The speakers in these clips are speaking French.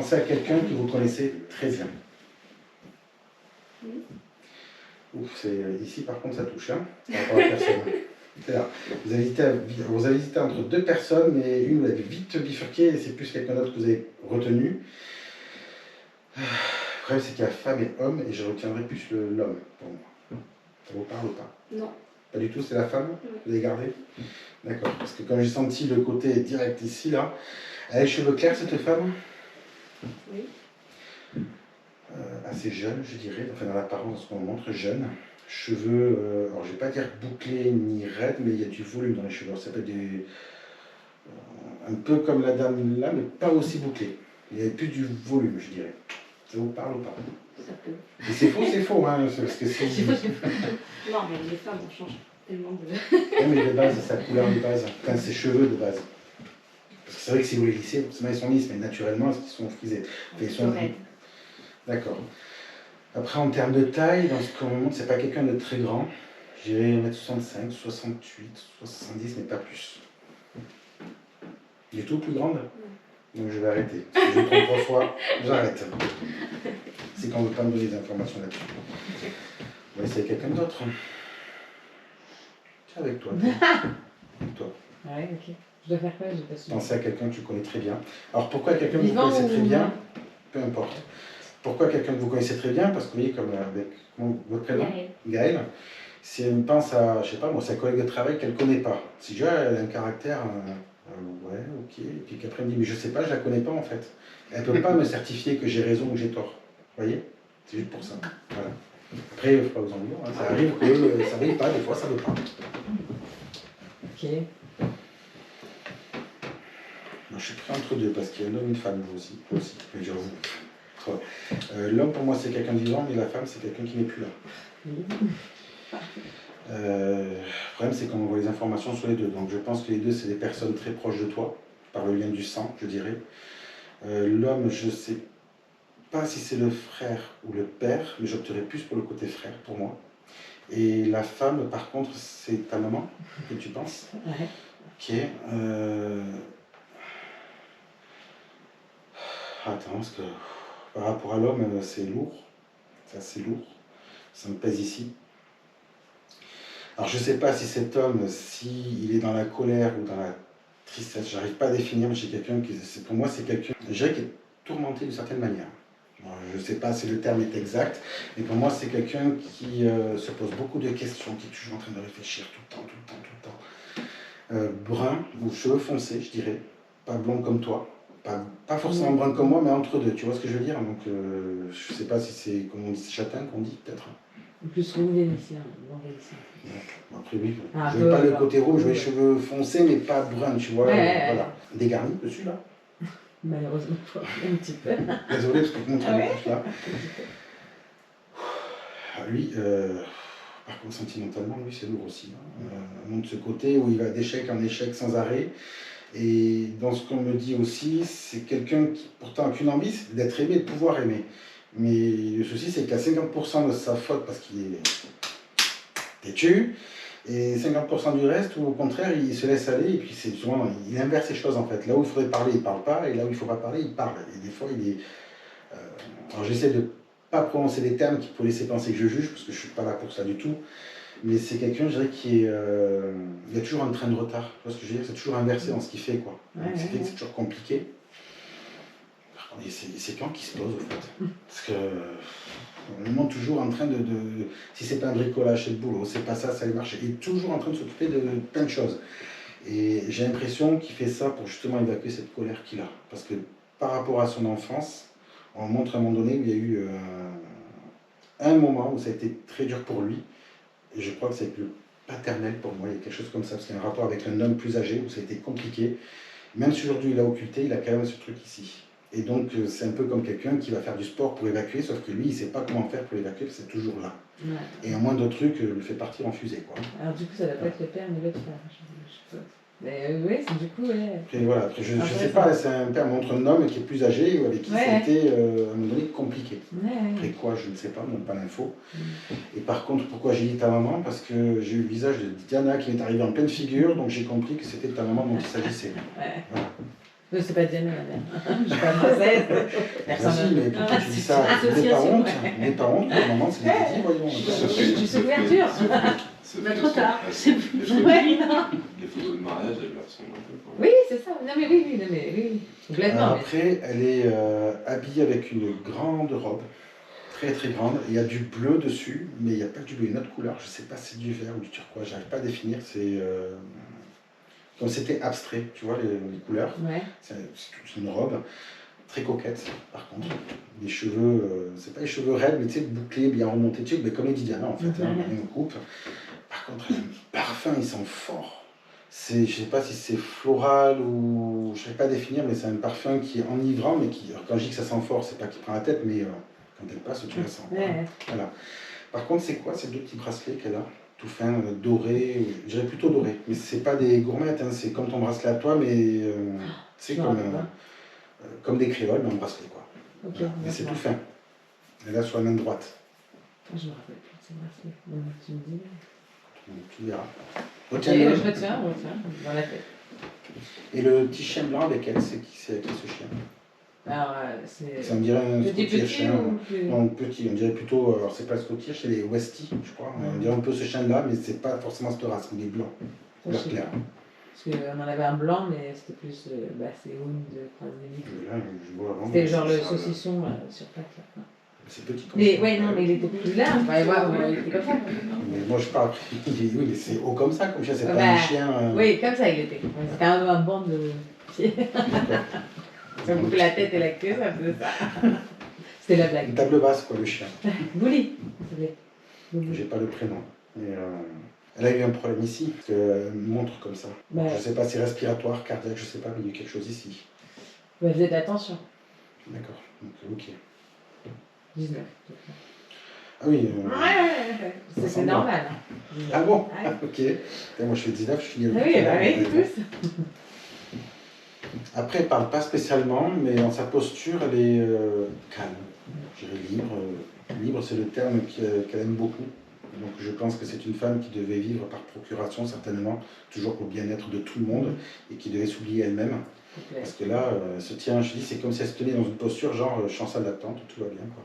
Pensez à quelqu'un que vous connaissez très bien. Ouf, ici par contre ça touche, hein, par rapport à la personne. C'est là. Vous avez hésité entre deux personnes, mais une vous avez vite bifurqué et c'est plus quelqu'un d'autre que vous avez retenu. Le problème c'est qu'il y a femme et homme et je retiendrai plus l'homme pour moi. Ça vous parle ou pas? Non. Pas du tout, c'est la femme? Vous avez gardé? D'accord, parce que quand j'ai senti le côté direct ici, là, elle a les cheveux clairs cette femme? Oui. Assez jeune, je dirais, enfin dans l'apparence, ce qu'on montre, jeune. Cheveux, alors je vais pas dire bouclés ni raides, mais il y a du volume dans les cheveux. Ça peut être un peu comme la dame là, mais pas aussi bouclé. Il y a plus du volume, je dirais. Ça vous parle ou pas? Ça peut. Et c'est faux, hein, parce que c'est... Non, mais les femmes, on change tellement de... Oui, mais de base, sa couleur de base, enfin ses cheveux de base. Parce que c'est vrai que si vous les lissez, ils sont lisses, mais naturellement, ils sont frisés. Enfin, ils sont... D'accord. Après, en termes de taille, dans ce qu'on me montre, c'est pas quelqu'un de très grand. Je dirais 1m65, 68, 70, mais pas plus. Il est tout plus grande? Donc je vais arrêter. Si je prends 3 fois, j'arrête. C'est qu'on ne veut pas me donner des informations là-dessus. On va essayer quelqu'un d'autre. Tiens, avec toi. Avec toi. Ouais, ok. Je dois faire quoi? J'ai pas su. Pensez à quelqu'un que tu connais très bien. Alors pourquoi quelqu'un que vous connaissez très bien? Peu importe. Pourquoi quelqu'un que vous connaissez très bien? Parce que vous voyez, comme avec votre prénom, Gaël, si elle pense à, je sais pas moi, sa collègue de travail qu'elle ne connaît pas. Si déjà elle a un caractère, ouais, ok, et puis qu'après elle me dit, mais je sais pas, je la connais pas en fait. Elle peut pas me certifier que j'ai raison ou que j'ai tort. Vous voyez? C'est juste pour ça. Voilà. Après, il ne faut pas vous en dire, hein. Ça arrive que ça ne veut pas, des fois ça ne veut pas. Ok. Moi, je suis pris entre deux parce qu'il y a un homme et une femme, vous aussi. Je veux dire vous. L'homme pour moi c'est quelqu'un de vivant, mais la femme c'est quelqu'un qui n'est plus là. Le problème c'est qu'on voit les informations sur les deux, donc je pense que les deux c'est des personnes très proches de toi, par le lien du sang je dirais. L'homme je ne sais pas si c'est le frère ou le père, mais j'opterais plus pour le côté frère pour moi. Et la femme par contre c'est ta maman que tu penses? Ouais. Ok. Attends, parce que par rapport à l'homme, c'est lourd. C'est assez lourd. Ça me pèse ici. Alors, je ne sais pas si cet homme, s'il est dans la colère ou dans la tristesse, j'arrive pas à définir, mais j'ai quelqu'un qui, pour moi, c'est quelqu'un, je dirais, qui est tourmenté d'une certaine manière. Alors, je ne sais pas si le terme est exact, mais pour moi, c'est quelqu'un qui se pose beaucoup de questions, qui est toujours en train de réfléchir tout le temps. Brun, ou cheveux foncés, je dirais. Pas blond comme toi. Pas forcément brun comme moi, mais entre deux, tu vois ce que je veux dire? Donc, je sais pas si c'est, comme on dit, châtain qu'on dit, peut-être. Plus roux vénitien, blanc vénitien. Après, oui, Ah, je veux pas le côté rouge, je veux les cheveux foncés, mais pas bruns, tu vois. Voilà. Dégarni dessus, là. Malheureusement, un petit peu. Désolé, parce que je montre la bouche, là. Lui, par contre, sentimentalement, lui, c'est lourd aussi. On montre ce côté où il va d'échec en échec sans arrêt. Et dans ce qu'on me dit aussi, c'est quelqu'un qui pourtant n'a qu'une envie, c'est d'être aimé, de pouvoir aimer. Mais le souci, c'est qu'il a 50% de sa faute parce qu'il est têtu, et 50% du reste, ou au contraire, il se laisse aller, et puis c'est souvent, il inverse les choses en fait. Là où il faudrait parler, il ne parle pas, et là où il ne faut pas parler, il parle. Et des fois, il est... alors j'essaie de ne pas prononcer des termes qui pourraient laisser penser que je juge, parce que je ne suis pas là pour ça du tout. Mais c'est quelqu'un, je dirais, qui est... il y a toujours un train de retard. Tu vois ce que je veux dire? C'est toujours inversé dans ce qu'il fait, quoi. Donc, c'est toujours compliqué. Et c'est quand qui se pose, au fait. Parce que... on est toujours en train de... si c'est pas un bricolage, c'est le boulot, c'est pas ça, ça allait marcher. Il est toujours en train de s'occuper de plein de choses. Et j'ai l'impression qu'il fait ça pour justement évacuer cette colère qu'il a. Parce que par rapport à son enfance, on montre à un moment donné où il y a eu un moment où ça a été très dur pour lui. Et je crois que c'est le paternel pour moi, il y a quelque chose comme ça, parce qu'il y a un rapport avec un homme plus âgé où ça a été compliqué. Même si aujourd'hui il a occulté, il a quand même ce truc ici. Et donc c'est un peu comme quelqu'un qui va faire du sport pour évacuer, sauf que lui il ne sait pas comment faire pour évacuer, parce que c'est toujours là. Ouais. Et un moindre truc le fait partir en fusée, quoi. Alors du coup ça va pas être le père mais l'autre frère, je suppose. Mais oui, du coup, ouais. Et voilà, après, je ne sais pas, c'est un père montre un homme qui est plus âgé, ou avec qui ça a été, à un moment donné, compliqué. Après quoi, je ne sais pas, on n'a pas l'info. Et par contre, pourquoi j'ai dit ta maman? Parce que j'ai eu le visage de Diana qui m'est arrivé en pleine figure, donc j'ai compris que c'était ta maman dont il s'agissait. Voilà. Ne c'est pas Diana, la mère. Je suis pas française. Vas-y, mais pourquoi tu dis ça? N'aie pas honte, n'aie pas honte, pour le moment, c'est des petits, voyons. Je suis couverture. Bah, trop tard. C'est plus. Ouais, non. Les photos de mariage, elles leur ressemblent un peu. Quoi. Oui, c'est ça. Non, mais oui, non, mais oui. Complètement. mais- Après, elle est habillée avec une grande robe, très très grande. Il y a du bleu dessus, mais il n'y a pas du bleu, une autre couleur. Je ne sais pas si c'est du vert ou du turquoise, j'arrive pas à définir. C'est comme c'était abstrait, tu vois, les couleurs. Ouais. C'est une robe très coquette, par contre. Les cheveux, c'est pas les cheveux raides, mais tu sais, bouclés, bien remontés, tu sais, mais comme les Diana en fait, hein, une coupe. Par contre, le parfum, il sent fort. Je sais pas si c'est floral ou je ne sais pas définir, mais c'est un parfum qui est enivrant, mais qui, alors quand je dis que ça sent fort, c'est pas qu'il prend la tête, mais quand elle passe, tu la sens. Ouais. Voilà. Par contre, c'est quoi ces deux petits bracelets qu'elle a, tout fin, doré, je dirais plutôt doré, mais c'est pas des gourmettes, hein, c'est comme ton bracelet à toi, mais c'est Je me rappelle pas. comme des créoles, mais en bracelet quoi. Ok. Voilà. Mais c'est tout d'accord. fin. Elle est là sur la main droite. Je me rappelle plus de ces bracelets. Maintenant que tu me dis. Donc, tu verras. Ok, Retiens-le. je retiens, dans la tête. Et le petit chien blanc avec elle, c'est qui ce chien? Alors, c'est. Ça me dirait un Petit chien. ou plus. Non, petit, on dirait plutôt, alors c'est pas le Scottish, c'est les Westie, je crois. On dirait un peu ce chien-là, mais c'est pas forcément cette race, il est blanc, Ça, je couleur sais claire. pas. Parce qu'on en avait un blanc, mais c'était plus. C'est Hound de croisé. Là, je vois avant. C'était genre le ça, saucisson sur plaque. Là. C'est petit comme Mais ça. ouais, non, mais il était plus large. Ouais, ouais, il était comme ça. Mais moi je parle, oui, mais c'est haut comme ça, comme chien, c'est pas Bah, un chien. Oui, comme ça il était. C'était un banc de pieds. Ça me coupait la tête et la queue, ça faisait ça. C'était la blague. Une table basse, quoi, le chien. Bouli. Bouli. J'ai pas le prénom. Mais, elle a eu un problème ici, parce qu'elle montre comme ça. Bah, Je sais pas, c'est respiratoire, cardiaque, je sais pas, mais il y a quelque chose ici. bah, faites attention. D'accord, donc ok. 19. Ah oui. C'est normal. Hein. Ah bon? Ouais. Ah, ok. Putain, moi je fais 19, je finis le Ah oui, bah oui, tous. Après, elle parle pas spécialement, mais dans sa posture, elle est calme. Je dirais libre. Libre, c'est le terme qu'elle aime beaucoup. Donc je pense que c'est une femme qui devait vivre par procuration, certainement, toujours pour le bien-être de tout le monde, et qui devait s'oublier elle-même. Parce que là, elle se tient, je dis, c'est comme si elle se tenait dans une posture, genre, je suis en salle d'attente, tout va bien, quoi.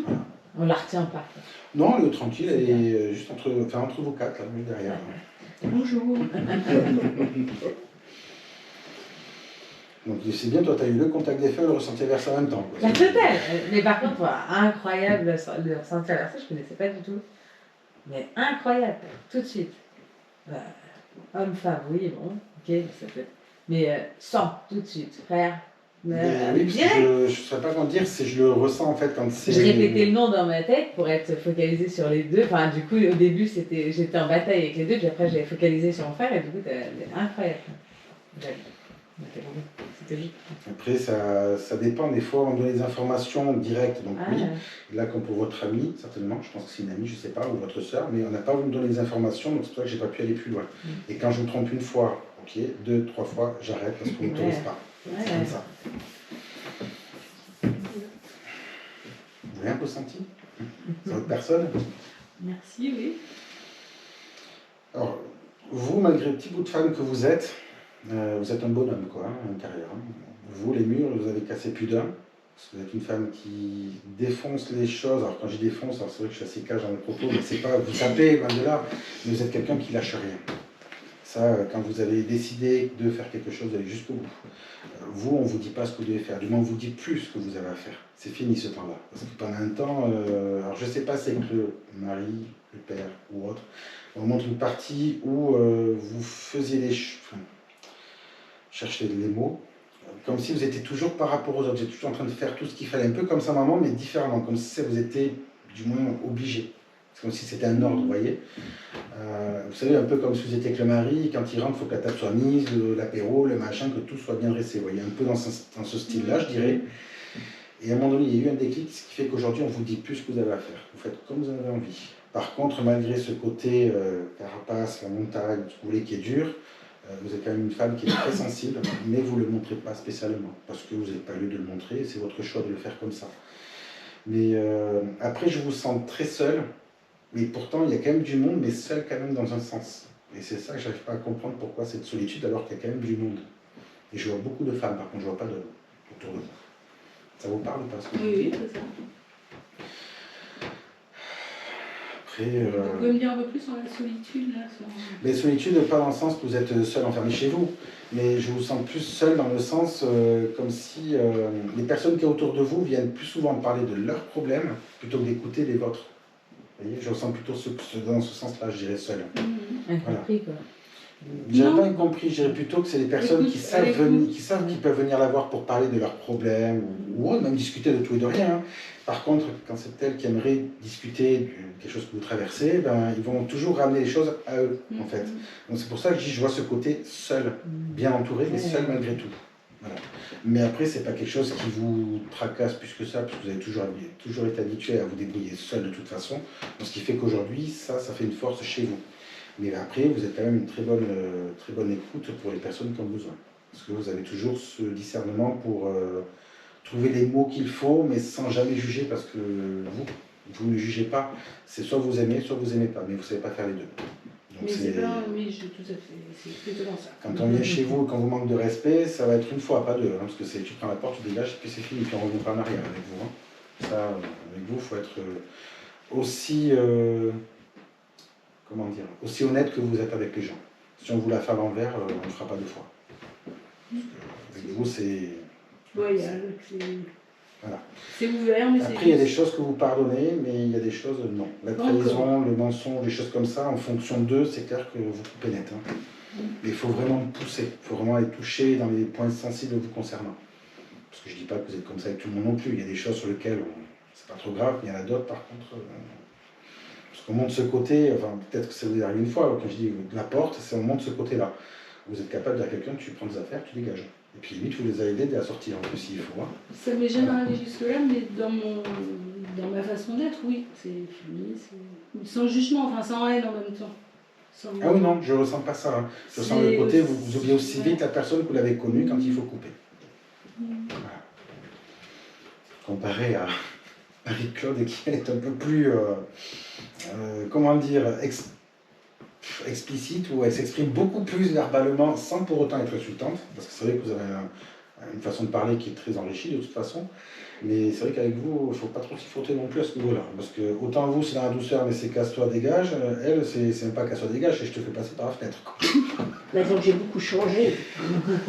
Voilà. On la retient pas. Non, elle est tranquille, elle est juste entre vous quatre, là, juste derrière. Bonjour. Donc c'est bien, toi, tu as eu le contact des feux et le ressenti inverse en même temps. Quoi. La totale. Mais par contre, voilà, incroyable le ressenti inversé, je connaissais pas du tout. Mais incroyable, tout de suite. Homme-femme, oui, bon, ok, ça peut être. Mais sans, tout de suite, frère. Mais oui, parce que je ne sais pas comment dire, je le ressens en fait quand c'est. Je répétais le nom dans ma tête pour être focalisée sur les deux. Enfin, du coup, au début, j'étais en bataille avec les deux, puis après, j'ai focalisé sur mon frère, et du coup, c'était incroyable. C'était juste. Après, ça dépend. Des fois, on donne des informations directes, donc oui. Là, comme pour votre amie, certainement, je pense que c'est une amie, je ne sais pas, ou votre soeur, mais on n'a pas voulu me donner des informations, donc c'est pour ça que je n'ai pas pu aller plus loin. Et quand je vous trompe une fois, ok, 2, 3 fois, j'arrête parce qu'on ne m'autorise pas. C'est comme ça. Vous avez un ressenti? C'est votre personne? Merci, oui. Alors, vous, malgré le petit bout de femme que vous êtes un bonhomme, quoi, hein, intérieur. Vous, les murs, vous avez cassé plus d'un. Parce que vous êtes une femme qui défonce les choses. Alors, quand je défonce, alors c'est vrai que je suis assez cage dans mes propos, mais c'est pas vous tapez, loin de là, mais vous êtes quelqu'un qui lâche rien. Ça, quand vous avez décidé de faire quelque chose, vous allez jusqu'au bout. Vous, on ne vous dit pas ce que vous devez faire. Du moins, on vous dit plus ce que vous avez à faire. C'est fini ce temps-là. Parce que pendant un temps, alors je ne sais pas si c'est que le mari, le père ou autre, on montre une partie où vous faisiez les chercher les mots, comme si vous étiez toujours par rapport aux autres, vous étiez toujours en train de faire tout ce qu'il fallait, un peu comme sa maman, mais différemment, comme si vous étiez du moins obligé. C'est comme si c'était un ordre, vous voyez. Vous savez, un peu comme si vous étiez avec le mari, quand il rentre, il faut que la table soit mise, l'apéro, le machin, que tout soit bien dressé. Vous voyez, un peu dans ce style-là, je dirais. Et à un moment donné, il y a eu un déclic, ce qui fait qu'aujourd'hui, on ne vous dit plus ce que vous avez à faire. Vous faites comme vous en avez envie. Par contre, malgré ce côté carapace, la montagne, ce que vous voulez, qui est dur, vous êtes quand même une femme qui est très sensible, mais vous ne le montrez pas spécialement, parce que vous n'avez pas lieu de le montrer, c'est votre choix de le faire comme ça. Mais après, je vous sens très seul, mais pourtant, il y a quand même du monde, mais seul quand même dans un sens. Et c'est ça que je n'arrive pas à comprendre, pourquoi cette solitude, alors qu'il y a quand même du monde. Et je vois beaucoup de femmes, par contre, je vois pas d'hommes autour de moi. Ça vous parle ou pas ce que je Oui, dis oui, c'est ça. Après, Vous pouvez me dire un peu plus sur la solitude là sur... mais solitude, pas dans le sens que vous êtes seul enfermé chez vous, mais je vous sens plus seul dans le sens comme si les personnes qui sont autour de vous viennent plus souvent parler de leurs problèmes plutôt que d'écouter les vôtres. Vous voyez, je ressens plutôt dans ce sens-là, je dirais seul. Incompris, quoi. Je dirais Non. pas incompris, je dirais plutôt que c'est des personnes Écoute, qui savent, à l'écoute. qu'ils peuvent venir la voir pour parler de leurs problèmes ou autre, même discuter de tout et de rien. Hein. Par contre, quand c'est elles qui aimeraient discuter de quelque chose que vous traversez, ben, ils vont toujours ramener les choses à eux, en fait. Donc c'est pour ça que je vois ce côté seul, bien entouré, mais seul malgré tout. Voilà. Mais après, c'est pas quelque chose qui vous tracasse plus que ça, parce que vous avez toujours été habitué à vous débrouiller seul de toute façon. Donc, ce qui fait qu'aujourd'hui, ça fait une force chez vous. Mais après, vous êtes quand même une très bonne écoute pour les personnes qui ont besoin. Parce que vous avez toujours ce discernement pour trouver les mots qu'il faut, mais sans jamais juger, parce que vous ne jugez pas. C'est soit vous aimez, soit vous n'aimez pas, mais vous ne savez pas faire les deux. Donc Mais c'est pas, oui, tout à fait, c'est exactement ça. quand on vient chez vous et qu'on vous manque de respect, ça va être une fois, pas deux. Hein, parce que tu prends la porte, tu dégages, et puis c'est fini, puis on revient pas en arrière avec vous. Hein. Ça, avec vous, il faut être aussi... comment dire, aussi honnête que vous êtes avec les gens. Si on vous la fait à l'envers, on ne le fera pas deux fois. Avec vous, c'est... Loyal, Voilà. c'est ouvert, mais c'est Après, il y a des choses que vous pardonnez, mais il y a des choses, non. La trahison, le mensonge, des choses comme ça, en fonction d'eux, c'est clair que vous coupez net. Hein. Mais il faut vraiment pousser, il faut vraiment aller toucher dans les points sensibles vous concernant. Parce que je ne dis pas que vous êtes comme ça avec tout le monde non plus. Il y a des choses sur lesquelles c'est pas trop grave, mais il y en a d'autres par contre... Parce qu'on monte ce côté, enfin peut-être que ça vous arrive une fois, quand je dis de la porte, c'est on monte ce côté-là. Vous êtes capable de dire à quelqu'un, tu prends des affaires, tu dégages. Et puis limite, vous les aidez à sortir en plus s'il faut. Hein. Ça m'est jamais arrivé jusque-là, mais dans ma façon d'être, oui, c'est fini, sans jugement, enfin sans haine en même temps. Ah oui, non, je ne ressens pas ça. Hein. Je ressens le côté, vous oubliez aussi vite la personne que vous l'avez connue quand il faut couper. Voilà. Comparé à Marie-Claude qui est un peu plus, comment dire, explicite, où elle s'exprime beaucoup plus verbalement sans pour autant être insultante, parce que c'est vrai que vous avez une façon de parler qui est très enrichie de toute façon, mais c'est vrai qu'avec vous, il ne faut pas trop s'y frotter non plus à ce niveau-là, parce que autant vous c'est dans la douceur, mais c'est casse-toi, dégage, elle c'est même pas casse-toi, dégage, et je te fais passer par la fenêtre. Bah, donc j'ai beaucoup changé.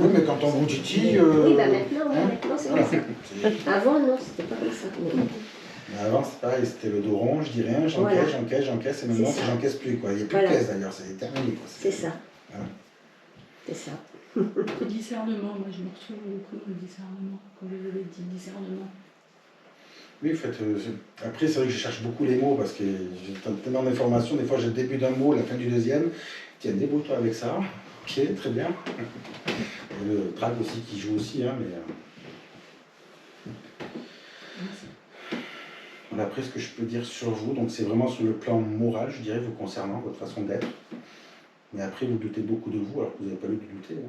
Oui, mais quand on vous titille... Oui, bah maintenant, hein, maintenant c'est voilà. comme ça. Avant, non, c'était pas comme ça. Mais avant, c'est pareil, c'était le dos rond, je dis rien, j'encaisse, Voilà. j'encaisse, et maintenant, C'est ça. j'encaisse plus, quoi. Il n'y a plus Voilà. de caisse d'ailleurs, c'est terminé, quoi. C'est ça. Voilà. C'est ça. Le discernement, moi je me retrouve beaucoup dans le discernement, comme vous avez dit, discernement. Oui, en fait, après, c'est vrai que je cherche beaucoup les mots, parce que j'ai tellement d'informations, des fois j'ai le début d'un mot, la fin du deuxième, tiens, débrouille-toi avec ça, ok, très bien. Et le trac aussi qui joue aussi, hein, mais... Voilà, après, ce que je peux dire sur vous, donc c'est vraiment sur le plan moral, je dirais, vous concernant, votre façon d'être. Mais après, vous doutez beaucoup de vous, alors que vous n'avez pas eu de douter. Hein.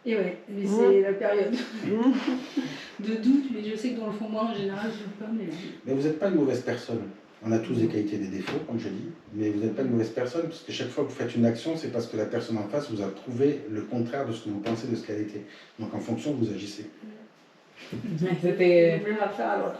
Et ouais, mais c'est la période de doute, mais je sais que dans le fond, moi en général, je ne veux pas, Mais vous n'êtes pas une mauvaise personne. On a tous des qualités et des défauts, comme je dis, mais vous n'êtes pas une mauvaise personne, parce que chaque fois que vous faites une action, c'est parce que la personne en face vous a prouvé le contraire de ce que vous pensez de ce qu'elle était. Donc en fonction, vous agissez. C'était même à faire alors.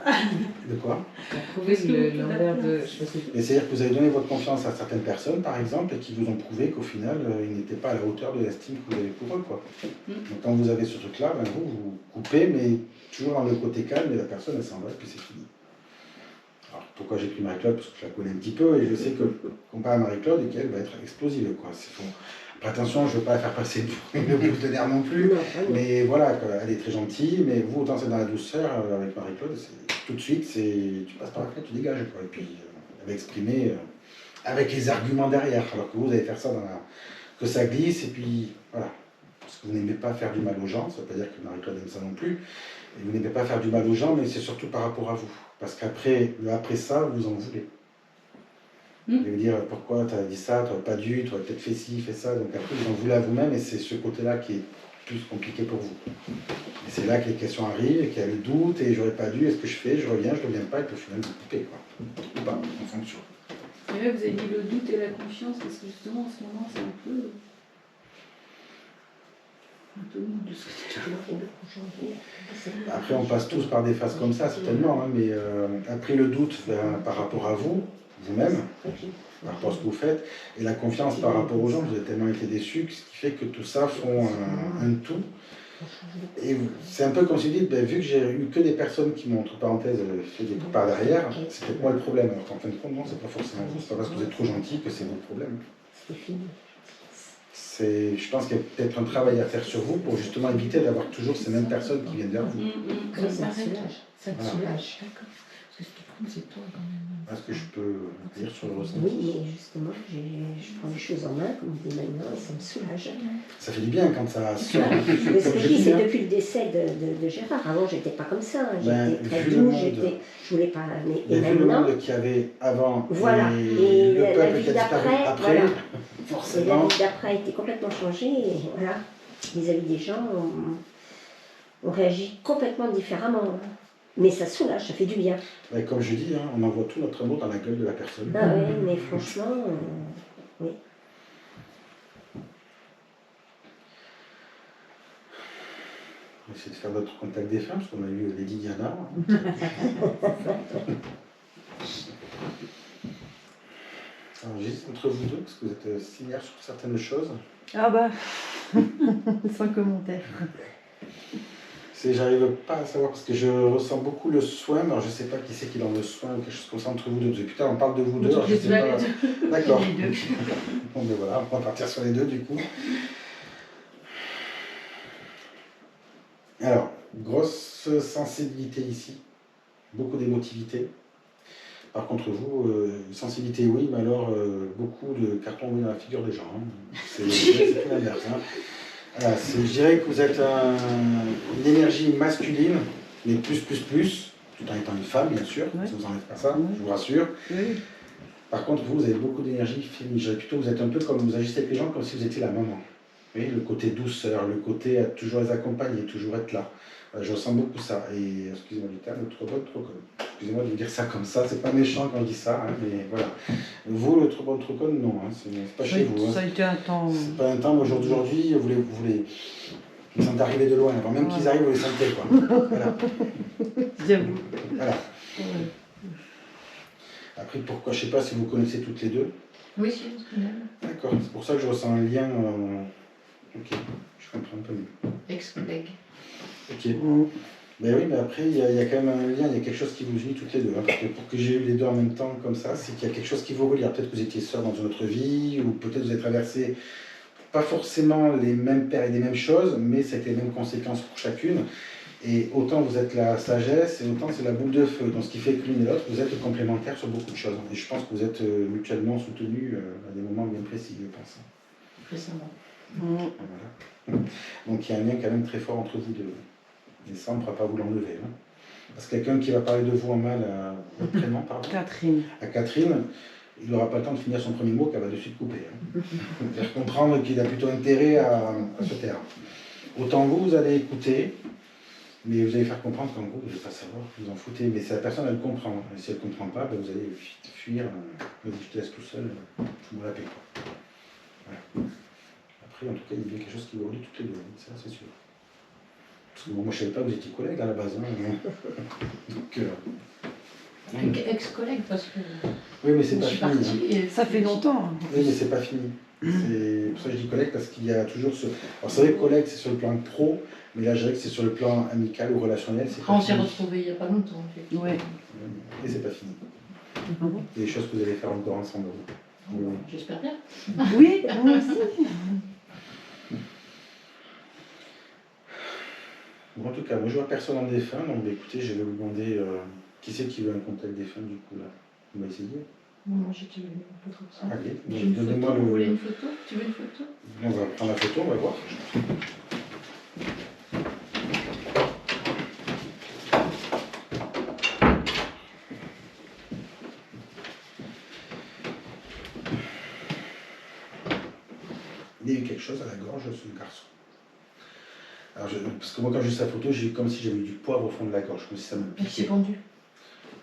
De quoi? prouver l'envers de... Je sais pas si... Et c'est-à-dire que vous avez donné votre confiance à certaines personnes, par exemple, et qui vous ont prouvé qu'au final, ils n'étaient pas à la hauteur de l'estime que vous avez pour eux. Quoi. Donc quand vous avez ce truc-là, ben, vous coupez, mais toujours dans le côté calme, et la personne, elle s'en va, et puis c'est fini. Alors pourquoi j'ai pris Marie-Claude? Parce que je la connais un petit peu, et je sais que, comparé à Marie-Claude, et qu'elle va être explosive. Quoi. Après, attention, je ne veux pas la faire passer pour une boule de nerfs non plus, mais voilà, elle est très gentille, mais vous, autant c'est dans la douceur, avec Marie-Claude, tout de suite, tu passes par la fenêtre, tu dégages. Quoi. Et puis, elle va exprimer avec les arguments derrière, alors que vous allez faire ça que ça glisse, et puis voilà. Parce que vous n'aimez pas faire du mal aux gens, ça ne veut pas dire que Marie-Claude aime ça non plus, et vous n'aimez pas faire du mal aux gens, mais c'est surtout par rapport à vous. Parce qu'après ça, vous en voulez. Vous allez dire pourquoi tu as dit ça, tu n'aurais pas dû, tu aurais peut-être fait ci, fait ça. Donc après, vous en voulez à vous-même et c'est ce côté-là qui est plus compliqué pour vous. Et c'est là que les questions arrivent, et qu'il y a le doute, et j'aurais pas dû, est-ce que je fais, je reviens, je reviens pas, et puis au final, vous coupez, quoi. Ou pas, en fonction. Et là, vous avez dit le doute et la confiance, parce que justement, en ce moment, c'est un peu... un peu mou de ce côté-là. Après, on passe tous par des phases comme ça, certainement, hein, mais après le doute par rapport à vous, vous-même, par rapport à ce que vous faites, et la confiance par rapport aux gens, vous avez tellement été déçus, ce qui fait que tout ça font un tout. Et c'est un peu comme si vous dites, ben, vu que j'ai eu que des personnes qui m'ont, entre parenthèses, fait des coups par derrière, c'est peut-être moi le problème. Alors qu'en fin de compte, non, c'est pas forcément vous. C'est pas parce que vous êtes trop gentil que c'est votre problème. Je pense qu'il y a peut-être un travail à faire sur vous pour justement éviter d'avoir toujours ces mêmes personnes qui viennent vers vous. Ça te soulage. Ça te Voilà. soulage, d'accord. Parce que ce qui compte, c'est toi quand même. Est-ce que je peux dire sur le ressenti? Oui, mais justement, je prends les choses en main, comme on dit maintenant, et ça me soulage. Ça fait du bien quand ça sort. Mais ce Comme que je je dis, dis, c'est hein. depuis le décès de Gérard. Avant, j'étais pas comme ça. Ben, J'étais très vu le douce, monde. je voulais pas. Mais, Mais et vu le maintenant, monde qu'il y avait avant voilà. et le la peuple vie qui a disparu d'après, après, voilà. Et la forcément, vie d'après a été complètement changée. Et voilà, vis-à-vis des gens, on réagit complètement différemment. Mais ça soulage, ça fait du bien. ben, comme je dis, hein, on envoie tout notre amour dans la gueule de la personne. Ah ouais, mais franchement, oui. On va essayer de faire d'autres contacts des femmes, parce qu'on a eu Lady Diana. Alors, j'hésite entre vous deux, parce que vous êtes similaires sur certaines choses. Ah bah, sans commentaire. J'arrive pas à savoir, parce que je ressens beaucoup le soin, mais alors je sais pas qui c'est qui est dans le soin ou quelque chose comme ça entre vous deux. Parce que putain, on parle de vous deux, alors je sais pas. D'accord. Bon, mais voilà, on va partir sur les deux du coup. Alors, grosse sensibilité ici, beaucoup d'émotivité. Par contre, vous, sensibilité oui, mais alors beaucoup de cartons mis dans la figure des gens. Hein. C'est tout l'inverse. Hein. Voilà, je dirais que vous êtes une énergie masculine, mais plus, tout en étant une femme, bien sûr, Ouais. ça vous enlève pas ça, Ouais. je vous rassure. Oui. Par contre, vous avez beaucoup d'énergie féminine. Je dirais plutôt, vous êtes un peu comme, vous agissez avec les gens comme si vous étiez la maman. Vous voyez, le côté douceur, le côté être toujours les accompagner, toujours être là. Je ressens beaucoup ça. Et excusez-moi du terme, trop bonne, trop conne. Excusez-moi de vous dire ça comme ça, c'est pas méchant quand je dis ça, hein, mais voilà. Vous, le trop bonne, trop conne, non, hein, c'est pas chez vous. Hein. Ça a été un temps. C'est pas un temps, mais aujourd'hui, vous les sentez arriver de loin. Avant même qu'ils arrivent, vous les sentez, quoi. Voilà. J'avoue. Voilà. Après, pourquoi, je sais pas si vous connaissez toutes les deux. Oui, si, on se connaît. D'accord, c'est pour ça que je ressens un lien. Ok, je comprends un peu mieux. Ex-collègue. Ok. Ben oui, mais après, il y a quand même un lien, il y a quelque chose qui vous unit toutes les deux. Hein, parce que pour que j'ai eu les deux en même temps comme ça, c'est qu'il y a quelque chose qui vous relie. Alors, peut-être que vous étiez sœurs dans une autre vie, ou peut-être vous avez traversé pas forcément les mêmes pères et les mêmes choses, mais ça a été les mêmes conséquences pour chacune. Et autant vous êtes la sagesse, et autant c'est la boule de feu. Donc ce qui fait que l'une et l'autre, vous êtes complémentaires sur beaucoup de choses. Et je pense que vous êtes mutuellement soutenus à des moments bien précis, je pense. Récemment. Voilà. Donc il y a un lien quand même très fort entre vous deux. Et ça, on ne pourra pas vous l'enlever. Hein. Parce que quelqu'un qui va parler de vous en mal à votre prénom, pardon, Catherine. à Catherine, il n'aura pas le temps de finir son premier mot qu'elle va de suite couper. Hein. Faire comprendre qu'il a plutôt intérêt à se taire. Autant vous allez écouter, mais vous allez faire comprendre qu'en gros, vous n'allez pas savoir, vous en foutez. Mais si la personne, elle comprend. Et si elle ne comprend pas, ben, vous allez fuir. Je te laisse tout seul, je me la paie. Voilà. Après, en tout cas, il y a bien quelque chose qui vous relie toutes les deux, ça c'est sûr. Parce que bon, moi je ne savais pas que vous étiez collègues à la base. Hein. Donc, Ex-collègue, parce que oui, mais c'est je pas suis fini. Hein. partie. Et Ça fait longtemps. Oui, mais c'est pas fini. C'est pour ça que je dis collègue, parce qu'il y a toujours ce. Alors c'est vrai que collègue, c'est sur le plan pro, mais là je dirais que c'est sur le plan amical ou relationnel. C'est Après, pas on s'est fini. retrouvés il n'y a pas longtemps, effectivement. Ouais. Et c'est pas fini. Il y a des choses que vous allez faire encore ensemble. Oui, oui. J'espère bien. Oui, moi aussi. Bon, en tout cas, moi je vois personne en défunt, donc bah, écoutez, je vais vous demander qui c'est qui veut un contact défunt du coup là. On va essayer. Moi, j'ai tué une photo de ça. Allez, J'ai une donnez-moi photo. Vous voulez le. une photo? Tu veux une photo? On va prendre la photo, on va voir. Il y a eu quelque chose à la gorge de ce garçon. Alors parce que moi quand j'ai vu sa photo, j'ai eu comme si j'avais eu du poivre au fond de la gorge, comme si ça me Il s'est piquait. pendu.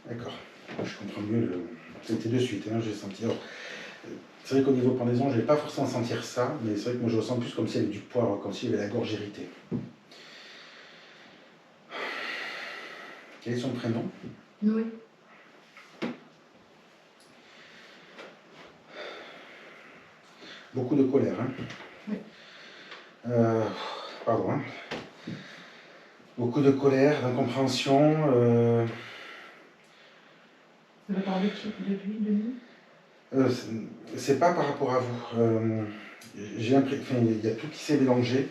D'accord. Je comprends mieux le. C'était de suite, hein, j'ai senti. Alors, C'est vrai qu'au niveau pendaison, je ne vais pas forcément sentir ça, mais c'est vrai que moi je ressens plus comme s'il y avait du poivre, comme s'il y avait la gorge irritée. Quel est son prénom? Oui. Beaucoup de colère. Hein. Oui. Pardon. Hein. Beaucoup de colère, d'incompréhension. Vous avez parlé de lui, de nous? C'est pas par rapport à vous. J'ai l'impression, enfin, il y a tout qui s'est mélangé.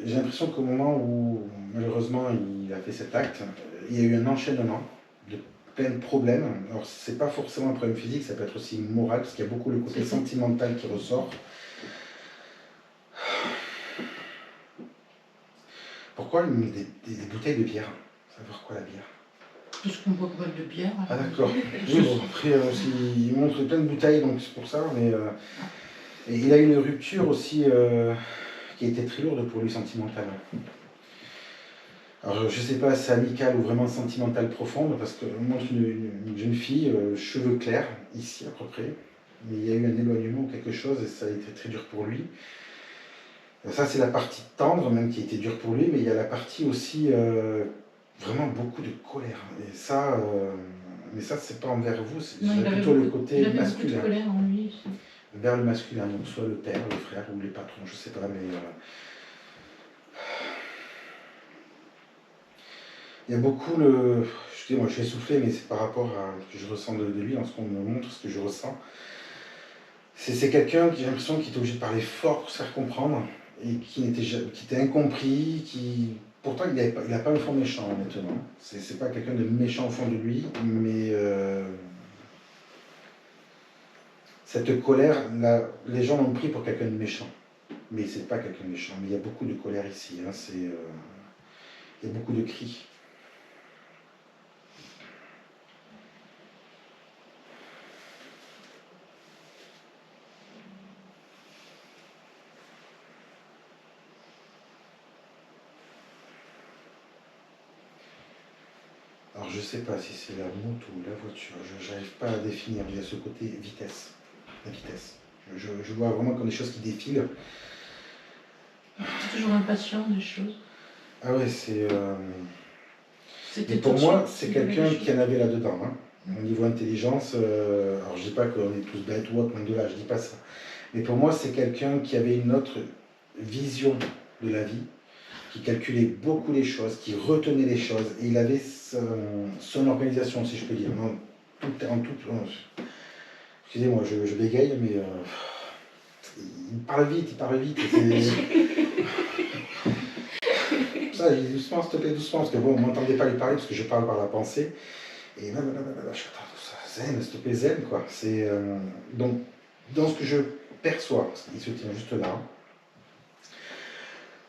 J'ai l'impression qu'au moment où, malheureusement, il a fait cet acte, il y a eu un enchaînement de plein de problèmes. Alors, c'est pas forcément un problème physique, ça peut être aussi moral, parce qu'il y a beaucoup le côté sentimental qui ressort. Pourquoi il met des bouteilles de bière? Ça veut dire quoi la bière? Tout ce qu'on peut boire de bière. Ah d'accord. Oui, bon, après, il montre plein de bouteilles, donc c'est pour ça. Mais, et il a une rupture aussi qui a été très lourde pour lui, sentimentale. Alors je ne sais pas si c'est amical ou vraiment sentimental profonde, parce qu'on montre une jeune fille, cheveux clairs, ici à peu près. Mais il y a eu un éloignement ou quelque chose, et ça a été très dur pour lui. Ça, c'est la partie tendre, même qui a été dure pour lui, mais il y a la partie aussi vraiment beaucoup de colère. Et ça, mais ça, c'est pas envers vous, c'est plutôt le côté il avait masculin. beaucoup de colère en lui. Vers le masculin, donc soit le père, le frère ou les patrons, je sais pas, mais il y a beaucoup le. Je dis, moi, je suis essoufflé, mais c'est par rapport à ce que je ressens de lui, en ce qu'on me montre, ce que je ressens. C'est quelqu'un qui, j'ai l'impression, qui était obligé de parler fort pour se faire comprendre et qui était incompris, qui. Pourtant, il n'a pas un fond méchant, honnêtement. C'est pas quelqu'un de méchant au fond de lui, mais cette colère, les gens l'ont pris pour quelqu'un de méchant. Mais c'est pas quelqu'un de méchant. Mais il y a beaucoup de colère ici. Hein, il y a beaucoup de cris. Alors je sais pas si c'est la moto ou la voiture, je n'arrive pas à définir, il y a ce côté vitesse, la vitesse. Je vois vraiment comme des choses qui défilent. C'est toujours impatient des choses. Ah ouais, c'est... C'était Et pour tout de moi, suite, c'est il y avait quelqu'un des qui choses. en avait là-dedans. Hein. Au niveau intelligence, alors je dis pas qu'on est tous bêtes ou autre, loin de là, je dis pas ça. Mais pour moi, c'est quelqu'un qui avait une autre vision de la vie, qui calculait beaucoup les choses, qui retenait les choses, et il avait son organisation, si je peux dire. Non, excusez-moi, je bégaye, mais il parle vite, Ça, il dit doucement, s'il te plaît, doucement, parce que bon, on ne m'entendait pas lui parler, parce que je parle par la pensée. Et là, je suis zen, s'il te plaît, zen, quoi. C'est, donc, dans ce que je perçois, parce qu'il se tient juste là,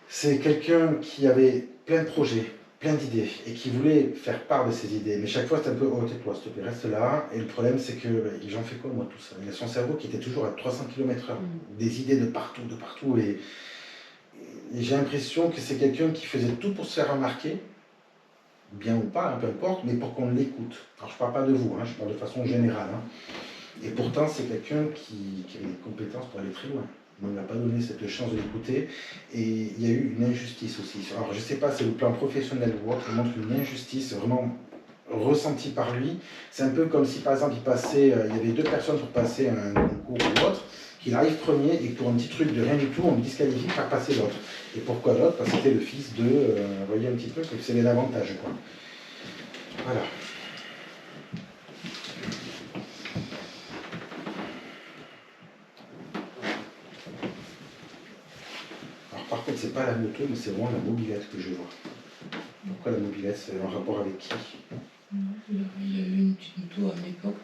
c'est quelqu'un qui avait plein de projets, plein d'idées, et qui voulait faire part de ses idées. Mais chaque fois, c'était un peu, oh, tais-toi, s'il te plaît, reste là. Et le problème, c'est que, j'en fais quoi, moi, tout ça? Il a son cerveau qui était toujours à 300 km/h. Des idées de partout, et j'ai l'impression que c'est quelqu'un qui faisait tout pour se faire remarquer, bien ou pas, hein, peu importe, mais pour qu'on l'écoute. Alors je ne parle pas de vous, hein, je parle de façon générale. Hein. Et pourtant, c'est quelqu'un qui avait des compétences pour aller très loin. On ne lui a pas donné cette chance de l'écouter. Et il y a eu une injustice aussi. Alors je ne sais pas, c'est le plan professionnel ou autre, il montre une injustice vraiment ressentie par lui. C'est un peu comme si par exemple il y avait deux personnes pour passer un concours ou autre, qu'il arrive premier et que pour un petit truc de rien du tout, on le disqualifie par passer l'autre. Et pourquoi l'autre? Parce que c'était le fils de, vous voyez un petit peu, que c'est l'avantage, quoi. Voilà. Alors par contre, c'est pas la moto, mais c'est vraiment la mobilette que je vois. Pourquoi la mobilette? C'est en rapport avec qui? Il y a eu une petite moto à l'époque.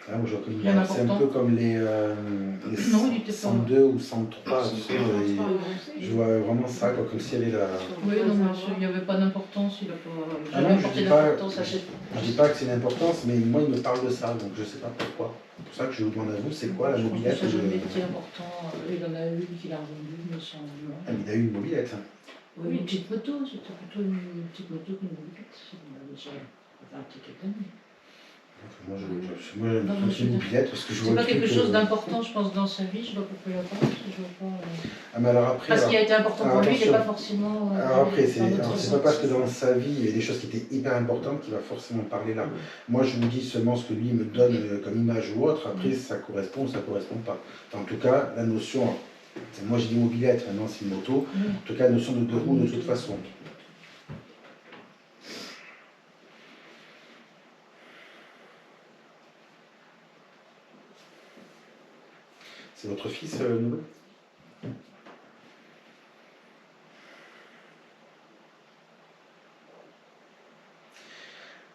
Ah, moi, je vois comme Bien c'est un important. peu comme les Non, il était pas 102 ou 103. Je vois vraiment ça, quoi, comme s'il y avait la... Oui, non, mais il n'y avait pas d'importance. Il a pas Ah jamais non, apporté d'importance à cette. je dis pas que c'est une importance, mais moi, il me parle de ça, donc je sais pas pourquoi. C'est pour ça que je vous demande à vous, c'est quoi la Je pense que mobilette? ça n'a jamais été important. Il en a eu qu'il a revendu, me semble. Ah, mais il a eu une mobilette. Hein. Oui, une petite moto. C'était plutôt une petite moto qu'une mobilette. Ça a été quelques années. Moi, je Non, continue je suis une mobilette parce que je C'est vois pas le quelque truc, chose d'important, je pense, dans sa vie. Je vois pas la pense. Je vois pas. Ah, mais alors après, Parce qu'il a été important pour lui, il n'est attention. pas forcément. Alors après, dans notre c'est pas parce que ressenti. dans sa vie, il y a des choses qui étaient hyper importantes qu'il va forcément parler là. Moi, je vous dis seulement ce que lui me donne comme image ou autre. Après, ça correspond ou ça correspond pas. En tout cas, la notion, moi j'ai dit mobilette, maintenant c'est une moto. En tout cas, la notion de deux roues de toute façon. C'est votre fils, nouveau?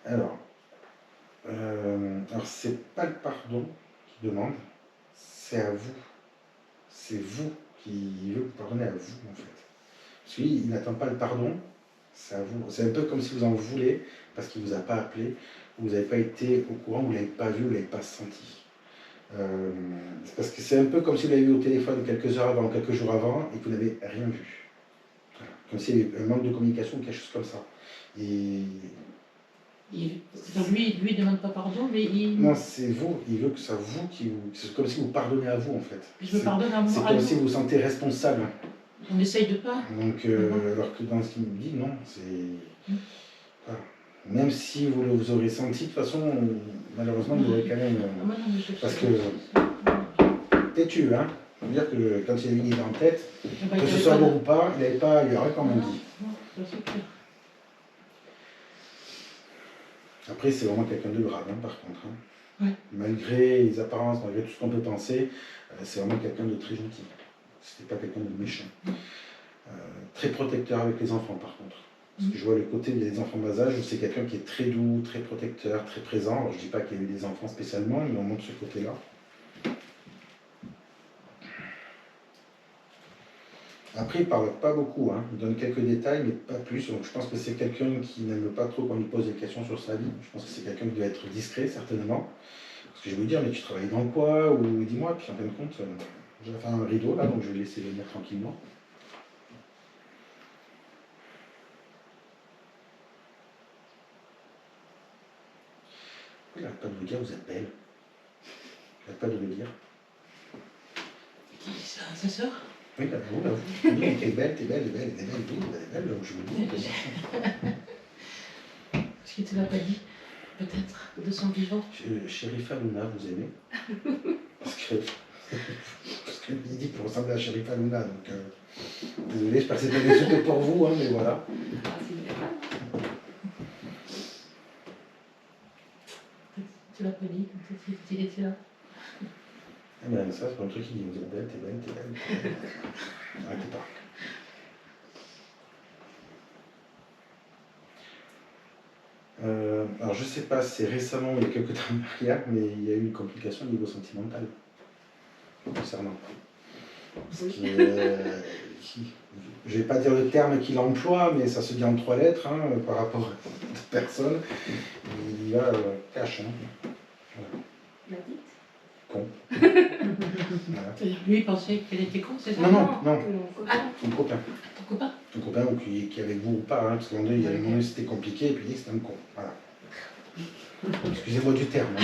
Alors, c'est pas le pardon qui demande, c'est à vous. C'est vous qui veut vous pardonner à vous, en fait. Parce que lui, il n'attend pas le pardon, c'est à vous. C'est un peu comme si vous en voulez, parce qu'il ne vous a pas appelé, vous n'avez pas été au courant, vous ne l'avez pas vu, vous ne l'avez pas senti. Parce que c'est un peu comme si vous l'avez vu au téléphone quelques heures avant, quelques jours avant, et que vous n'avez rien vu. Voilà. Comme s'il y avait un manque de communication ou quelque chose comme ça. Et Donc lui, il ne demande pas pardon, mais il. non, c'est vous. Il veut que ça vous qui vous. C'est comme si vous pardonnez à vous en fait. Je me pardonne à moi. C'est comme si vous vous sentez responsable. On essaye de pas. Donc, alors que dans ce qu'il me dit, non, c'est. Voilà. Même si vous aurez senti, de toute façon, malheureusement, vous aurez quand même. Ah, moi, non, mais je Parce sais que. Têtu, hein. Ça veut dire que quand il a une idée en tête, pas. que ce soit bon ou pas, il aurait quand même dit. Non, ça, c'est clair. Après, c'est vraiment quelqu'un de grave, hein, par contre. Hein. Ouais. Malgré les apparences, malgré tout ce qu'on peut penser, c'est vraiment quelqu'un de très gentil. C'était pas quelqu'un de méchant. Très protecteur avec les enfants, par contre. Parce que je vois le côté des enfants bas âge où c'est quelqu'un qui est très doux, très protecteur, très présent. Alors, je dis pas qu'il y a eu des enfants spécialement, mais on montre ce côté-là. Après, il ne parle pas beaucoup, hein. Il donne quelques détails, mais pas plus. Donc, je pense que c'est quelqu'un qui n'aime pas trop qu'on lui pose des questions sur sa vie. Je pense que c'est quelqu'un qui doit être discret, certainement. Parce que je vais vous dire, mais tu travailles dans quoi? Ou dis-moi, puis en fin de compte, j'ai fait un rideau là, donc je vais laisser venir tranquillement. Il n'arrête pas de vous dire, vous êtes belle. Il n'arrête pas de le dire. Qui dit ça? Sa sœur? Oui, là, vous, là, vous. Oui, t'es belle, t'es belle, t'es belle, t'es belle, oui, t'es belle, donc je vous le dis. Est-ce qu'il ne te l'a pas dit? Peut-être, de son vivant. Sherifa Luna, vous aimez? Parce qu'il dit que vous ressemblez à Sherifa Luna, donc désolé, je passe pas des trucs pour vous, hein, mais voilà. Tu l'as pas dit, il était là. Ah ben ça, c'est un truc qui dit, vous êtes belle, t'es belle, t'es belle, t'es belle. Arrêtez pas. Alors je sais pas, c'est récemment, il y a quelques temps en arrière, mais il y a eu une complication au niveau sentimental concernant. Parce que, je vais pas dire le terme qu'il emploie, mais ça se dit en 3 lettres, hein, par rapport à d'autres personnes. Il y va cash, hein. Voilà. La dite. Con. Voilà. C'est-à-dire, lui, il pensait qu'elle était con, c'est ça? Non, Ah, ton copain. ton copain? Ton copain ou qui est avec vous ou pas, hein, parce qu'à un moment donné, il y a un moment donné, c'était compliqué, et puis il dit que c'était un con. Voilà. Excusez-moi du terme. Hein,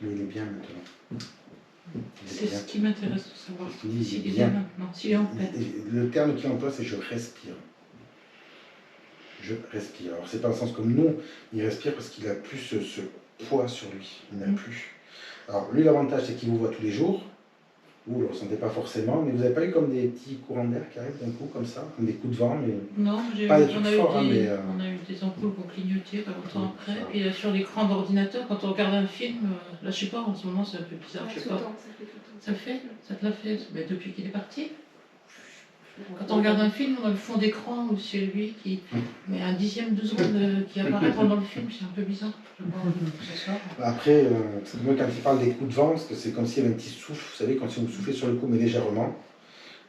mais il est bien maintenant. Il est C'est bien. ce qui m'intéresse de savoir. Il dit, S'il il est est bien. bien maintenant, s'il est en paix. Le terme qu'il emploie, c'est je respire. Je respire. Alors, c'est pas le sens comme nous, il respire parce qu'il a plus ce poids sur lui. Il n'a plus. Alors, lui, l'avantage, c'est qu'il vous voit tous les jours. Vous ne le ressentez pas forcément, mais vous n'avez pas eu comme des petits courants d'air qui arrivent d'un coup, comme ça, comme des coups de vent, mais. Non, Pas des on, trucs a eu forts, hein, des, mais, on a eu des ampoules qui ont clignoté pas longtemps oui, après. ça. Puis sur l'écran d'ordinateur, quand on regarde un film, là je sais pas, en ce moment c'est un peu bizarre, je sais pas. Ça le fait? Ça te l'a fait? Mais depuis qu'il est parti? Quand on regarde un film, on a le fond d'écran où c'est lui qui met un dixième de seconde qui apparaît pendant le film, c'est un peu bizarre. Je sais pas d'où ça sort. Après, moi, quand il parle des coups de vent, parce que c'est comme s'il y avait un petit souffle, vous savez, quand si vous soufflez sur le coup, mais légèrement.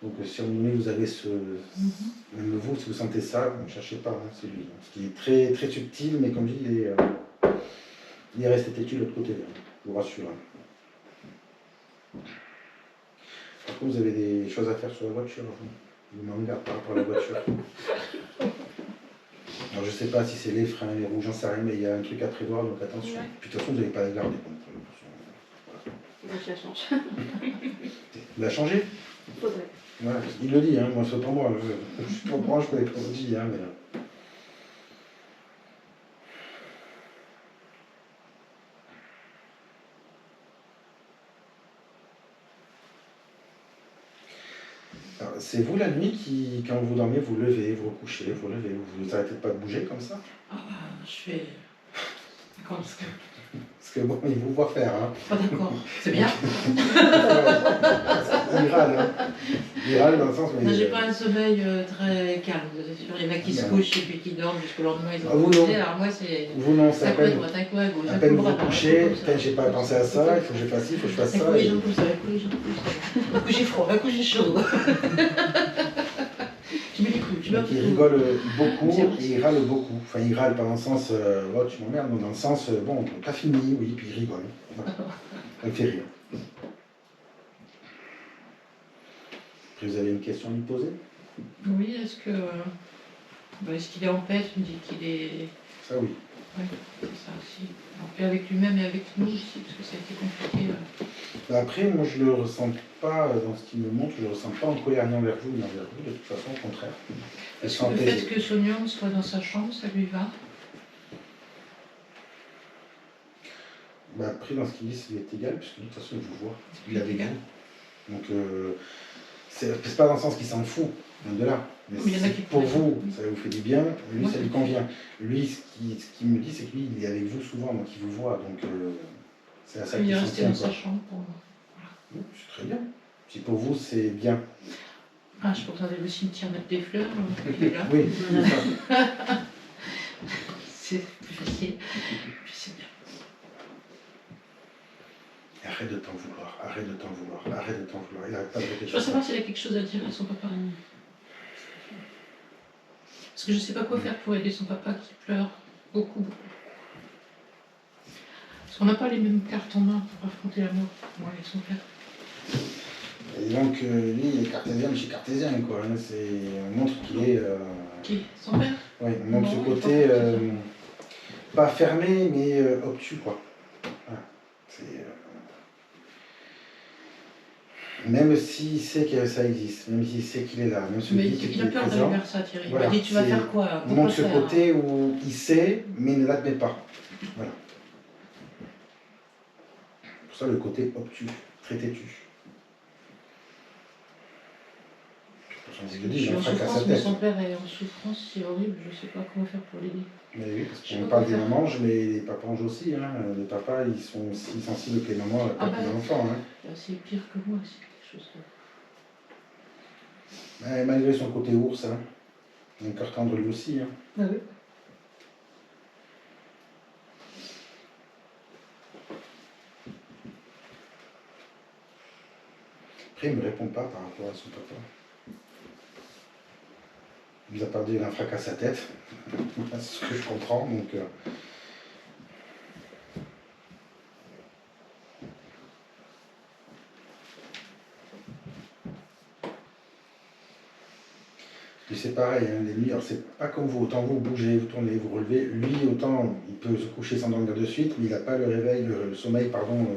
Donc, si à un moment donné, vous avez ce. Même vous, si vous sentez ça, ne cherchez pas, hein, c'est lui. Parce qu'il est très, très subtil, mais comme je dis, Il est resté têtu de l'autre côté, hein, je vous rassure. Hein. Par contre, vous avez des choses à faire sur la voiture. Vous m'en regardez par rapport à la voiture. Alors, je sais pas si c'est les freins, les roues, j'en sais rien, mais il y a un truc à prévoir, donc attention. Ouais. Puis de toute façon, vous n'allez pas la garder. Donc, Donc je la change. vous la changez. Faudrait. Ouais, il le dit, hein, moi c'est pas moi. Je comprends, je connais pas ce dit, hein, mais. Alors, c'est vous la nuit qui, quand vous dormez, vous levez, vous recouchez, vous levez, vous arrêtez pas de bouger comme ça? Ah bah, je fais. D'accord, parce que. Parce que bon, il vous voit faire, hein. Pas d'accord, c'est bien. Il râle, hein. Il râle dans le sens où. Moi, j'ai pas un sommeil très calme, c'est sûr. Il y en a qui se couchent et puis qui dorment jusqu'au lendemain, ils Ah, ont vous, couché. non. Alors moi, c'est. Vous non, c'est Un à coup à peine. droite, un coup à gauche, À un peine coup vous à vous droite, couchez, un coup comme ça. putain, j'ai pas pensé à ça, il faut que je fasse ci, il faut que je fasse Un ça. coup les et- jambes comme ça, un coup les jambes comme ça. Un coup j'ai froid, un coup j'ai chaud. Tu mets les coups, tu mets un Donc peu il tout. rigole beaucoup C'est vrai. et il râle beaucoup. Enfin, il râle pas dans le sens oh, tu m'emmerdes, mais dans le sens bon, t'as fini, oui, puis il rigole. Voilà. Ça me fait rire. Après, vous avez une question à lui poser? Oui, est-ce que. Bah, est-ce qu'il est en paix? Tu me dis qu'il est. Ça, oui. Oui, c'est ça aussi. En paix avec lui-même et avec nous aussi, parce que ça a été compliqué. Bah, après, moi, je le ressens pas dans ce qu'il me montre, je le ressens pas en colère ni envers vous ni envers vous, de toute façon, au contraire. Je Est-ce sens que le fait apaisé. que Sognong soit dans sa chambre, ça lui va? Bah, après, dans ce qu'il dit, ça lui est égal, puisque de toute façon, il vous voit. Il est avec égal. vous. Donc, c'est pas dans le sens qu'il s'en fout, loin de là. Mais Mais il y en a si qui pour pourraient. vous, ça vous fait du bien, lui, Moi, ça ça lui me convient. Lui, ce qu'il me dit, c'est que lui, il est avec vous souvent, donc il vous voit. Donc, c'est à ça Il qu'il est s'en resté tient. dans Quoi. sa chambre pour moi. Oui, c'est très bien. Si pour vous, c'est bien. Ah, je pense aller au cimetière mettre des fleurs. Il est là. Oui, c'est ça. C'est plus facile. Puis c'est bien. Arrête de t'en vouloir, arrête de t'en vouloir, arrête de t'en vouloir. Il n'arrête pas de répéter. Je veux savoir s'il a quelque chose à dire à son papa. Parce que je ne sais pas quoi faire pour aider son papa qui pleure beaucoup, beaucoup. Parce qu'on n'a pas les mêmes cartes en main pour affronter la mort, moi et son père. Et donc, lui, il est cartésien, mais chez cartésien, quoi. Hein, on montre qu'il est. Qui? Son père? Oui, on montre Non, ce il est côté. pas cartésien. Pas fermé, mais obtus, quoi. Voilà. Même s'il sait que ça existe, même s'il sait qu'il est là, même s'il Mais dit il qu'il a est peur présent, d'aller vers ça, Thierry. Voilà, Il m'a dit, tu vas c'est- faire quoi? on Pourquoi montre ce faire côté où il sait, mais il ne l'admet pas. Voilà. Pour ça, le côté obtus, très têtu. Je le Je dis, il suis a un en fracasse à souffrance, mais tête. son père est en souffrance, c'est horrible, je ne sais pas comment faire pour l'aider. Mais oui, parce Je sais qu'on pas parle quoi des faire. mamanges, mais les papanges aussi. Hein. Les papas, ils sont aussi sensibles que les mamans à la perte Ah bah. des enfants. Hein. C'est pire que moi, c'est quelque chose de... Ouais, malgré son côté ours, hein. Un cœur tendre lui aussi. Hein. Ah oui. Après, il ne me répond pas par rapport à son papa. Il nous a pas dit qu'il a un fracasse à tête. C'est ce que je comprends. Donc, Puis c'est pareil, hein, les nuits, alors c'est pas comme vous, autant vous bougez, vous tournez, vous relevez, lui autant il peut se coucher sans dormir de suite, mais il n'a pas le réveil, le sommeil pardon,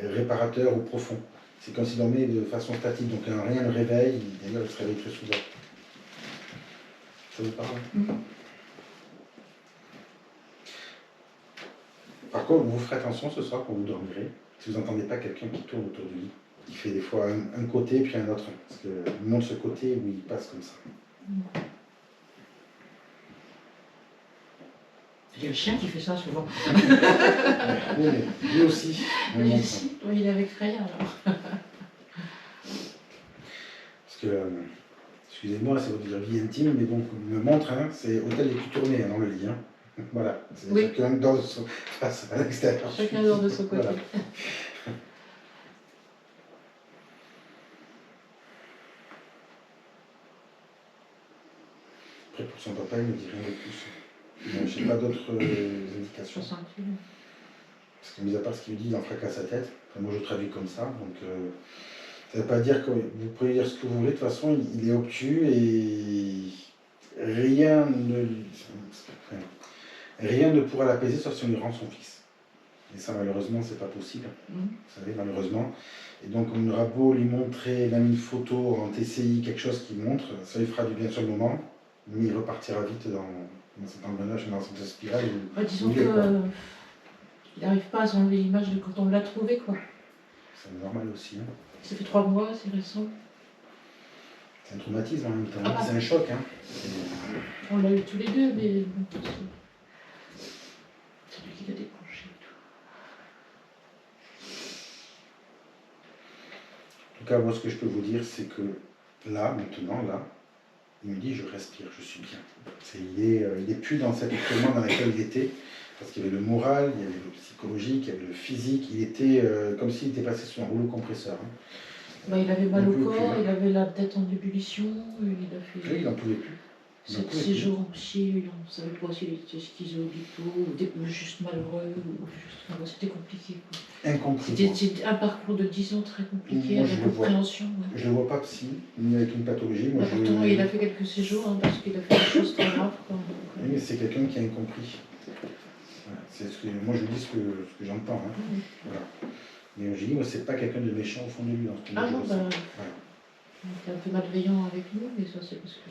réparateur ou profond. C'est comme s'il dormait de façon statique, donc rien ne le réveille, d'ailleurs il se réveille très souvent. Ça vous parle? Par contre, vous ferez attention ce soir quand vous dormirez, si vous n'entendez pas quelqu'un qui tourne autour du lit, qui fait des fois un côté puis un autre, parce qu'il montre ce côté où il passe comme ça. Il y a le chien qui fait ça souvent. Oui, mais lui aussi. on Lui montre. aussi, oui, il est avec Freya alors. Parce que, excusez-moi, c'est votre vie intime, mais donc, il me montre, hein, c'est hôtel des tournées dans le lit. Hein. Voilà, c'est Oui. chacun dans son face à l'extérieur. Chacun dort de son côté. Voilà. Après, pour son papa, il ne dit rien de plus. Je n'ai pas d'autres indications. 60 kilos. Parce que mis à part ce qu'il dit, il en fracasse sa tête. Enfin, moi je traduis comme ça. Donc ça ne veut pas dire que vous pouvez dire ce que vous voulez. De toute façon, il est obtus et rien ne pourra l'apaiser sauf si on lui rend son fils. Et ça, malheureusement, c'est pas possible. Vous savez, malheureusement. Et donc, on aura beau lui montrer même une photo en TCI, quelque chose qui montre, ça lui fera du bien sur le moment, mais il repartira vite dans cet engrenage, dans cette spirale. Disons qu'il n'arrive pas à s'enlever l'image de quand on l'a trouvé, quoi. C'est normal aussi. Hein. Ça fait 3 mois, c'est récent. C'est un traumatisme en même temps. C'est un choc. Hein. On l'a eu tous les deux, mais c'est lui qui l'a déclenché. En tout cas, moi, ce que je peux vous dire, c'est que là, maintenant, il me dit, je respire, je suis bien. Il est plus dans cet écoulement dans lequel il était, parce qu'il y avait le moral, il y avait le psychologique, il y avait le physique, il était comme s'il était passé sous un rouleau compresseur. Hein. Il avait mal au corps, il avait la tête en ébullition, il a fait... Oui, il n'en pouvait plus. 7 séjours en psy, on ne savait pas s'il était schizo, bipo, ou juste malheureux, c'était compliqué. Quoi. Incompris. C'était un parcours de 10 ans très compliqué, Moi, avec compréhension. Ouais. Je ne le vois pas psy, ni avec une pathologie. Moi, pourtant, il a fait quelques séjours, hein, parce qu'il a fait des choses très graves. Quoi. Oui, mais c'est quelqu'un qui a incompris. Voilà. Moi, je dis ce que j'entends. Hein. Voilà. Mais je dis, moi, c'est pas quelqu'un de méchant au fond de lui. Dans ce que non, voilà. il était un peu malveillant avec nous, mais ça, c'est parce que...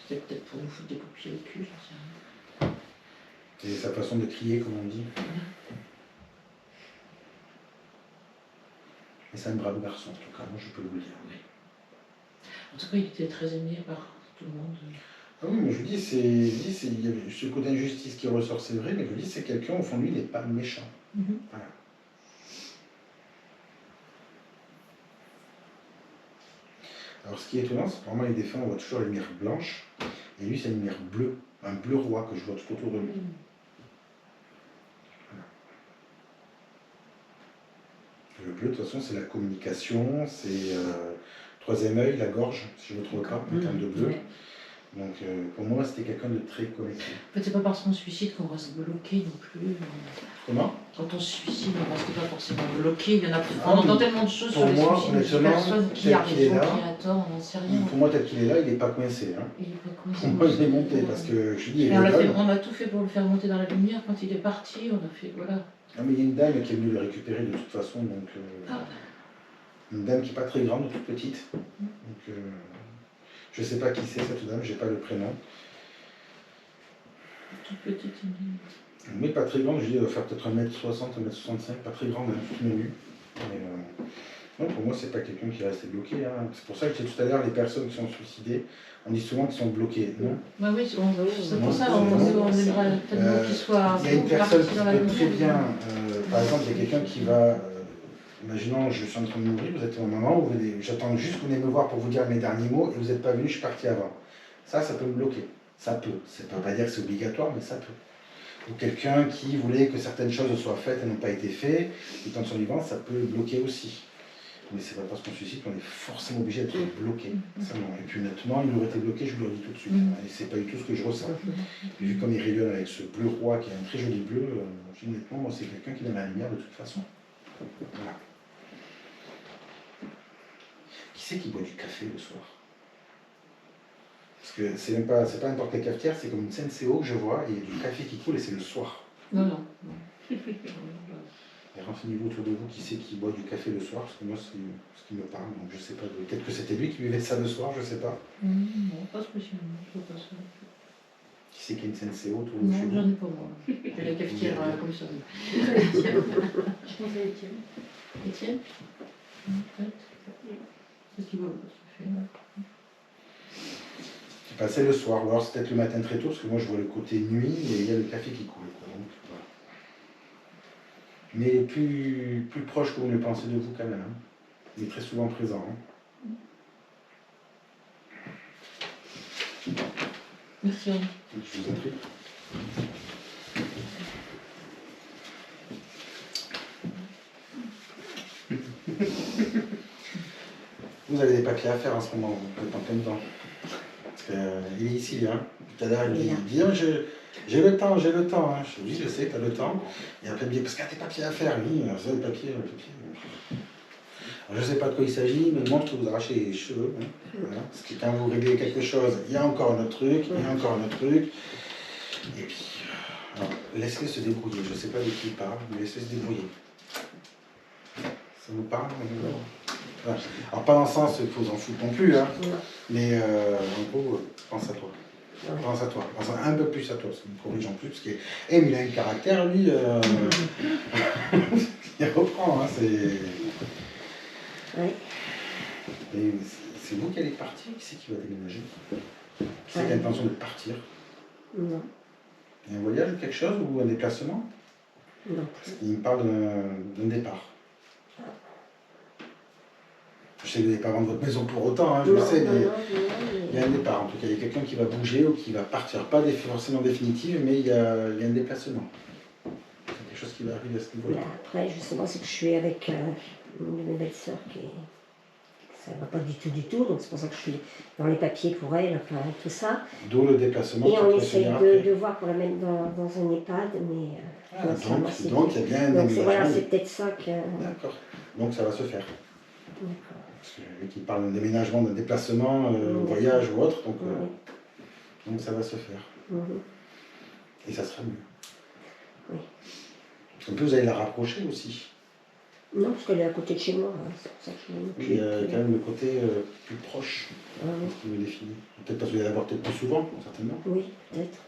C'était peut-être pour nous foutre des coups de pied au cul, j'en sais rien. C'est sa façon de crier, comme on dit. Et c'est un brave garçon, en tout cas, moi je peux vous le dire. Oui. En tout cas, il était très aimé par tout le monde. Ah oui, mais je vous dis, il y a ce côté d'injustice qui ressort, c'est vrai, mais je vous dis, c'est quelqu'un, au fond de lui, il n'est pas méchant. Voilà. Alors ce qui est étonnant, c'est que normalement les défunts, on voit toujours la lumière blanche, et lui c'est une lumière bleue, un bleu roi que je vois tout autour de lui. Voilà. Le bleu, de toute façon, c'est la communication, c'est troisième œil, la gorge, si je ne me trompe pas, en termes de bleu. Donc pour moi, c'était quelqu'un de très connecté. En fait, c'est pas parce qu'on se suicide qu'on va se bloquer non plus. Comment? Quand on se suicide, on reste pas forcément bloqué. Il y en a, on entend tellement de choses sur les suicides, de personnes qui a raison, qui a tort, on n'en sait rien. Pour moi, tel qu'il est là, il n'est pas coincé. Hein. Il est pas coincé. Pour moi, il est monté, parce que je dis, on a tout fait pour le faire monter dans la lumière. Quand il est parti, on a fait, voilà. Ah, mais il y a une dame qui est venue le récupérer de toute façon, donc... Une dame qui n'est pas très grande, toute petite. Donc, je ne sais pas qui c'est cette dame, je n'ai pas le prénom. Toute petite, Mais pas très grande, je dis, elle doit faire peut-être 1m60, 1m65, pas très grande, toute menue. Non, pour moi, c'est pas quelqu'un qui est resté bloqué. Hein. C'est pour ça que je disais tout à l'heure, les personnes qui sont suicidées, on dit souvent qu'ils sont bloqués. Non. Oui, c'est pour ça on aimerait tellement qu'ils soient. Il y a une personne qui peut très bien, par exemple, il y a quelqu'un qui va. Imaginons, je suis en train de mourir, vous êtes ma maman, j'attends juste que vous venez me voir pour vous dire mes derniers mots et vous n'êtes pas venu, je suis parti avant. Ça peut me bloquer. Ça peut. Ça ne veut pas dire que c'est obligatoire, mais ça peut. Ou quelqu'un qui voulait que certaines choses soient faites et n'ont pas été faites, et quand ils sont vivants, ça peut bloquer aussi. Mais c'est pas parce qu'on se suicide qu'on est forcément obligé d'être bloqué. Ça, non. Et puis honnêtement, il aurait été bloqué, je vous le dis tout de suite. Et c'est pas du tout ce que je ressens. Et vu comme il rayonne avec ce bleu roi qui est un très joli bleu, honnêtement, moi, c'est quelqu'un qui donne la lumière de toute façon. Voilà. Qui c'est qui boit du café le soir? Parce que c'est pas n'importe quelle cafetière, c'est comme une Senseo que je vois, et il y a du café qui coule et c'est le soir. Non. Et renseignez-vous autour de vous qui c'est qui boit du café le soir, parce que moi c'est ce qui me parle, donc je sais pas, peut-être que c'était lui qui buvait ça le soir, je sais pas. Non, pas spécialement, je vois pas ça. Qui c'est qui a une Senseo autour de vous? Non, j'en ai pas moi. J'ai la cafetière comme ça. Je pense à Étienne. Étienne? Peut-être. C'est qui boit le café. C'est le soir, ou alors c'est peut-être le matin très tôt, parce que moi je vois le côté nuit et il y a le café qui coule. Quoi, donc, voilà. Mais plus proche que vous ne le pensez de vous quand même. Hein. Il est très souvent présent. Hein. Merci. Je vous en prie. Vous avez des papiers à faire en ce moment, vous êtes en plein dedans. Parce qu'il est ici, hein. Tout à l'heure, il Et là. dit, oh, j'ai le temps, j'ai le temps. Hein. Je dis, oui, je sais que tu as le temps. Et après, il me dit, parce qu'il y a des papiers à faire. Oui, ça, les papiers, les papiers. Alors, je ne sais pas de quoi il s'agit, mais il montre que vous arrachez les cheveux. Hein. Voilà. Parce que quand vous réglez quelque chose, il y a encore un autre truc, il y a encore un autre truc. Et puis, alors, laisse-les se débrouiller. Je ne sais pas de qui il parle, mais laisse-les se débrouiller. Ça vous parle? Voilà. Alors, pas dans le sens qu'il faut s'en foutre non plus, hein, mais en gros, pense à toi. Pense à toi. Pense un peu plus à toi, parce qu'il me corrige en plus, parce qu'il il a un caractère, lui, il reprend, hein, c'est... Ouais. Et c'est vous qui allez partir, qui c'est qui va déménager? Qui c'est qui a l'intention de partir? Non. Il y a un voyage ou quelque chose, ou un déplacement? Non. Il me parle d'un départ. Je sais que vous n'allez pas vendre votre maison pour autant, hein, je le sais, mais il y a un départ. En tout cas, il y a quelqu'un qui va bouger ou qui va partir. Pas forcément définitive, mais il y a un déplacement. C'est quelque chose qui va arriver à ce niveau-là. Après, justement, c'est que je suis avec une de mes belles-sœurs qui ça ne va pas du tout, donc c'est pour ça que je suis dans les papiers pour elle, enfin tout ça. D'où le déplacement. Et on peut se essaye faire après. de voir pour la mettre dans un EHPAD, mais Donc il y a bien un donc déménagement. voilà, c'est peut-être ça que. D'accord. Donc ça va se faire. D'accord. Parce que vu qu'il parle d'un déménagement, d'un déplacement, voyage ou autre, donc ça va se faire. Et ça sera mieux. Oui. Parce qu'en plus, vous allez la rapprocher aussi. Non, parce qu'elle est à côté de chez moi, hein, c'est pour ça que je m'en occupe. Il y a quand même le côté plus proche qui me définit. Peut-être parce que vous allez la voir peut-être plus souvent, certainement. Oui, peut-être.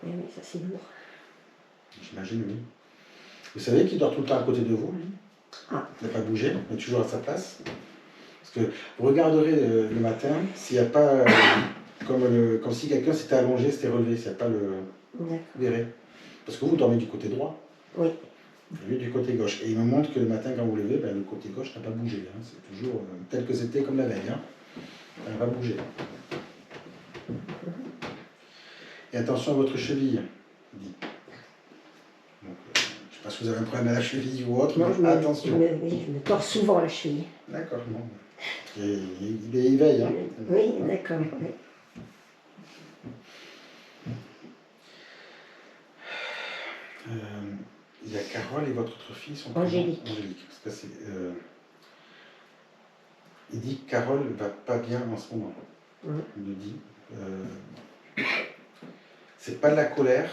Oui, ça c'est lourd. J'imagine, oui. Vous savez qu'il dort tout le temps à côté de vous, lui? Ah. Il n'a pas bougé, il est toujours à sa place. Parce que vous regarderez le matin, s'il n'y a pas, comme si quelqu'un s'était allongé, s'était relevé, s'il n'y a pas le... D'accord. Vous verrez. Parce que vous dormez du côté droit. Oui. Lui du côté gauche. Et il me montre que le matin, quand vous levez, le côté gauche n'a pas bougé. Hein. C'est toujours tel que c'était comme la veille. Hein. Ça n'a pas bougé. Et attention à votre cheville, il dit. Donc, je ne sais pas si vous avez un problème à la cheville ou autre, Non, mais attention. je me tords souvent la cheville. D'accord, bon. Il veille. Hein. Oui, d'accord. Oui. Il y a Carole et votre autre fille sont Angélique. Angélique. Parce que il dit que Carole ne va pas bien en ce moment. Il me dit. C'est pas de la colère,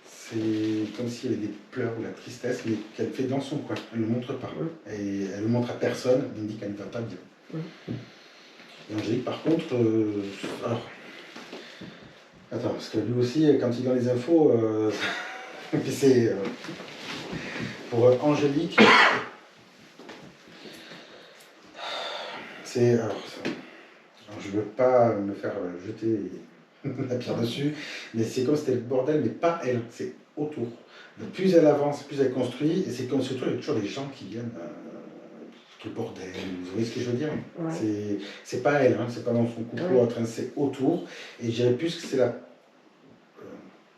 c'est comme s'il y avait des pleurs ou la tristesse, mais qu'elle fait dans son coin. Elle ne le montre pas. Et elle ne le montre à personne, elle me dit qu'elle ne va pas bien. Et Angélique, par contre, alors, attends, parce que lui aussi, quand il donne les infos, puis c'est pour Angélique, c'est alors, je veux pas me faire jeter la pierre dessus, mais c'est comme si c'était le bordel, mais pas elle, c'est autour. Donc, plus elle avance, plus elle construit, et c'est comme surtout il y a toujours des gens qui viennent le bordel, vous voyez ce que je veux dire? Ouais. C'est pas elle, hein, c'est pas dans son couple ou autre, hein, c'est autour, et je dirais plus que c'est la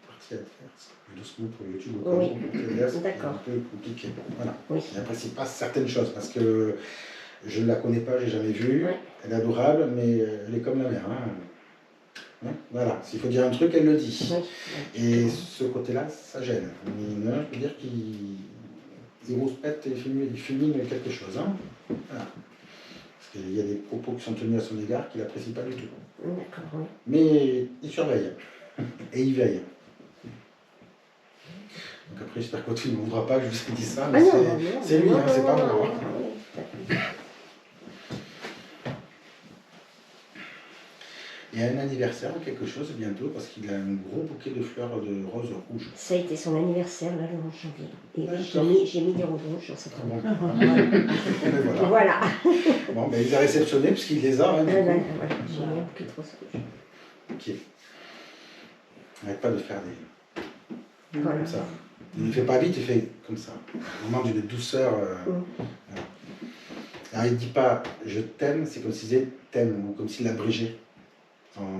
partie adverse, doucement pour YouTube, c'est un peu compliqué. Voilà. Oui. Elle n'apprécie pas certaines choses, parce que je ne la connais pas, j'ai jamais vu, Ouais. elle est adorable, mais elle est comme la mère. Hein. Hein, voilà, s'il faut dire un truc, elle le dit. Oui. Et ce côté-là, ça gêne. Mais je peux dire qu'il rouspète et il fulmine quelque chose. Hein. Voilà. Parce qu'il y a des propos qui sont tenus à son égard qu'il n'apprécie pas du tout. D'accord, oui. Mais il surveille. Et il veille. Donc après, j'espère que tu ne voudras pas que je vous ai dit ça, mais c'est lui, hein, c'est pas moi. Hein. Il y a un anniversaire ou quelque chose bientôt parce qu'il a un gros bouquet de fleurs de roses rouges. Ça a été son anniversaire là, le 11 janvier. Et j'ai mis des roses rouges sur cette robe. Voilà. Voilà. Bon, ben, il les a réceptionnés puisqu'il les a. Hein, Voilà, j'ai mis un bouquet de roses rouges. Ok. Arrête pas de faire des... Voilà. Comme ça. Il ne fait pas vite, il fait comme ça. Vraiment d'une douceur. Voilà. Alors il ne dit pas je t'aime, c'est comme s'il disait t'aime, ou comme s'il l'abrégait.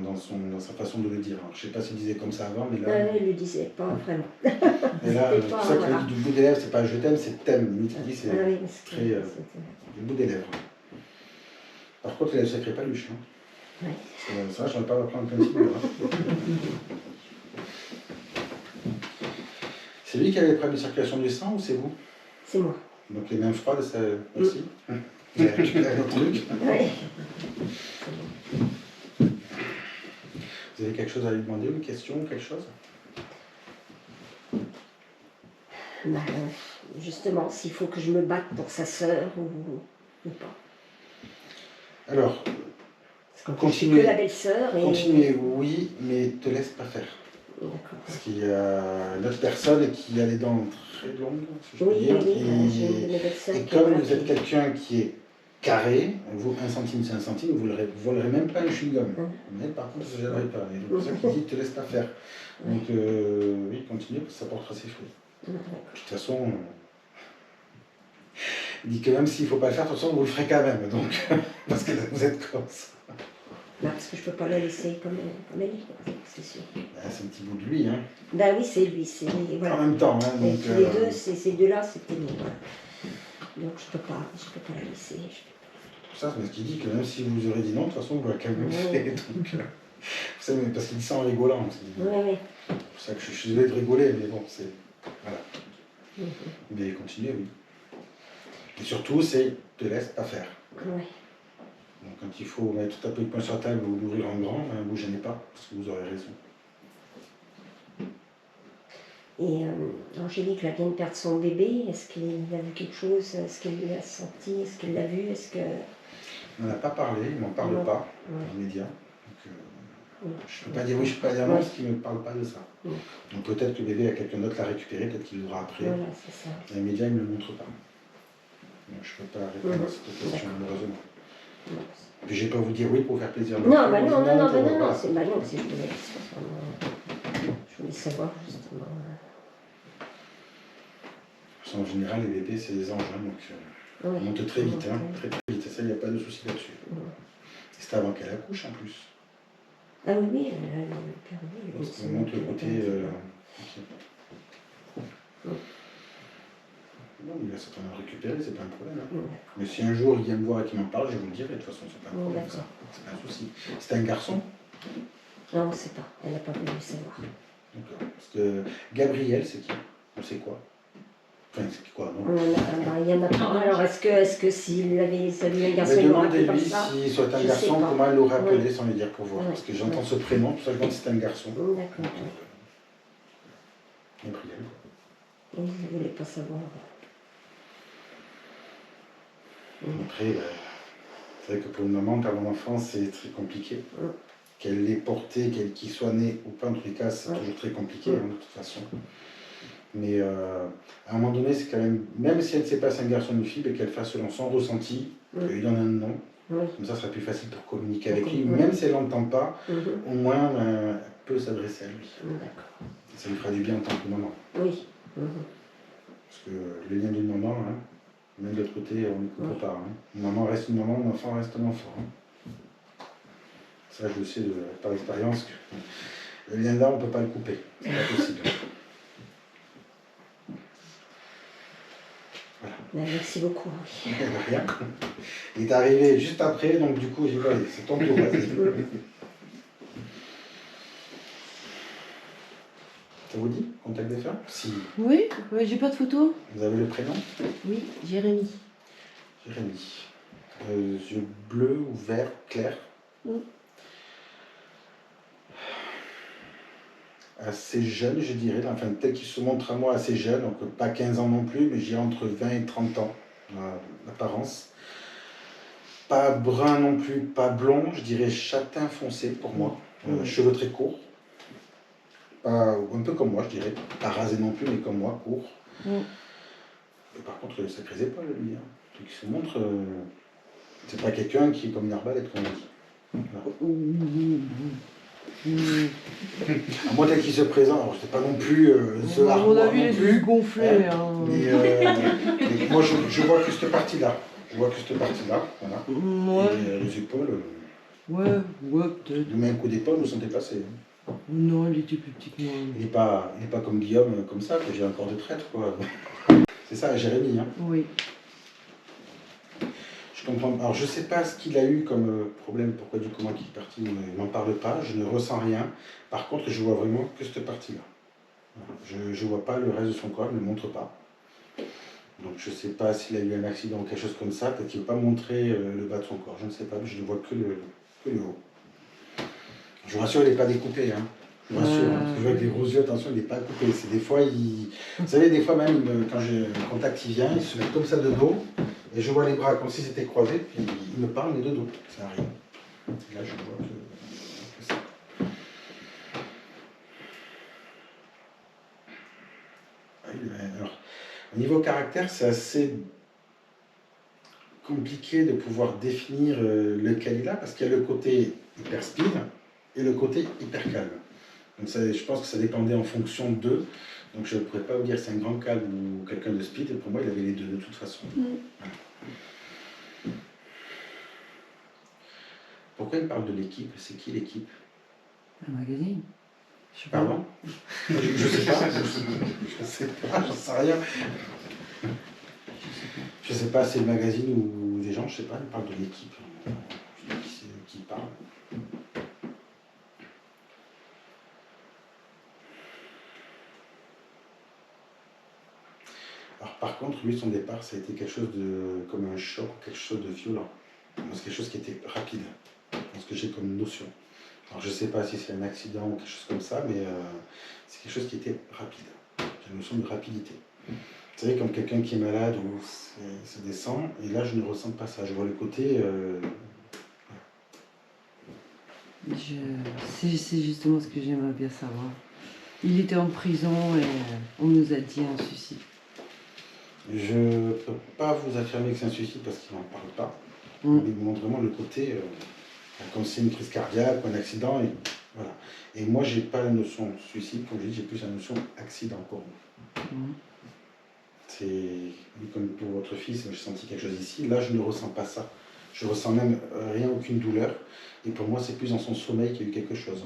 Dans sa façon de le dire. Alors, je ne sais pas s'il disait comme ça avant, mais là... il ne le disait pas vraiment. Mais là, C'était c'est pas, pour ça qu'il voilà. a dit du bout des lèvres, c'est pas je t'aime, c'est t'aime. Limite, il dit c'est Oui, très... du bout des lèvres. Par contre, il a le sacré paluche. Hein. Ouais. Ça, je ne vais pas prendre plein de figure. C'est lui qui avait les problèmes de circulation du sang ou c'est vous? C'est moi. Donc les mains froides, ça... Merci. Vous avez récupéré votre truc. Ouais. Vous avez quelque chose à lui demander, une question, quelque chose? Bah, justement, s'il faut que je me batte pour sa sœur ou pas. Alors, Parce que je suis continuez. que la belle-sœur et... Continuez, oui, mais te laisse pas faire. D'accord. Parce qu'il y a une autre personne qui a les dents très longues, si je peux Oui, dire. j'ai une de mes belles-sœurs Et qui comme voilà, vous êtes quelqu'un qui est carré, vous, 1 centime c'est 1 centime, vous ne volerez même pas un chewing-gum. Mais par contre, ça ne gênerait pas. Et donc, c'est pour ça qu'il dit te laisse pas faire. Donc, oui, continuez, parce que ça portera ses fruits. De toute façon, il dit que même s'il ne faut pas le faire, de toute façon, vous le ferez quand même. Donc, parce que vous êtes corse. Non, parce que je ne peux pas la laisser comme elle est, c'est sûr. C'est un petit bout de lui. Hein. Ben oui, c'est lui, c'est voilà. En même temps. Hein, Et donc, tous les deux, ces deux-là, c'était nous. Voilà. Donc je peux pas la laisser. Ça, c'est ce qu'il dit, que même si vous aurez dit non, de toute façon, vous l'avez quand même fait. Donc, vous savez, parce qu'il dit ça en rigolant. Oui, oui. C'est pour ça que je suis désolé de rigoler, mais bon, c'est... Voilà. Mais continuez, oui. Et surtout, c'est te laisse pas faire. Oui. Donc quand il faut mettre tout un peu de poing sur la table ou l'ouvrir en grand, ben, vous ne gênez pas, parce que vous aurez raison. Et Angélique là, vient de perdre son bébé. Est-ce qu'il a vu quelque chose? Est-ce qu'elle l'a senti? Est-ce qu'elle l'a vu? Est-ce que... On n'en a pas parlé, il ne m'en parle pas dans les médias. Donc, je ne peux pas dire oui, je ne peux pas dire non, parce qu'il ne me parle pas de ça. Donc peut-être que le bébé a quelqu'un d'autre l'a récupéré, peut-être qu'il l'aura après. Voilà, c'est ça. Dans les médias, ils ne me le montrent pas. Donc je ne peux pas répondre à cette question, malheureusement. Puis je ne vais pas vous dire oui pour faire plaisir. Non, bah non, pour- non, voilà. c'est bah non, c'est je voulais savoir justement. En général, les bébés, c'est des anges, hein, donc ils montent très vite, hein, très vite. Ça, il n'y a pas de souci là-dessus. C'était avant qu'elle accouche en plus. Ah oui, oui, le permis. Parce qu'on montre le côté. Non, il va certainement récupérer, c'est pas un problème. Hein. Mais si un jour il vient me voir et qu'il m'en parle, je vous le dirai, de toute façon, c'est pas un problème. Ça. C'est pas un souci. C'est un garçon? Non, on ne sait pas. Elle n'a pas voulu savoir. D'accord. Parce que Gabriel, c'est qui? On sait quoi? Enfin, c'est quoi, non? Il y en a pas. Alors, est-ce que s'il avait salué un garçon, il l'aurait appelé comme demandez-lui ça? s'il soit un Je garçon, sais pas. comment elle l'aurait appelé sans lui dire pour voir. Ouais. Parce que j'entends ce prénom, tout ça je pense que c'est un garçon. D'accord. Gabriel. Il ne voulait pas savoir. Après, c'est vrai que pour une maman, perdre un enfant, c'est très compliqué. Qu'elle l'ait porté, qu'il soit né ou pas, en tous les cas, c'est toujours très compliqué, hein, de toute façon. Mais à un moment donné, c'est quand même si elle ne sait pas si c'est un garçon ou une fille, qu'elle fasse selon son ressenti, qu'il en a un nom. Comme ça, ce sera plus facile pour communiquer avec lui. Même si elle n'entend pas, au moins, elle peut s'adresser à lui. Ça lui fera du bien en tant que maman. Oui. Parce que le lien d'une maman, hein, même de l'autre côté, on ne coupe pas. Hein. Une maman reste une maman, un enfant reste un enfant. Hein. Ça, je le sais par expérience, que le lien là, on ne peut pas le couper. C'est pas possible. Voilà. Merci beaucoup. De rien. Il est arrivé juste après, donc du coup, j'ai dit, allez, c'est ton tour, vas-y. Ça vous dit, contact des femmes? Si. Oui, j'ai pas de photo. Vous avez le prénom? Oui, Jérémy. Jérémy. Yeux bleus ou verts, clairs? Assez jeune, je dirais, enfin tel qu'il se montre à moi assez jeune, donc pas 15 ans non plus, mais j'ai entre 20 et 30 ans, l'apparence. Pas brun non plus, pas blond, je dirais châtain foncé pour moi, cheveux très courts, pas, un peu comme moi je dirais, pas rasé non plus, mais comme moi, court. Et par contre, sacrées épaules, lui, hein. Truc qui se montre, c'est pas quelqu'un qui est comme une arbalète, comme on dit. Voilà. À moins tel qu'il se présente, alors je sais pas non plus ce À mon avis, non il est plus, gonflé. Hein. mais moi je vois que cette partie-là. Je vois que cette partie-là, voilà. Ouais. Et les épaules, Ouais, peut-être. vous mettez un coup d'épaule, vous sentez passer. Non, il était plus petit que moi. Il n'est pas comme Guillaume, comme ça, que j'ai un corps de traître, quoi. C'est ça, Jérémy. Hein. Oui. Je comprends. Alors, je ne sais pas ce qu'il a eu comme problème, pourquoi du comment qu'il est parti, il ne m'en parle pas, je ne ressens rien. Par contre, je vois vraiment que cette partie-là. Voilà. Je ne vois pas le reste de son corps, il ne le montre pas. Donc, je ne sais pas s'il a eu un accident ou quelque chose comme ça, peut-être qu'il ne veut pas montrer le bas de son corps, je ne sais pas, je ne vois que le haut. Je vous rassure, il n'est pas découpé, hein. Je vous rassure, parce que je vois avec les gros yeux, attention, il n'est pas coupé. C'est des fois, vous savez, des fois même, quand j'ai un contact, il vient, il se met comme ça de dos, et je vois les bras comme s'ils étaient croisés, puis il me parle, mais de dos, ça arrive. Et là, je vois que ça. Alors, au niveau caractère, c'est assez compliqué de pouvoir définir lequel il a, parce qu'il y a le côté hyper speed et le côté hyper calme. Donc ça, je pense que ça dépendait en fonction d'eux. Donc je ne pourrais pas vous dire si c'est un grand calme ou quelqu'un de speed. Et pour moi, il avait les deux de toute façon. Voilà. Pourquoi il parle de l'équipe? C'est qui l'équipe? Un magazine. Je sais pas. Pardon? Je ne sais pas. Je ne sais pas, j'en sais rien. Je ne sais pas, c'est le magazine ou des gens, je ne sais pas. Il parle de l'équipe. Je sais pas qui parle. Alors par contre, lui, son départ, ça a été quelque chose de comme un choc, quelque chose de violent. C'est quelque chose qui était rapide, dans ce que j'ai comme notion. Alors je ne sais pas si c'est un accident ou quelque chose comme ça, mais c'est quelque chose qui était rapide. J'ai une notion de rapidité. Vous savez, comme quelqu'un qui est malade ou ça descend, et là je ne ressens pas ça. Je vois le côté... C'est justement ce que j'aimerais bien savoir. Il était en prison et on nous a dit un suicide. Je ne peux pas vous affirmer que c'est un suicide parce qu'il n'en parle pas. Il me montre vraiment le côté, comme c'est une crise cardiaque ou un accident. Et, voilà. Et moi, je n'ai pas la notion de suicide, comme je dis, j'ai plus la notion accident pour moi. C'est comme pour votre fils, j'ai senti quelque chose ici. Là, je ne ressens pas ça. Je ressens même rien, aucune douleur. Et pour moi, c'est plus dans son sommeil qu'il y a eu quelque chose.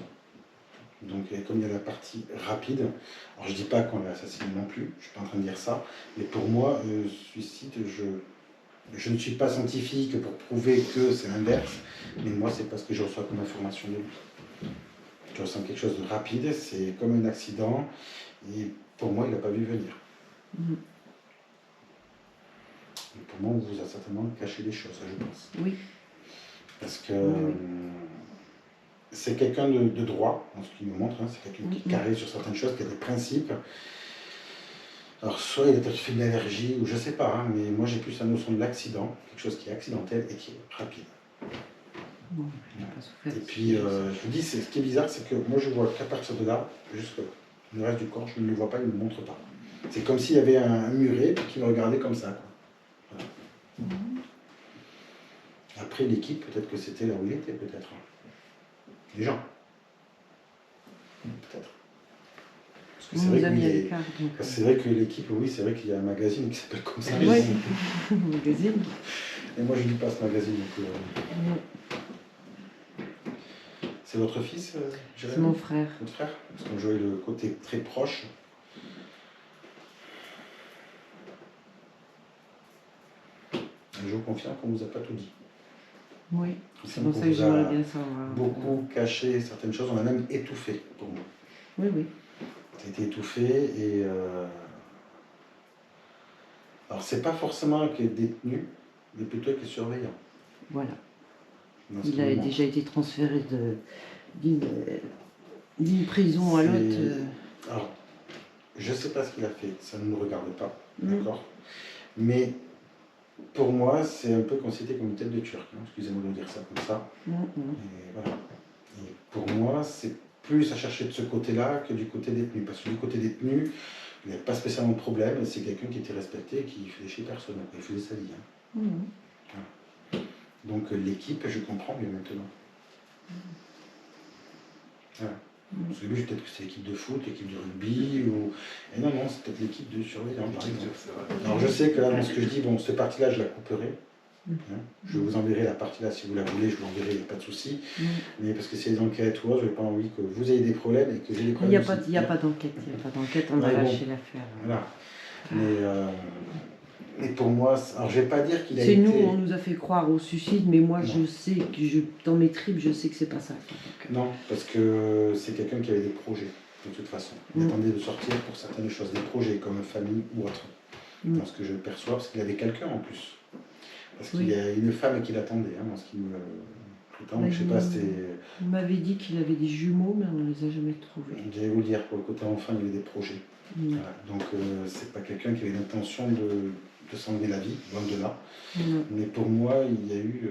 Donc, comme il y a la partie rapide, alors je ne dis pas qu'on l'a assassiné non plus, je ne suis pas en train de dire ça, mais pour moi, suicide, je ne suis pas scientifique pour prouver que c'est l'inverse, mais moi, c'est parce que je reçois comme information de lui. Je ressens quelque chose de rapide, c'est comme un accident, et pour moi, il n'a pas vu venir. Et pour moi, on vous a certainement caché des choses, je pense. Oui. Parce que... c'est quelqu'un de droit, dans ce qu'il me montre, hein. C'est quelqu'un qui est carré sur certaines choses, qui a des principes. Alors soit il a peut-être fait de l'allergie, ou je ne sais pas, hein, mais moi j'ai plus la notion de l'accident, quelque chose qui est accidentel et qui est rapide. Bon, et puis je vous dis, ce qui est bizarre, c'est que moi je vois qu'à partir de là, jusque le reste du corps, je ne le vois pas, il ne me montre pas. C'est comme s'il y avait un muret et qu'il me regardait comme ça, quoi. Voilà. Après l'équipe, peut-être que c'était là où il était, peut-être. Les gens. Peut-être. C'est vrai que l'équipe, oui, c'est vrai qu'il y a un magazine qui s'appelle comme ça. Oui, magazine. Et moi, je ne lis pas ce magazine. Donc, c'est votre fils, C'est mon frère. Votre frère? Parce qu'on jouait le côté très proche. Je vous confirme qu'on ne vous a pas tout dit. Oui, c'est pour ça que j'aimerais bien savoir. Beaucoup caché certaines choses, on a même étouffé pour moi. Oui, oui. Ça a été étouffé et... Alors, c'est pas forcément qu'il est détenu, mais plutôt qu'il est surveillant. Voilà. Il a déjà été transféré d'une prison à l'autre. Alors, je sais pas ce qu'il a fait, ça ne nous regarde pas, d'accord? Mais... pour moi, c'est un peu considéré comme une tête de turc, hein. Excusez-moi de dire ça comme ça. Et voilà. Et pour moi, c'est plus à chercher de ce côté-là que du côté détenu. Parce que du côté détenu, il n'y a pas spécialement de problème. C'est quelqu'un qui était respecté et qui faisait chez personne. Il faisait sa vie. Hein. Voilà. Donc l'équipe, je comprends mieux maintenant. Voilà. Parce que lui, peut-être que c'est l'équipe de foot, l'équipe de rugby, ou... Et non, c'est peut-être l'équipe de surveillance, par exemple. Alors je sais que là, dans ce que je dis, bon, cette partie-là, je la couperai. Hein. Je vous enverrai la partie-là, si vous la voulez, je vous l'enverrai, il n'y a pas de souci. Mais parce que c'est les enquêtes ou autre, je n'ai pas envie que vous ayez des problèmes et que j'ai des problèmes. Il n'y a pas d'enquête, on a lâché l'affaire. Voilà. Mais Et pour moi, alors je vais pas dire qu'il a C'est été... nous, on nous a fait croire au suicide, mais moi Non. je sais que dans mes tripes, je sais que c'est pas ça. Quoi. Non, parce que c'est quelqu'un qui avait des projets, de toute façon. Il attendait de sortir pour certaines choses, des projets comme famille ou autre. Dans ce que je perçois, parce qu'il avait quelqu'un en plus. Parce qu'il y a une femme qui l'attendait, dans ce qui me... Tout le temps, je sais pas, c'était... Il m'avait dit qu'il avait des jumeaux, mais on ne les a jamais trouvés. Je vais vous le dire, pour le côté enfant, il y avait des projets. Voilà. Donc, c'est pas quelqu'un qui avait l'intention de s'enlever la vie, loin de là. Mais pour moi, il y a eu...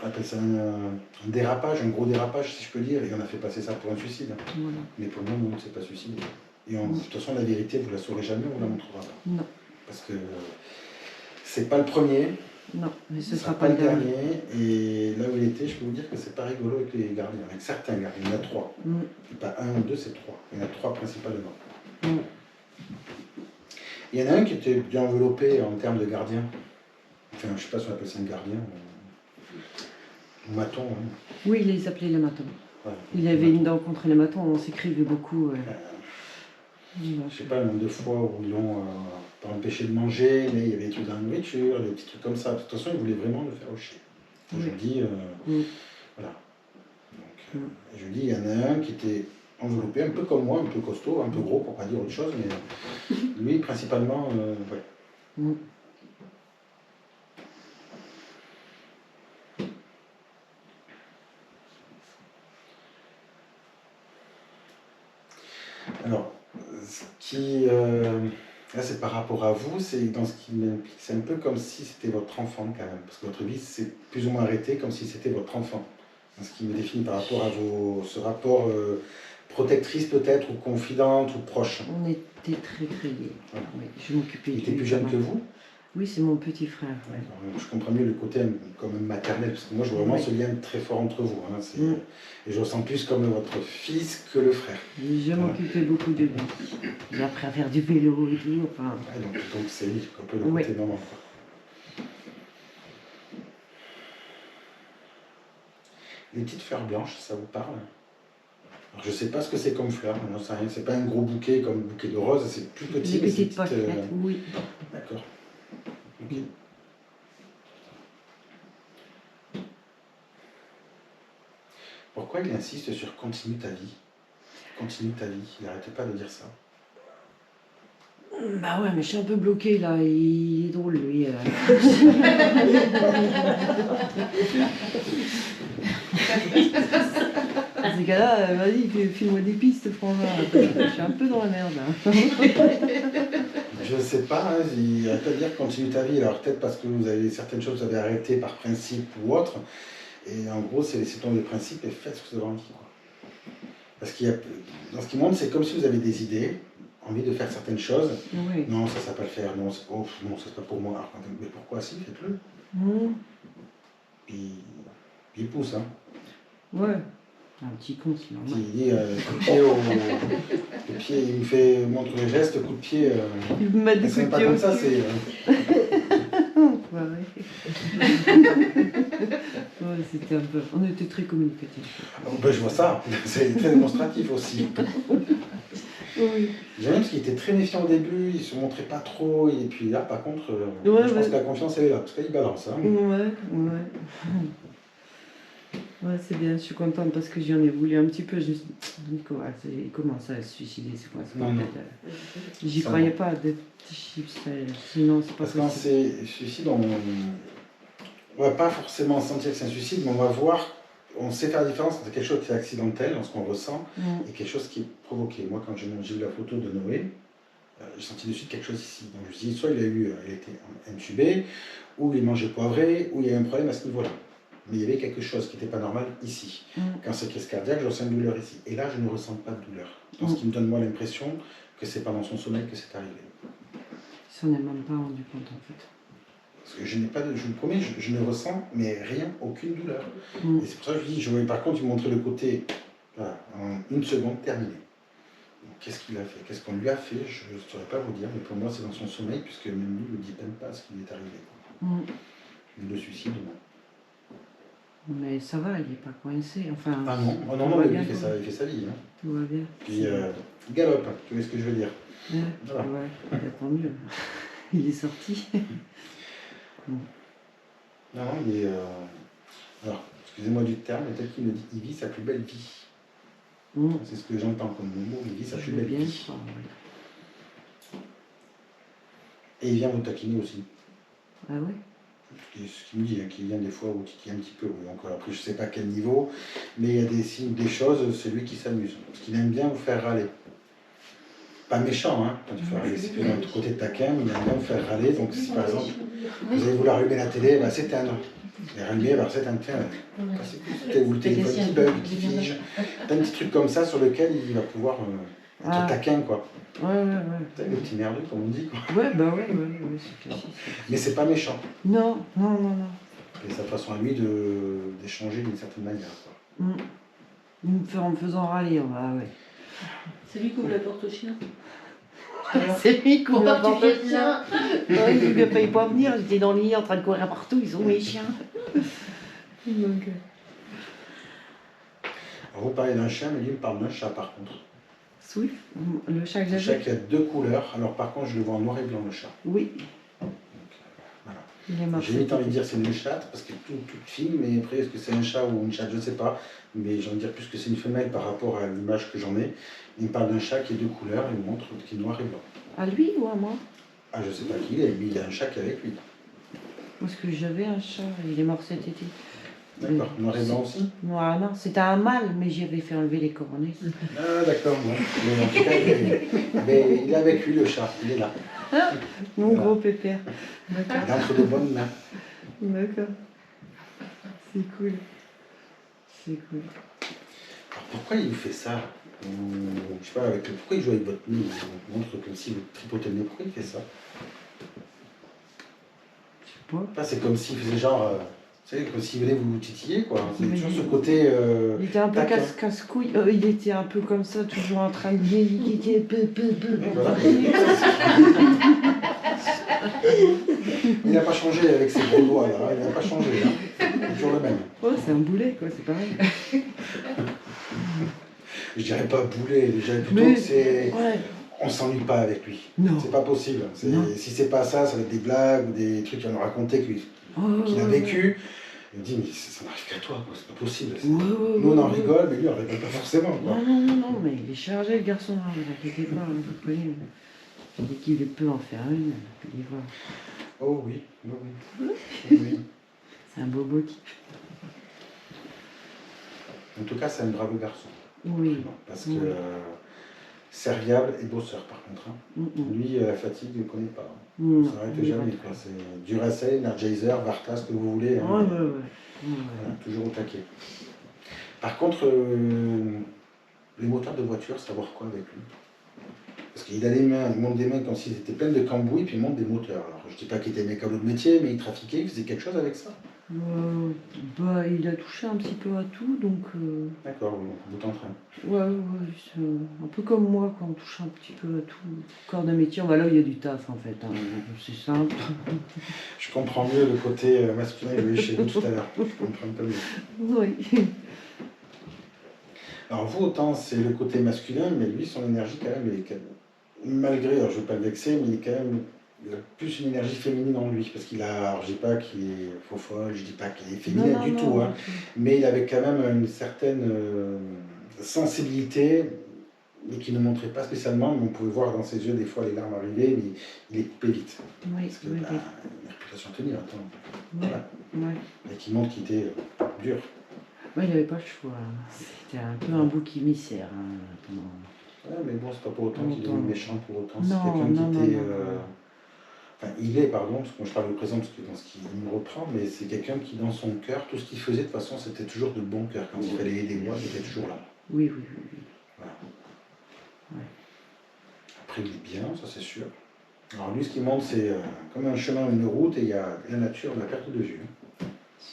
on appelle ça un dérapage, un gros dérapage, si je peux dire, et on a fait passer ça pour un suicide. Voilà. Mais pour moi, non, c'est pas suicide. Et de toute façon, la vérité, vous la saurez jamais, on la montrera pas. Non. Parce que c'est pas le premier, Non, mais ce ce sera pas le dernier. Et là où il était, je peux vous dire que c'est pas rigolo avec les gardiens, avec certains gardiens, il y en a 3. Et pas 1 ou 2, c'est 3. Il y en a 3 principalement. Il y en a un qui était bien enveloppé en termes de gardien. Enfin, je sais pas si on appelle ça un gardien. Maton. Hein. Oui, il les appelait les matons. Ouais, Il avait une dent contre les matons, on s'écrivait beaucoup. Je sais pas le nombre de fois où ils l'ont pas empêché de manger, mais il y avait des trucs dans la nourriture, des petits trucs comme ça. De toute façon, ils voulaient vraiment le faire au chier. Je vous dis, voilà. Donc, je vous dis, il y en a un qui était enveloppé, un peu comme moi, un peu costaud, un peu gros pour pas dire autre chose, mais lui, principalement, ouais. Alors, ce qui, là c'est par rapport à vous, c'est dans ce qui m'implique, c'est un peu comme si c'était votre enfant quand même, parce que votre vie s'est plus ou moins arrêtée comme si c'était votre enfant. Ce qui me définit par rapport à ce rapport protectrice peut-être, ou confidente, ou proche. On était très liés. Voilà. Oui, je m'occupais. Il était plus jeune que vous? Oui, c'est mon petit frère. Ouais. Je comprends mieux le côté quand même maternel, parce que moi je vois vraiment ce lien très fort entre vous. Hein, et je ressens plus comme votre fils que le frère. Je m'occupais beaucoup de lui. J'ai appris à faire du vélo et tout. Enfin... Ouais, donc c'est un peu le côté maman. Quoi. Les petites fleurs blanches, ça vous parle? Alors, je ne sais pas ce que c'est comme fleur, j'en sais rien. C'est pas un gros bouquet comme le bouquet de roses, c'est plus petit. Des petites pochettes, oui. D'accord. Okay. Pourquoi il insiste sur continue ta vie? Continue ta vie, il n'arrête pas de dire ça. Bah ouais, mais je suis un peu bloquée là, il est drôle lui. Ces gars-là, vas-y, file-moi des pistes, franchement. Je suis un peu dans la merde là. Je sais pas, hein, il n'arrête pas de dire continue ta vie. Alors peut-être parce que vous avez certaines choses que vous avez arrêtées par principe ou autre. Et en gros, c'est laisser tomber les principes et faites ce que vous avez envie. Quoi. Parce qu'il y a, dans ce qui montre, c'est comme si vous avez des idées, envie de faire certaines choses. Oui. Non, ça ne va pas le faire. Non, non, ça c'est pas pour moi. Alors, mais pourquoi si, faites-le. Puis il pousse. Hein. Ouais. Un petit con, c'est normal. Il dit coup de pied coup de pied, il me fait montre le geste, coup de pied. Il me met des coups de pied comme au ça, cul. c'est. Ouais, c'était un peu. On était très communicatifs. Ben, je vois ça, c'est très démonstratif aussi. Oui. J'aime parce qu'il était très méfiant au début, il se montrait pas trop, et puis là par contre, je pense que la confiance elle est là, parce qu'il balance. Hein. Ouais. Ouais, c'est bien, je suis contente parce que j'en ai voulu un petit peu. Je me suis dit, il commence à se suicider, c'est quoi ça? J'y croyais pas, des petits chips, sinon c'est pas possible. Parce que quand c'est suicide, on va pas forcément sentir que c'est un suicide, mais on va voir, on sait faire la différence entre quelque chose qui est accidentel, dans ce qu'on ressent, et quelque chose qui est provoqué. Moi, quand j'ai vu la photo de Noé, j'ai senti de suite quelque chose ici. Donc je me suis dit, soit il était intubé, ou il est mangé poivré, ou il y a eu un problème à ce niveau-là. Mais il y avait quelque chose qui n'était pas normal ici. Quand c'est crise cardiaque, je ressens une douleur ici. Et là, je ne ressens pas de douleur. Donc, ce qui me donne moi l'impression que c'est pendant son sommeil que c'est arrivé. Il s'en est même pas rendu compte en fait. Parce que je n'ai pas de, je vous promets, je ne ressens mais rien, aucune douleur. Et c'est pour ça que je dis, je voulais par contre lui montrer le côté, voilà, en une seconde terminé. Qu'est-ce qu'il a fait? Qu'est-ce qu'on lui a fait? Je ne saurais pas vous dire, mais pour moi c'est dans son sommeil, puisque même lui ne me dit même pas ce qui lui est arrivé. Le suicide, non. Mais ça va, il n'est pas coincé. Enfin, Ah non, oh, non, tout non, va mais bien, lui, quoi. il fait sa vie. Hein. Tout va bien. Puis, il galope, tu vois ce que je veux dire. Ouais, Voilà. ouais, bah, tant mieux. Il est sorti. Non, non, il est. Alors, excusez-moi du terme, mais peut-être qu'il me dit il vit sa plus belle vie. C'est ce que j'entends comme mot, il vit sa plus Je veux belle bien vie. croire, ouais. Et il vient vous taquiner aussi. Ah ouais? C'est ce qu'il me dit, hein, qu'il vient des fois vous titiller un petit peu. Oui, encore après, je ne sais pas quel niveau, mais il y a des signes, des choses, c'est lui qui s'amuse. Parce qu'il aime bien vous faire râler. Pas méchant, hein, quand il fait râler, c'est plus dans le côté taquin, mais il aime bien vous faire râler. Donc, si par exemple, vous allez vouloir allumer la télé, elle va s'éteindre. Et rallumer, elle va s'éteindre. Tiens, ou le téléphone qui bug, qui fige. Plein de petits trucs comme ça sur lesquels il va pouvoir être taquin, quoi. Ouais, ouais, ouais. C'est le petit merdeux, comme on dit, quoi. Ouais, bah ouais, c'est classique. Mais c'est pas méchant. Non, non, non, non. Et sa façon à lui d'échanger d'une certaine manière, quoi. En me faisant râler, ah ouais. C'est lui qui ouvre la porte au chien. C'est lui qui ouvre la porte au tu chien. Ouais, il ne fallait pas venir, j'étais dans le lit en train de courir partout, ils sont mes chiens. Donc, Alors, vous parlez d'un chien, mais lui me parle d'un chat, par contre. Swift, le chat que Le chat j'avais. qui a 2 couleurs. Alors, par contre, je le vois en noir et blanc, le chat. Oui, Voilà. il est mort. J'ai vite envie de dire c'est une chatte, parce que toute fille, mais après, est-ce que c'est un chat ou une chatte, je ne sais pas. Mais j'ai envie de dire plus que c'est une femelle par rapport à l'image que j'en ai. Il me parle d'un chat qui est 2 couleurs, il me montre qui est noir et blanc. À lui ou à moi? Ah, je sais pas qui il est, mais il a un chat qui est avec lui. Parce que j'avais un chat, il est mort cet été. D'accord, noir et blanc aussi. Moi, non, c'était un mâle, mais j'y avais fait enlever les coronets. Ah, d'accord, ouais. Mais en tout cas, il est avec lui, le chat, il est là. Mon Voilà. gros pépère. Il est entre de bonnes mains. D'accord. C'est cool. C'est cool. Alors pourquoi il vous fait ça? Je sais pas, pourquoi il joue avec votre nez? Il vous montre comme si vous tripotez le nez. Pourquoi il fait ça? Je sais pas. C'est comme s'il faisait genre. Tu sais, comme s'il venait vous titiller, quoi. C'est Mais toujours ce côté. Il était un peu taquin. casse-couille. Il était un peu comme ça, toujours en train de guéguer. Voilà. Il n'a pas changé avec ses gros doigts, là. Il n'a pas changé, hein. C'est toujours le même. Oh, c'est un boulet, quoi, c'est pareil. Je dirais pas boulet, je dirais plutôt Mais- que c'est. Ouais. On s'ennuie pas avec lui. Non. C'est pas possible. Non. Si c'est pas ça, ça va être des blagues ou des trucs qu'il va nous raconter qu'il a vécu. Il me dit, mais ça n'arrive qu'à toi, quoi. C'est pas possible. Nous on en rigole, mais lui on rigole pas forcément, quoi. Non, mais il est chargé le garçon, ne vous inquiétez pas, vous connaissez. Dès qu'il peut en faire une, il va. Oh oui, oui, oui. Oui. C'est un bobo qui. En tout cas, c'est un brave garçon. Oui. Parce que Oui. serviable et bosseur, par contre. Hein. Lui, la fatigue, il ne connaît pas. Non, Ça n'arrête il jamais, va quoi. C'est Duracell, Energizer, Varta, ce que vous voulez. Hein. Ouais. Voilà, toujours au taquet. Par contre, les moteurs de voiture, savoir quoi avec lui? Parce qu'il a les mains, il monte des mains comme s'ils étaient pleines de cambouis, puis il monte des moteurs. Alors, je ne dis pas qu'il était mécano de métier, mais il trafiquait, il faisait quelque chose avec ça. Il a touché un petit peu à tout, donc. D'accord, oui, vous êtes en train. Ouais, c'est un peu comme moi, quand on touche un petit peu à tout. Corps de métier, là, il y a du taf en fait. Hein. C'est simple. Je comprends mieux le côté masculin, il est chez vous tout à l'heure. Je comprends un peu mieux. Oui. Alors vous, autant c'est le côté masculin, mais lui, son énergie quand même, malgré, alors je ne veux pas le vexer, mais il est quand même il a plus une énergie féminine en lui, parce qu'il a, alors je dis pas qu'il est faux folle, je dis pas qu'il est féminin du tout, hein, mais il avait quand même une certaine sensibilité, mais qu'il ne montrait pas spécialement, mais on pouvait voir dans ses yeux des fois les larmes arriver, mais il est coupé vite. Oui, Parce que bah, une réputation à tenir, attends. Voilà. Ouais. Et qui montre qu'il était dur. Ouais, il n'avait pas le choix. C'était un peu un bouc émissaire. Hein, pendant... Ouais, mais bon, c'est pas pour autant qu'il est Longtemps. méchant pour autant. Non, C'est quelqu'un non, qui non, était. non. Enfin, il est, pardon, parce que moi je parle du présent, parce que dans ce qu'il me reprend, mais c'est quelqu'un qui, dans son cœur, tout ce qu'il faisait, de toute façon, c'était toujours de bon cœur. Quand il fallait aider moi, il était toujours là. Oui. Voilà. Ouais. Après, il est bien, ça c'est sûr. Alors lui, ce qui montre, c'est comme un chemin, une route, et il y a la nature, la perte de vue.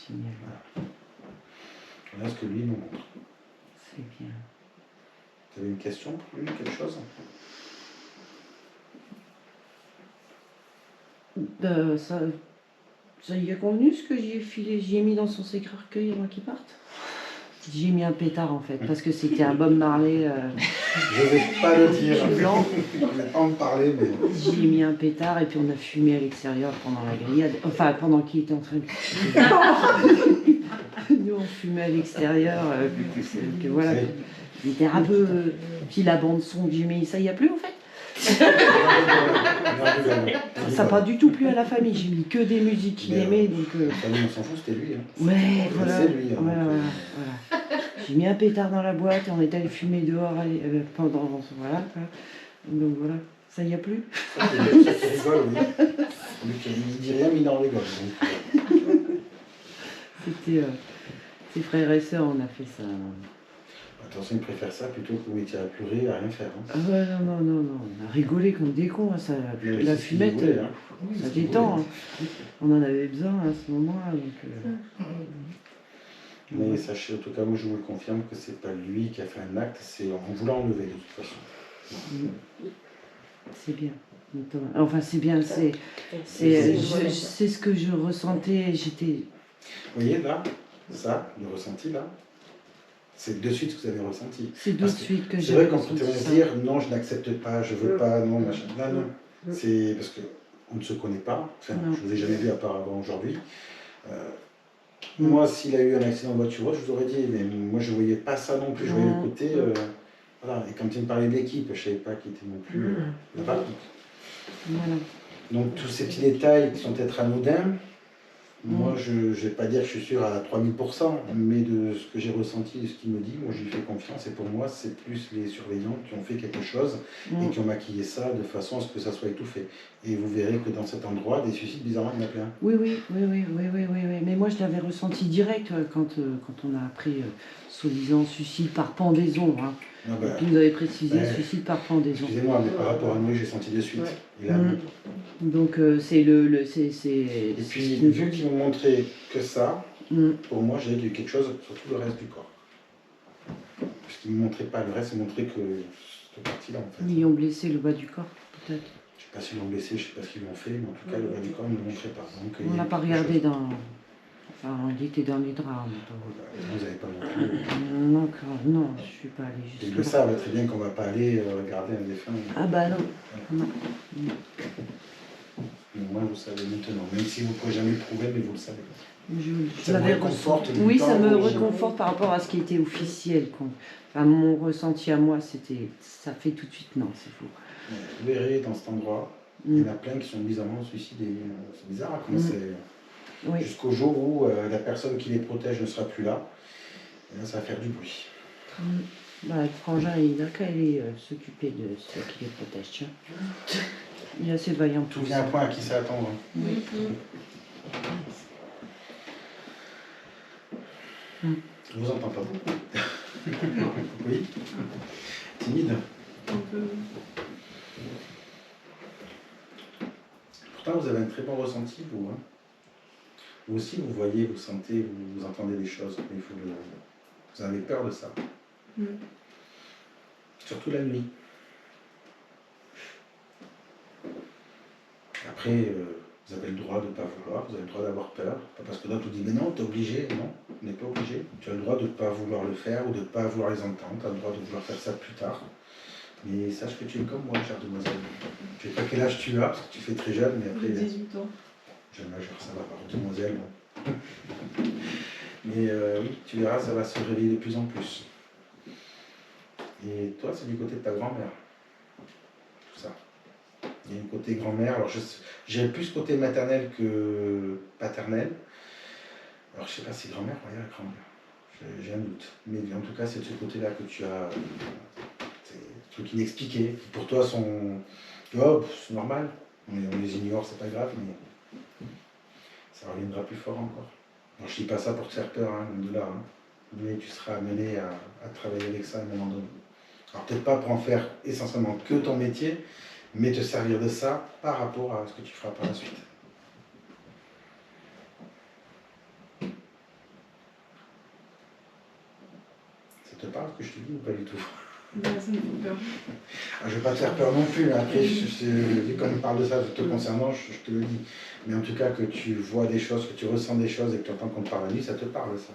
Génial. Voilà ce que lui nous montre. C'est bien. Vous avez une question pour lui, quelque chose? Ça y est convenu ce que j'y ai filé, j'y ai mis dans son sécureuil avant qu'il parte. J'y ai mis un pétard en fait, parce que c'était un Bob Marley Je vais pas le dire. blanc. Je vais pas en parler, mais. J'y ai mis un pétard et puis on a fumé à l'extérieur pendant la grillade. Enfin, pendant qu'il était en train de. Nous on fumait à l'extérieur, que voilà. Il était un peu. Puis la bande-son que j'ai mis, ça y a plus en fait. Ça n'a pas du tout plu à la famille, j'ai mis que des musiques qu'il aimait donc. La famille, on s'en fout, c'était lui. Hein. Ouais, voilà. C'est lui. Hein, Voilà, donc, voilà. J'ai mis un pétard dans la boîte et on est allé fumer dehors pendant. Voilà. Quoi. Donc voilà, ça y a plus. Ça qui rigole, oui. Lui qui il dit rien, mais il en rigole. Donc, C'était ses frères et sœurs, on a fait ça. attention, il préfère ça plutôt que vous étiez à pleurer, à rien faire. Hein. Ah ouais, non, on a rigolé comme des cons, hein, ça, Mais la c'est ce fumette, qu'il voulait, hein. ça C'est ce qu'il détend. voulait. Hein. On en avait besoin à ce moment-là. Donc, Mais sachez, en tout cas, moi je vous le confirme que c'est pas lui qui a fait un acte, c'est en voulant enlever de toute façon. c'est bien. Enfin, c'est bien, c'est ce que je ressentais. J'étais. Vous voyez là, ça, le ressenti là, c'est de suite ce que vous avez ressenti. C'est de Parce que suite que C'est j'ai vrai qu'on ressenti peut ça. dire non, je n'accepte pas, je veux pas, non, machin. Là, non. C'est parce qu'on ne se connaît pas, enfin, Non. je ne vous ai jamais vu à part avant aujourd'hui. Moi, s'il a eu un accident de voiture, je vous aurais dit, mais moi je ne voyais pas ça non plus, je voyais le côté. Voilà. Et quand il me parlait de l'équipe, je ne savais pas qu'il était non plus là-bas. Voilà. Donc tous ces petits détails qui sont peut-être anodins, moi je ne vais pas dire que je suis sûr à 3000%, mais de ce que j'ai ressenti et ce qu'il me dit, moi je lui fais confiance et pour moi c'est plus les surveillants qui ont fait quelque chose et qui ont maquillé ça de façon à ce que ça soit étouffé. Et vous verrez que dans cet endroit, des suicides, bizarrement, il y en a plein. Oui. Mais moi, je l'avais ressenti direct quand on a appris soi-disant suicide par pendaison. Hein. Ah bah, Vous nous avez précisé suicide par pendaison. excusez-moi, mais par rapport à moi, j'ai senti de suite. Et là, Donc c'est Et puis, vu qu'ils m'ont montré que ça, pour moi, j'ai eu quelque chose sur tout le reste du corps. Parce qu'ils ne me montraient pas le reste, ils montraient que cette partie-là, en fait. Ils ont blessé le bas du corps, peut-être. Je ne sais pas s'ils l'ont blessé, je ne sais pas ce qu'ils l'ont fait, mais en tout cas, le bas du corps ne me le montrait pas. Donc, On n'a pas regardé dans... Enfin, il était dans les draps. Vous n'avez pas non plus. Non, non, je ne suis pas allée Ils jusque le là. savent très bien qu'on ne va pas aller regarder un défunt. Ah bah non. Moi, vous savez maintenant. Même si vous ne pouvez jamais le prouver, mais vous le savez. Ça vous réconforte du Oui, temps ça me où j'ai- réconforte par rapport à ce qui était officiel. Enfin, mon ressenti à moi, c'était... Ça fait tout de suite, non, c'est faux. Vous verrez, dans cet endroit, il y en a plein qui sont bizarrement suicidés. C'est bizarre, comment c'est... Oui. Jusqu'au jour où la personne qui les protège ne sera plus là. Et là, ça va faire du bruit. Bah, le frangin, il n'a qu'à aller s'occuper de ceux qui les protègent. Tiens. Il est assez vaillant. Tout vient à point à qui ça attend. Hein. Je vous entends pas beaucoup. Oui. Timide. Pourtant, vous avez un très bon ressenti, vous. Hein. Vous aussi, vous voyez, vous sentez, vous entendez des choses. Mais vous avez peur de ça. Surtout la nuit. Après, vous avez le droit de ne pas vouloir, vous avez le droit d'avoir peur. Pas parce que d'autres vous disent, mais non, t'es obligé. Non, on n'est pas obligé. Tu as le droit de ne pas vouloir le faire ou de ne pas vouloir les entendre. Tu as le droit de vouloir faire ça plus tard. Mais sache que tu es comme moi, chère demoiselle. Je ne sais pas quel âge tu as, parce que tu fais très jeune, mais après... 18 ans. Jeune majeur, ça va, par demoiselle. Bon. Mais oui, tu verras, ça va se réveiller de plus en plus. Et toi, c'est du côté de ta grand-mère. Tout ça. Il y a un côté grand-mère. Alors, j'ai plus côté maternel que paternel. Alors, je ne sais pas si grand-mère, oui, la grand-mère. J'ai un doute. Mais en tout cas, c'est de ce côté-là que tu as... c'est des trucs inexpliqués, qui pour toi sont... Oh, c'est normal. On les ignore, c'est pas grave, mais... ça reviendra plus fort encore. Alors, je ne dis pas ça pour te faire peur, hein, de là. Hein. Mais tu seras amené à travailler avec ça à un moment donné. Alors, peut-être pas pour en faire essentiellement que ton métier, mais te servir de ça par rapport à ce que tu feras par la suite. Ça te parle ce que je te dis ou pas du tout? ça me fait peur. Je ne vais pas te faire peur non plus, mais après, vu qu'on parle de ça te concernant, je te le dis. Mais en tout cas, que tu vois des choses, que tu ressens des choses et que tu entends qu'on te parle la nuit, ça te parle, ça.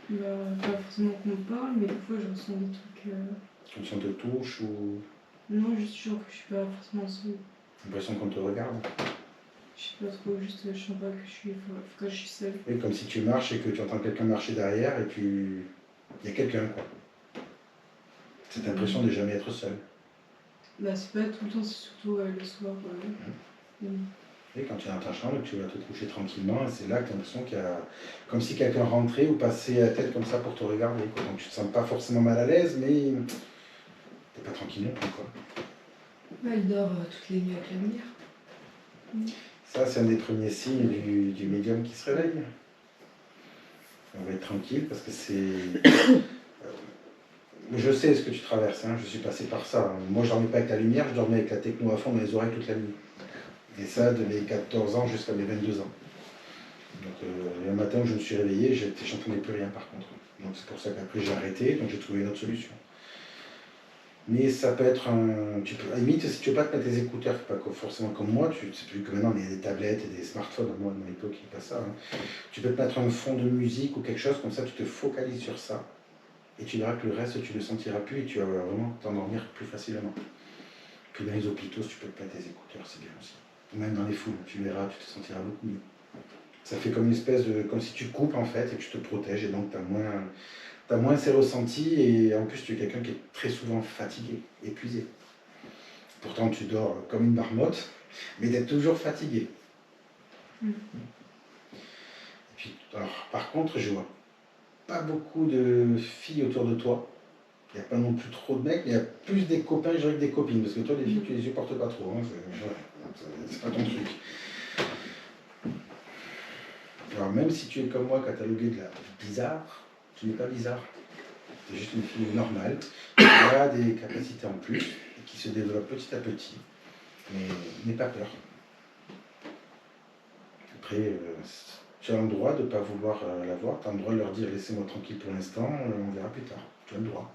Pas forcément qu'on me parle, mais des fois je ressens des trucs. Comme si on te touche ou Non, juste genre que je suis pas forcément seule. l'impression qu'on te regarde. Je sais pas trop, juste je sens pas que que je suis seule. Et comme si tu marches et que tu entends quelqu'un marcher derrière et il y a quelqu'un, quoi. Cette impression de jamais être seul. C'est pas tout le temps, c'est surtout le soir. Et quand tu es dans ta chambre et que tu vas te coucher tranquillement, c'est là que tu as l'impression qu'il y a. Comme si quelqu'un rentrait ou passait la tête comme ça pour te regarder, quoi. Donc tu te sens pas forcément mal à l'aise, mais t'es pas tranquille non plus, quoi. Il dort toutes les nuits avec la lumière. Ça, c'est un des premiers signes du médium qui se réveille. On va être tranquille parce que c'est. Je sais ce que tu traverses, hein, je suis passé par ça. Moi, je dormais pas avec la lumière, je dormais avec la techno à fond dans les oreilles toute la nuit. Et ça, de mes 14 ans jusqu'à mes 22 ans. Donc, le matin où je me suis réveillé, j'entendais plus rien par contre. Donc, c'est pour ça qu'après, j'ai arrêté, donc j'ai trouvé une autre solution. Mais ça peut être un. À la limite, si tu veux pas te mettre des écouteurs, pas forcément comme moi, c'est plus que maintenant, il y a des tablettes et des smartphones. Moi, à mon époque, il n'y a pas ça. Hein. Tu peux te mettre un fond de musique ou quelque chose, comme ça, tu te focalises sur ça. Et tu verras que le reste, tu ne le sentiras plus et tu vas vraiment t'endormir plus facilement. Puis dans les hôpitaux, si tu peux te mettre des écouteurs, c'est bien aussi. Ou même dans les foules, tu verras, tu te sentiras beaucoup mieux. Ça fait comme une espèce de. Comme si tu coupes en fait et que tu te protèges et donc tu as moins ces ressentis et en plus tu es quelqu'un qui est très souvent fatigué, épuisé. Pourtant tu dors comme une marmotte, mais d'être toujours fatigué. Et puis, alors, par contre, je vois pas beaucoup de filles autour de toi. Il n'y a pas non plus trop de mecs, mais il y a plus des copains, je dirais, que des copines. Parce que toi, les filles, tu les supportes pas trop. Hein, c'est pas ton truc. Alors, même si tu es comme moi, catalogué de la bizarre, tu n'es pas bizarre. Tu es juste une fille normale qui a des capacités en plus et qui se développe petit à petit. Mais n'aie pas peur. Après, tu as le droit de ne pas vouloir la voir. Tu as le droit de leur dire laissez-moi tranquille pour l'instant, on verra plus tard. Tu as le droit.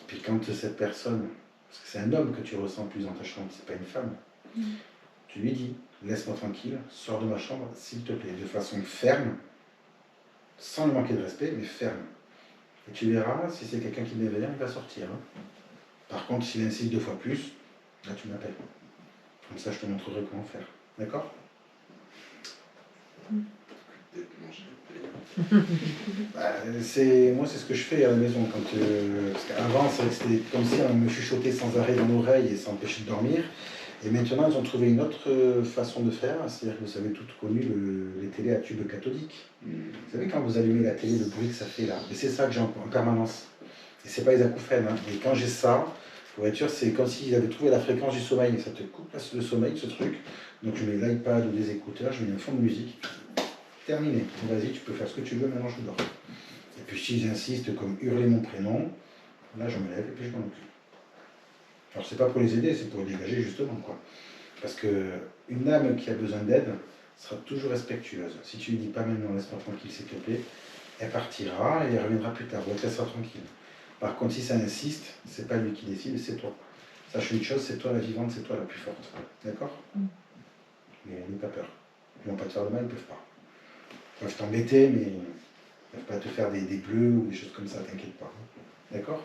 Puis quand cette personne, parce que c'est un homme que tu ressens plus dans ta chambre, c'est pas une femme, tu lui dis, laisse-moi tranquille, sors de ma chambre, s'il te plaît, de façon ferme, sans lui manquer de respect, mais ferme. Et tu verras, si c'est quelqu'un qui est bienveillant, il va sortir. Hein. Par contre, s'il insiste 2 fois plus, là tu m'appelles. Comme ça, je te montrerai comment faire. D'accord ? Moi, c'est ce que je fais à la maison. Parce qu'avant, c'est vrai que c'était comme si on me chuchotait sans arrêt dans l'oreille et ça empêchait de dormir. Et maintenant, ils ont trouvé une autre façon de faire. C'est-à-dire que vous avez toutes connu les télés à tube cathodique. Vous savez, quand vous allumez la télé, le bruit que ça fait là. Et c'est ça que j'ai en permanence. Et c'est pas les acouphènes. Hein. Et quand j'ai ça, pour être sûr, c'est comme s'ils avaient trouvé la fréquence du sommeil. Ça te coupe le sommeil, ce truc. Donc je mets l'iPad ou des écouteurs, je mets un fond de musique. Terminé. Vas-y, tu peux faire ce que tu veux, maintenant je dors. Et puis si j'insiste comme hurler mon prénom, là je me lève et puis je m'en occupe. Alors c'est pas pour les aider, c'est pour les dégager justement, quoi. Parce qu'une âme qui a besoin d'aide sera toujours respectueuse. Si tu lui dis pas maintenant laisse-moi tranquille s'il te plaît, elle partira et elle reviendra plus tard, ou elle te laissera tranquille. Par contre si ça insiste, c'est pas lui qui décide, c'est toi. Sache une chose, c'est toi la vivante, c'est toi la plus forte. D'accord ? Mais n'aie pas peur. Ils vont pas te faire de mal, ils peuvent pas. Ils peuvent t'embêter, mais ils ne peuvent pas te faire des bleus ou des choses comme ça, t'inquiète pas. D'accord ?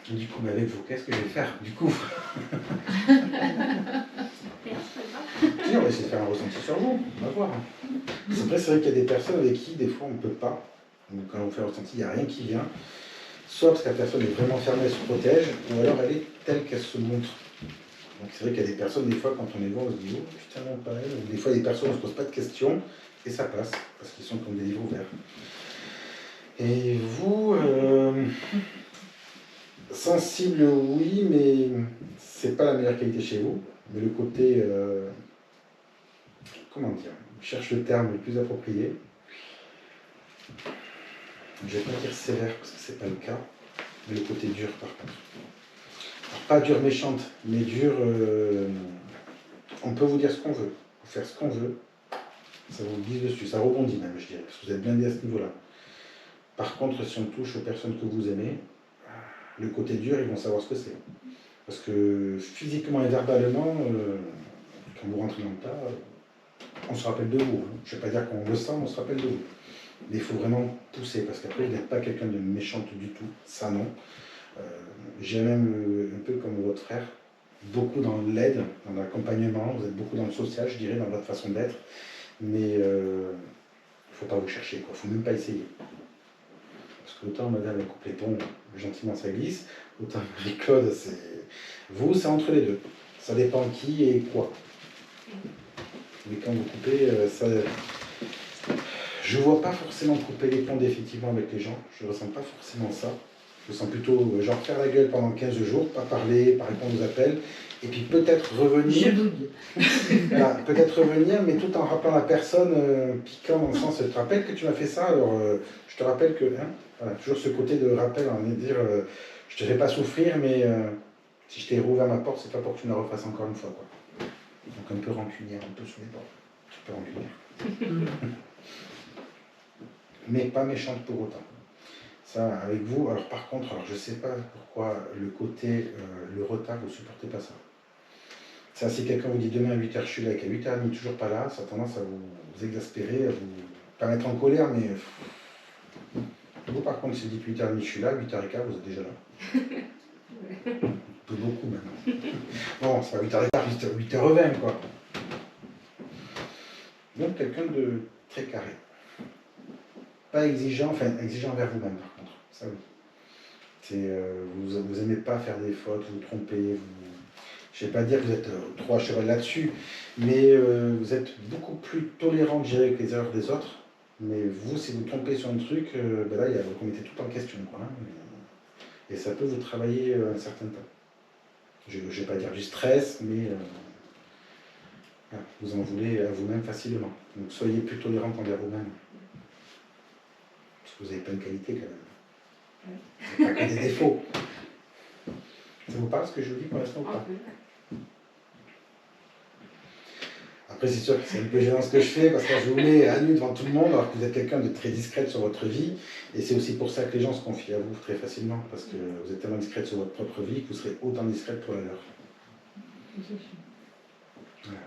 Du coup, avec vous, qu'est-ce que je vais faire du coup? Si, on va essayer de faire un ressenti sur vous, on va voir. Après, c'est vrai qu'il y a des personnes avec qui, des fois, on ne peut pas. Donc, quand on fait un ressenti, il n'y a rien qui vient. Soit parce que la personne est vraiment fermée, elle se protège, ou alors elle est telle qu'elle se montre. Donc, c'est vrai qu'il y a des personnes, des fois, quand on les voit, on se dit, oh putain, non, pas elle. Ou des fois, des personnes, on ne se pose pas de questions, et ça passe, parce qu'ils sont comme des livres ouverts. Et vous, sensible, oui, mais c'est pas la meilleure qualité chez vous. Mais le côté, comment dire, je cherche le terme le plus approprié. Je vais pas dire sévère parce que c'est pas le cas, mais le côté dur par contre. Alors, pas dur méchante, mais dur. On peut vous dire ce qu'on veut, faire ce qu'on veut. Ça vous glisse dessus, ça rebondit même, je dirais, parce que vous êtes blindé à ce niveau-là. Par contre, si on touche aux personnes que vous aimez, le côté dur, ils vont savoir ce que c'est. Parce que physiquement et verbalement, quand vous rentrez dans le tas, on se rappelle de vous. Je ne vais pas dire qu'on le sent, mais on se rappelle de vous. Mais il faut vraiment pousser, parce qu'après, vous n'êtes pas quelqu'un de méchante du tout. Ça, non. J'ai même, un peu comme votre frère, beaucoup dans l'aide, dans l'accompagnement, vous êtes beaucoup dans le social, je dirais, dans votre façon d'être. Mais il ne faut pas vous chercher, il ne faut même pas essayer. Parce que autant madame elle coupe les ponts, gentiment ça glisse, autant Marie-Claude, c'est... Vous, c'est entre les deux. Ça dépend qui et quoi. Mais quand vous coupez, ça... Je ne vois pas forcément couper les ponts définitivement avec les gens, je ne ressens pas forcément ça. Je sens plutôt genre faire la gueule pendant 15 jours, pas parler, pas répondre aux appels, et puis peut-être revenir. Voilà, peut-être revenir, mais tout en rappelant la personne, piquant dans le sens, tu te rappelles que tu m'as fait ça, alors je te rappelle que. Hein, voilà, toujours ce côté de rappel, on va dire, je te fais pas souffrir, mais si je t'ai rouvert ma porte, c'est pas pour que tu me la refasses encore une fois. Quoi. Donc un peu rancunière, un peu sous les bords. Un peu rancunière. Mais pas méchante pour autant. Ça, avec vous, alors par contre, alors je ne sais pas pourquoi le côté, le retard, vous ne supportez pas ça. Ça, si quelqu'un vous dit demain à 8h je suis là et qu'à 8h30 toujours pas là, ça a tendance à vous exaspérer, à vous pas mettre en colère, mais vous par contre, si vous dites 8h30 je suis là, 8h15 vous êtes déjà là. Peu beaucoup maintenant. Bon, c'est pas 8h15, 8h20 quoi. Donc quelqu'un de très carré. Pas exigeant, enfin exigeant envers vous-même par contre, ça oui. Vous n'aimez pas faire des fautes, vous tromper, je ne vais pas dire que vous êtes trop à cheval là-dessus, mais vous êtes beaucoup plus tolérant, je dirais, avec les erreurs des autres. Mais vous, si vous trompez sur un truc, ben là, vous commettez tout en question. Quoi, hein, et ça peut vous travailler un certain temps. Je ne vais pas dire du stress, mais vous en voulez à vous-même facilement. Donc soyez plus tolérant envers vous-même. Parce que vous avez plein de qualités quand même. C'est pas que des défauts. Ça vous parle ce que je vous dis pour l'instant ou pas? Après, c'est sûr que c'est un peu gênant ce que je fais parce que je vous mets à nu devant tout le monde alors que vous êtes quelqu'un de très discrète sur votre vie. Et c'est aussi pour ça que les gens se confient à vous très facilement parce que vous êtes tellement discrète sur votre propre vie que vous serez autant discrète pour la leur. Voilà.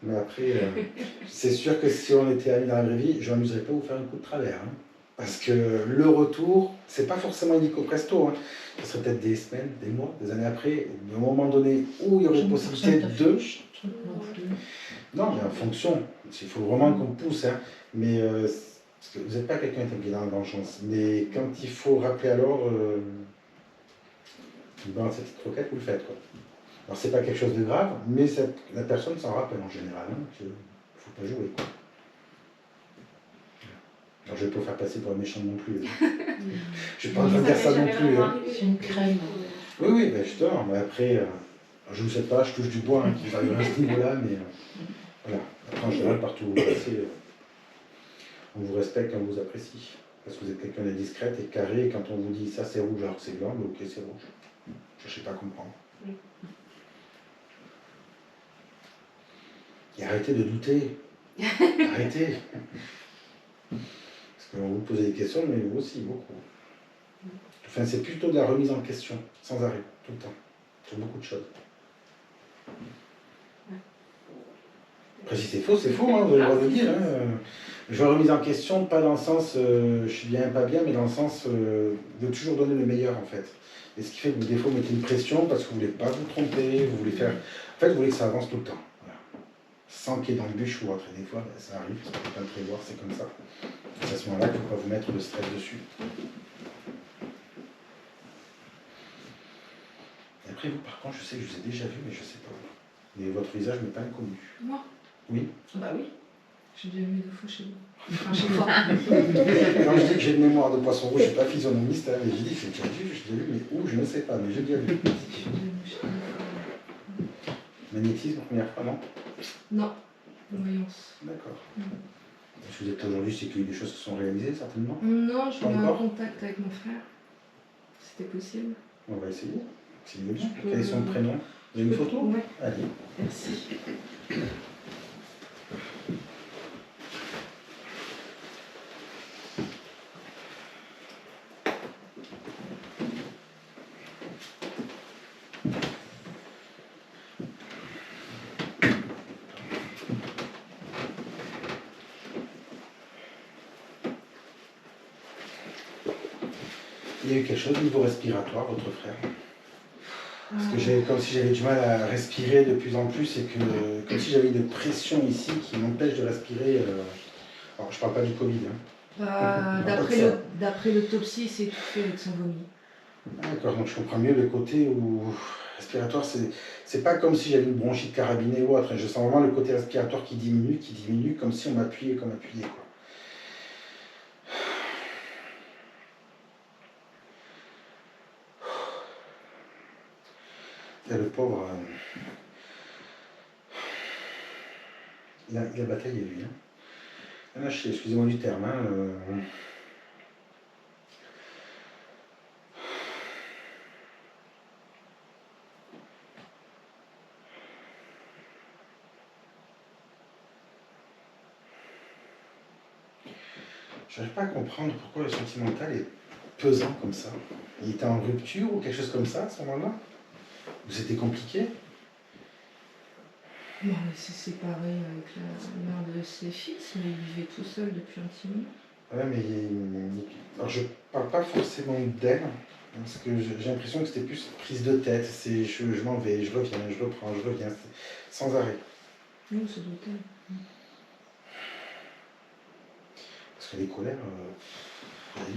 Mais après, c'est sûr que si on était amis dans la vraie vie, je ne m'amuserais pas à vous faire un coup de travers. Hein. Parce que le retour, c'est pas forcément illico presto. Hein. Ce serait peut-être des semaines, des mois, des années après, à un moment donné où il y aurait possibilité de. Non, mais en fonction. Il faut vraiment qu'on pousse. Hein. Mais parce que vous n'êtes pas quelqu'un qui est dans la vengeance. Mais quand il faut rappeler alors, dans cette petite croquette, vous le faites. Quoi. Alors c'est pas quelque chose de grave, mais la personne s'en rappelle en général. Hein, qu'il ne faut pas jouer. Quoi. Alors je ne vais pas faire passer pour un méchant non plus. Je ne vais pas en train de dire ça non plus. Hein. C'est une crème. Oui, oui, ben justement. Mais après, je ne sais pas, je touche du bois hein, qui arrive à ce niveau-là, mais voilà. Après, en général, partout où vous passez, on vous respecte et on vous apprécie. Parce que vous êtes quelqu'un de discrète et carré, et quand on vous dit ça c'est rouge alors que c'est blanc, mais ok, c'est rouge. Je ne sais pas à comprendre. Et arrêtez de douter. Arrêtez. Parce qu'on vous pose des questions, mais vous aussi, beaucoup. Enfin, c'est plutôt de la remise en question, sans arrêt, tout le temps, sur beaucoup de choses. Après, si c'est faux, hein, vous avez le droit de le dire. Hein. Je vois remise en question, pas dans le sens je suis bien, pas bien, mais dans le sens de toujours donner le meilleur, en fait. Et ce qui fait que vous, des fois, vous mettez une pression parce que vous ne voulez pas vous tromper, vous voulez faire... En fait, vous voulez que ça avance tout le temps. Voilà. Sans qu'il y ait dans le bûche ou autre. Et des fois, ben, ça arrive, parce qu'on ne peut pas le prévoir, c'est comme ça. C'est à ce moment-là qu'il ne faut pas vous mettre le stress dessus. Et après, vous, par contre, je sais que je vous ai déjà vu, mais je ne sais pas. Mais votre visage n'est pas inconnu. Moi? Oui. Bah oui. J'ai déjà vu 2 fois chez vous. Quand je dis que j'ai une mémoire de poisson rouge, je ne suis pas physionomiste, hein, mais j'ai dit, j'ai déjà vu, mais où, je ne sais pas, mais j'ai déjà vu. Magnétisme, première fois, non? Non, voyance. D'accord. Si vous êtes aujourd'hui, c'est qu'il y a eu des choses qui se sont réalisées, certainement? Non, je Pas mets en encore contact avec mon frère. C'était possible. On va essayer. S'il veut bien. Quel est son prénom? Vous avez une photo? Oui. Allez. Merci. Il y a eu quelque chose au niveau respiratoire, votre frère? Parce que j'ai comme si j'avais du mal à respirer de plus en plus et que comme si j'avais une pression ici qui m'empêche de respirer. Alors je parle pas du Covid. Hein. D'après l'autopsie, c'est étouffé avec son vomi. D'accord, donc je comprends mieux le côté où respiratoire, c'est pas comme si j'avais une bronchite carabinée ou autre. Je sens vraiment le côté respiratoire qui diminue, comme si on m'appuyait comme appuyé. Quoi. Et le pauvre, il a bataillé lui. Hein. Il a lâché, excusez-moi du terme. Hein, J'arrive pas à comprendre pourquoi le sentimental est pesant comme ça. Il était en rupture ou quelque chose comme ça à ce moment-là? Ou c'était compliqué? Non, il s'est séparé avec la mère de ses fils, mais il vivait tout seul depuis un petit moment. Ouais, mais alors je parle pas forcément d'elle, parce que j'ai l'impression que c'était plus prise de tête. C'est je m'en vais, je reviens, je reprends, je reviens, sans arrêt. Non, ça doit être. Parce que les colères,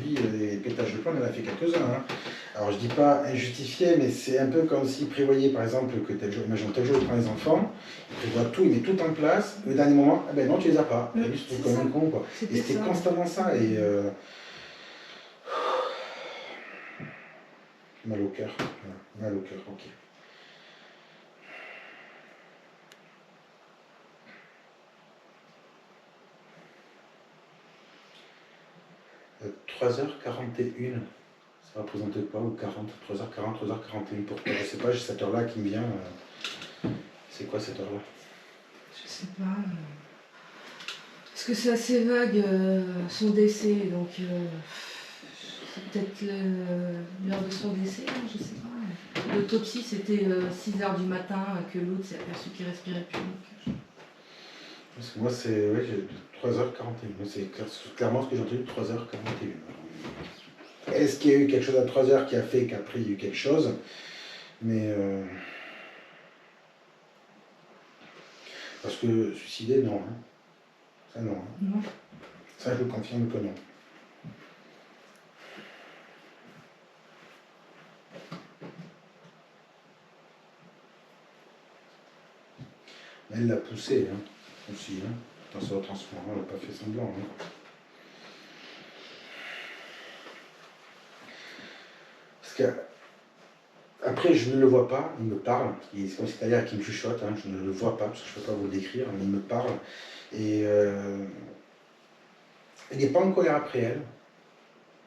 lui, les pétages de plomb, il en a fait quelques-uns. Hein. Alors je dis pas injustifié, mais c'est un peu comme s'il prévoyait par exemple que tel jour, imaginons tel jour il prend les enfants, il prévoit tout, il met tout en place, au dernier moment, ah ben non, tu les as pas. Et lui, se trouve comme un con, quoi. Et c'était constamment ça. Et mal au cœur. Voilà, mal au cœur, ok. 3h41, ça représente quoi? Ou 40, 3h40, 3h41, pourquoi? Je sais pas, j'ai cette heure-là qui me vient. C'est quoi cette heure-là? Je sais pas. Parce que c'est assez vague son décès, donc c'est peut-être l'heure de son décès, hein, je sais pas. L'autopsie c'était 6h du matin que l'autre s'est aperçu qu'il respirait plus. Donc, Parce que moi c'est ouais, 3h41, c'est clairement ce que j'ai entendu, 3h41. Est-ce qu'il y a eu quelque chose à 3h qui a fait qu'après il y a eu quelque chose? Mais parce que suicider, non. Hein. Ça non. Hein. non. Ça je le confirme que non. Elle l'a poussé, hein, aussi, hein, dans ce retransport, elle n'a pas fait semblant. Hein. Parce que, après, je ne le vois pas, il me parle, c'est comme c'est-à-dire qu'il me chuchote, hein, je ne le vois pas, parce que je ne peux pas vous le décrire, mais il me parle, et il n'est pas en colère après elle,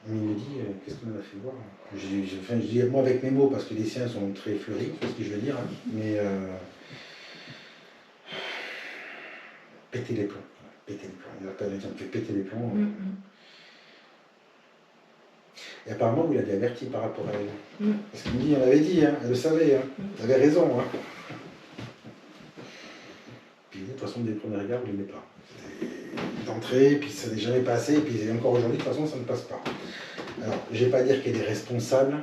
mais il me dit, qu'est-ce qu'on a fait voir? Je dis, moi avec mes mots, parce que les siens sont très fleuris, c'est ce que je veux dire, hein, mais péter les plombs. Péter les plombs. Il n'a pas de temps, il me fait péter les plombs. Et apparemment, vous l'avez averti par rapport à elle. Parce qu'il me dit, elle avait dit, hein, elle le savait, hein, elle avait raison. Hein. Puis vous, de toute façon, dès le premier regard, vous ne l'aimez pas. D'entrée, puis ça n'est jamais passé, et puis encore aujourd'hui, de toute façon, ça ne passe pas. Alors, je ne vais pas dire qu'elle est responsable,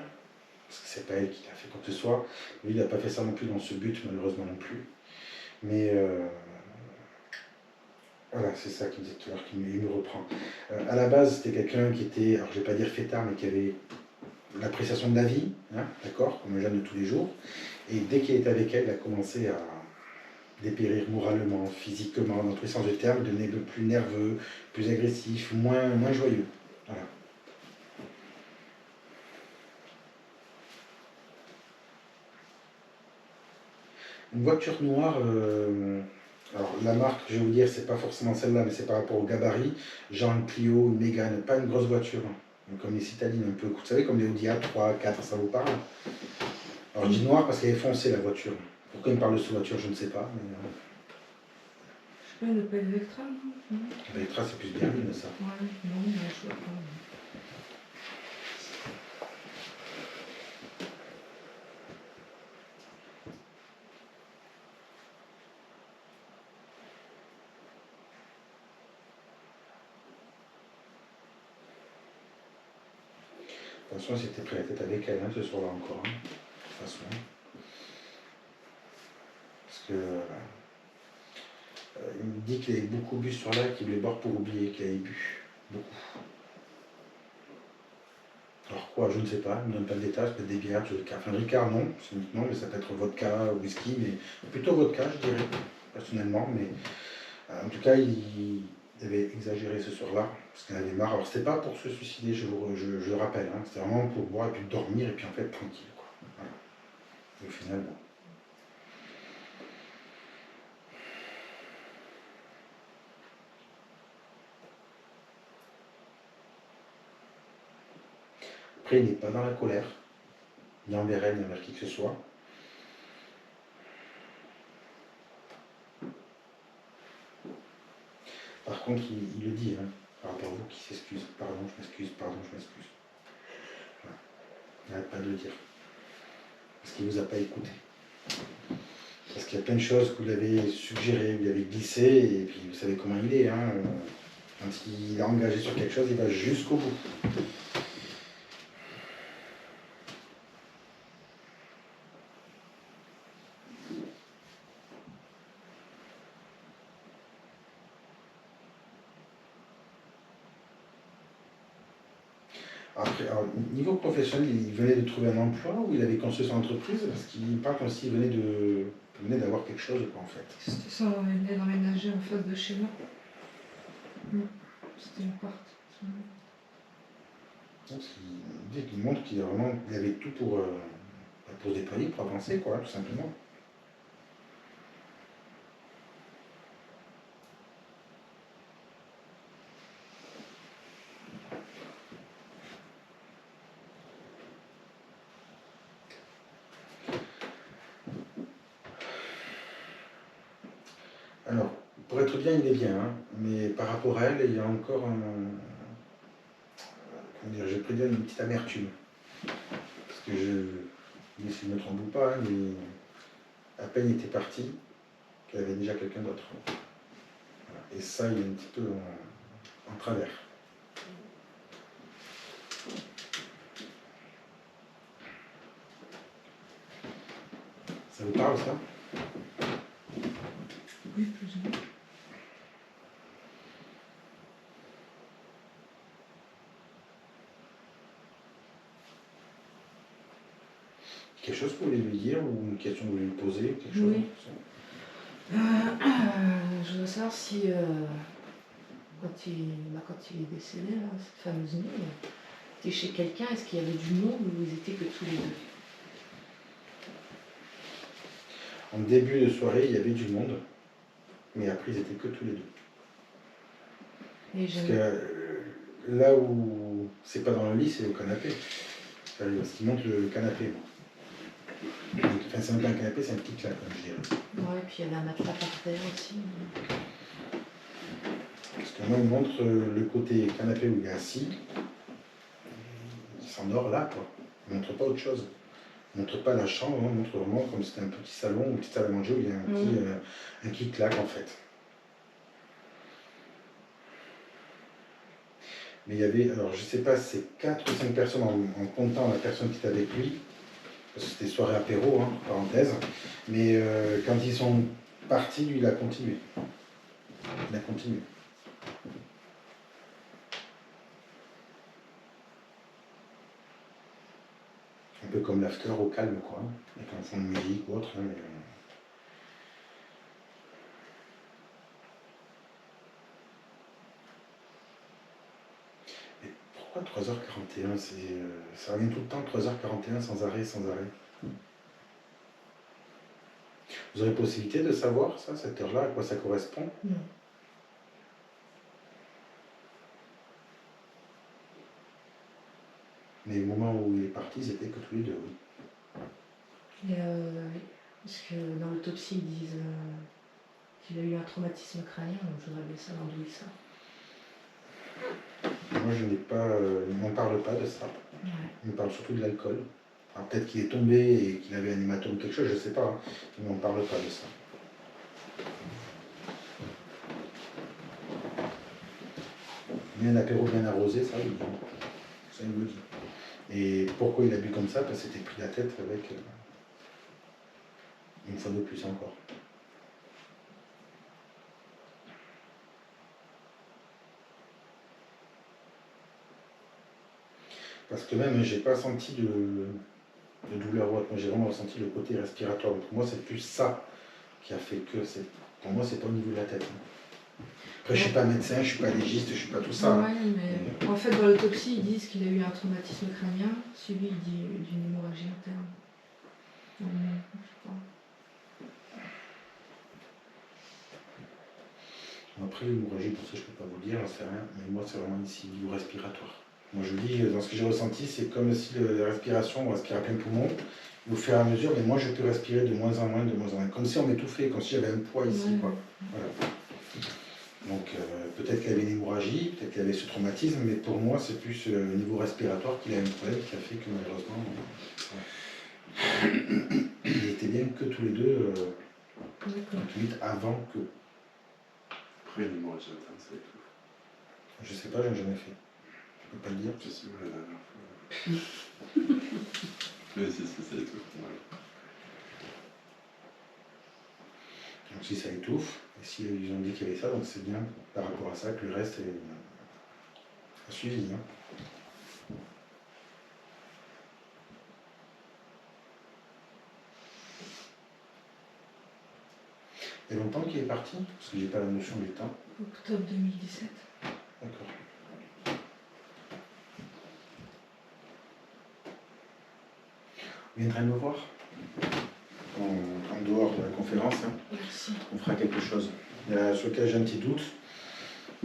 parce que c'est pas elle qui a fait quoi que ce soit. Lui, il n'a pas fait ça non plus dans ce but, malheureusement non plus. Mais voilà, c'est ça qu'il me disait tout à l'heure, qu'il me reprend. À la base, c'était quelqu'un qui était, alors je ne vais pas dire fêtard, mais qui avait l'appréciation de la vie, hein, d'accord, comme un jeune de tous les jours. Et dès qu'il était avec elle, il a commencé à dépérir moralement, physiquement, dans tous les sens du terme, devenir plus nerveux, plus agressif, moins joyeux. Voilà. Une voiture noire, alors la marque, je vais vous dire, c'est pas forcément celle-là, mais c'est par rapport au gabarit. Genre une Clio, une Mégane, pas une grosse voiture, hein, comme les citadines un peu. Vous savez, comme les Audi A3, 4, ça vous parle? Alors je dis noir parce qu'elle est foncée la voiture. Pourquoi il me parle de cette voiture, je ne sais pas. Mais, je sais pas, une Opel Vectra, non? Vectra, c'est plus berline, ça. Ouais, non, je vois pas. toute façon, il s'était pris la tête avec elle, hein, ce soir-là encore, hein, de toute façon. Parce que il me dit qu'il avait beaucoup bu sur là, qu'il voulait boire pour oublier qu'il avait bu. Beaucoup. Alors quoi, je ne sais pas, il ne me donne pas de détails, peut-être des bières, du Ricard. Enfin, Ricard, non, mais ça peut être vodka, whisky, mais plutôt vodka, je dirais, personnellement. Mais en tout cas, il avait exagéré ce soir-là, parce qu'il en avait marre. Alors, c'était pas pour se suicider, je le rappelle, hein, c'était vraiment pour boire et puis dormir, et puis en fait, tranquille, quoi. Voilà. Et au final, bon. Après, il n'est pas dans la colère, ni envers elle, ni envers qui que ce soit. Par contre, il le dit, hein, par rapport à vous qui s'excuse. Pardon, je m'excuse, pardon, je m'excuse. Voilà. Il n'arrête pas de le dire. Parce qu'il ne vous a pas écouté. Parce qu'il y a plein de choses que vous lui avez suggérées, vous lui avez glissé, et puis vous savez comment il est. Hein. Quand il est engagé sur quelque chose, il va jusqu'au bout. Après, alors, niveau professionnel, il venait de trouver un emploi ou il avait construit son entreprise? Parce qu'il parle comme s'il venait d'avoir quelque chose, quoi, en fait. C'était ça, il venait d'emménager en face de chez moi. C'était une porte. Donc, il montre qu'il avait tout pour se déployer, pour avancer, quoi, tout simplement. Alors, pour être bien, il est bien, hein, mais par rapport à elle, il y a encore j'ai pris une petite amertume. Parce que si je ne me trompe pas, hein, mais à peine il était parti, qu'elle avait déjà quelqu'un d'autre. Voilà. Et ça, il est un petit peu en travers. Ça vous parle, ça? Oui, plus ou moins. Quelque chose que vous voulez lui dire ou une question que vous voulez lui poser? Quelque chose? Oui. Je voudrais savoir si, quand il est décédé, là, cette fameuse nuit, il était chez quelqu'un, est-ce qu'il y avait du monde ou ils étaient que tous les deux? En début de soirée, il y avait du monde, mais après, ils étaient que tous les deux. Et Parce que là où c'est pas dans le lit, c'est au canapé. Parce qu'il montre le canapé. Enfin, c'est même pas un canapé, c'est un petit clap, comme je dirais. ouais, puis il y avait un matelas par terre aussi. Parce que moi, il montre le côté canapé où il est assis. Il s'endort là, quoi. Il montre pas autre chose. Il montre pas la chambre, il montre vraiment comme si c'était un petit salon, une petite salle à manger où il y a un petit clac, en fait. Mais il y avait, alors je sais pas, c'est 4 ou 5 personnes en comptant la personne qui était avec lui. Parce que c'était soirée apéro, hein, parenthèse. Mais quand ils sont partis, lui, il a continué. Il a continué. Un peu comme l'after au calme, quoi. Avec un fond de musique ou autre. Hein, mais pourquoi 3h41? Ça revient tout le temps, 3h41, sans arrêt, sans arrêt. Vous aurez possibilité de savoir, ça, cette heure-là, à quoi ça correspond? Non. Mais au moment où il est parti, ils étaient que tous les deux, oui. Et, oui, parce que dans l'autopsie, ils disent qu'il a eu un traumatisme crânien, donc je voudrais bien savoir d'où il sort. Moi, je n'ai pas. Il m'en parle pas de ça. Ouais. Il me parle surtout de l'alcool. Alors peut-être qu'il est tombé et qu'il avait un hématome ou quelque chose, je ne sais pas. Hein. Il ne m'en parle pas de ça. Mais un apéro bien arrosé, ça, oui. Ça, il me le dit. Et pourquoi il a bu comme ça? Parce qu'il s'était pris la tête avec une fois de plus encore. Parce que même, j'ai pas senti de douleur ou autre. Moi, j'ai vraiment ressenti le côté respiratoire. Donc, pour moi, c'est plus ça qui a fait que c'est. Pour moi, c'est pas au niveau de la tête. Après, je suis pas médecin, je suis pas légiste, je suis pas tout ça. Ouais, mais en fait, dans l'autopsie, ils disent qu'il a eu un traumatisme crânien, suivi d'une hémorragie interne. Donc, je sais pas. Après, l'hémorragie, pour ça, je peux pas vous le dire, j'en sais rien. Mais moi, c'est vraiment ici, niveau respiratoire. Moi, je dis, dans ce que j'ai ressenti, c'est comme si la respiration, on respire à plein poumon. Au fur et à mesure, mais moi, je peux respirer de moins en moins, de moins en moins. Comme si on m'étouffait, comme si j'avais un poids ici, quoi. Voilà. Donc, peut-être qu'il y avait une hémorragie, peut-être qu'il y avait ce traumatisme, mais pour moi, c'est plus le niveau respiratoire qu'il a un problème qui a fait que malheureusement, ils étaient bien que tous les deux, limite avant que. Après, une hémorragie interne, ça étouffe. Je sais pas, je n'ai jamais fait. Je peux pas le dire. Je sais pas la dernière fois. Mais si, ça étouffe. Ouais. Donc si ça étouffe, et si ils ont dit qu'il y avait ça, donc c'est bien par rapport à ça que le reste est suivi. Hein. Il y a longtemps qu'il est parti? Parce que j'ai pas la notion du temps. Octobre 2017. D'accord. Vous viendrez me voir en dehors de la conférence. Hein. Merci. On fera quelque chose. Il y a sur lequel j'ai un petit doute.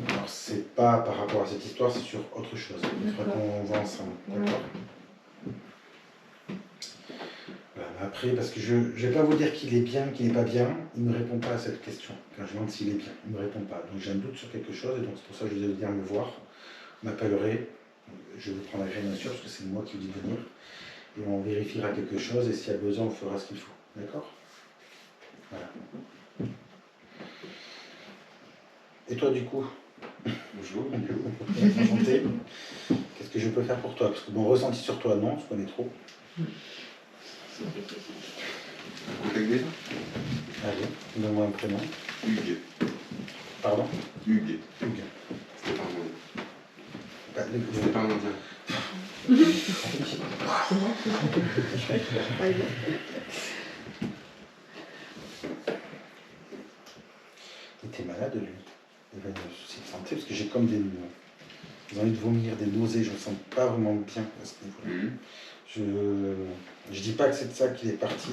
Alors, c'est pas par rapport à cette histoire, c'est sur autre chose. Il faudra qu'on va ensemble. D'accord. Voilà, mais après, parce que je ne vais pas vous dire qu'il est bien, qu'il n'est pas bien, il ne me répond pas à cette question. Quand je demande s'il est bien, il ne me répond pas. Donc j'ai un doute sur quelque chose, et donc c'est pour ça que je vous ai dit à me voir. Vous m'appellerez, je vous prendrai bien sûr, parce que c'est moi qui vous dis de venir. Et on vérifiera quelque chose, et s'il y a besoin, on fera ce qu'il faut. D'accord? Voilà. Et toi, du coup? Bonjour. Enchanté. Qu'est-ce que je peux faire pour toi? Parce que mon ressenti sur toi, non, tu connais trop. Contact déjà? Allez, donne-moi un prénom. Hugues. Pardon? Hugues. Hugues. C'était pas un indien. Bah, C'était pas un indien. Il était malade, lui. Il avait un souci de santé, parce que j'ai comme des envies de vomir, des nausées, je ne me sens pas vraiment bien à ce niveau-là. Je dis pas que c'est de ça qu'il est parti,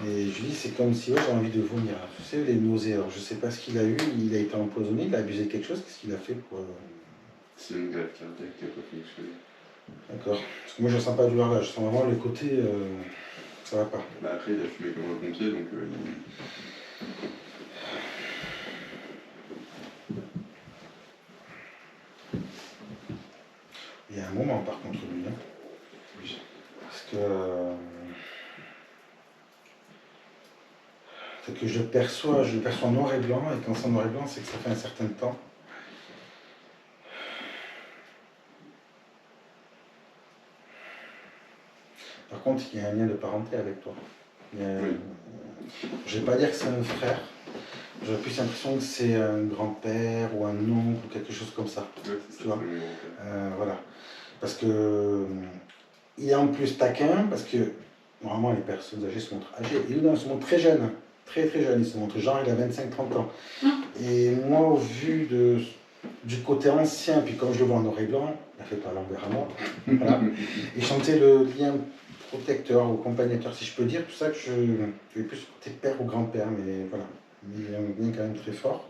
mais je dis c'est comme si j'ai envie de vomir. Vous savez, les nausées, alors je sais pas ce qu'il a eu, il a été empoisonné, il a abusé de quelque chose, qu'est-ce qu'il a fait pour... C'est une greffe cardiaque qui n'a pas fonctionné. D'accord. Parce que moi je sens pas de douleur là, je sens vraiment le côté... ça va pas. Bah après, il a fumé comme un pompier, donc Il y a un moment par contre lui, hein. Oui. Parce que... c'est que je le perçois noir et blanc, et quand c'est noir et blanc, c'est que ça fait un certain temps. Par contre, il y a un lien de parenté avec toi. Oui. Je ne vais pas dire que c'est un frère, j'ai plus l'impression que c'est un grand-père ou un oncle ou quelque chose comme ça. Ouais, c'est ça, tu vois. voilà. Parce que il est en plus taquin, parce que normalement les personnes âgées se montrent âgées, et lui il se montre très jeune, très très jeune, il se montre genre il a 25-30 ans. Et moi au vu du côté ancien, puis comme je le vois en noir et blanc, il a fait pas l'envers à moi, voilà. Il chantait le lien protecteur ou accompagnateur, si je peux dire, tout ça que je vais plus côté père ou grand-père, mais voilà, il y a un lien quand même très fort.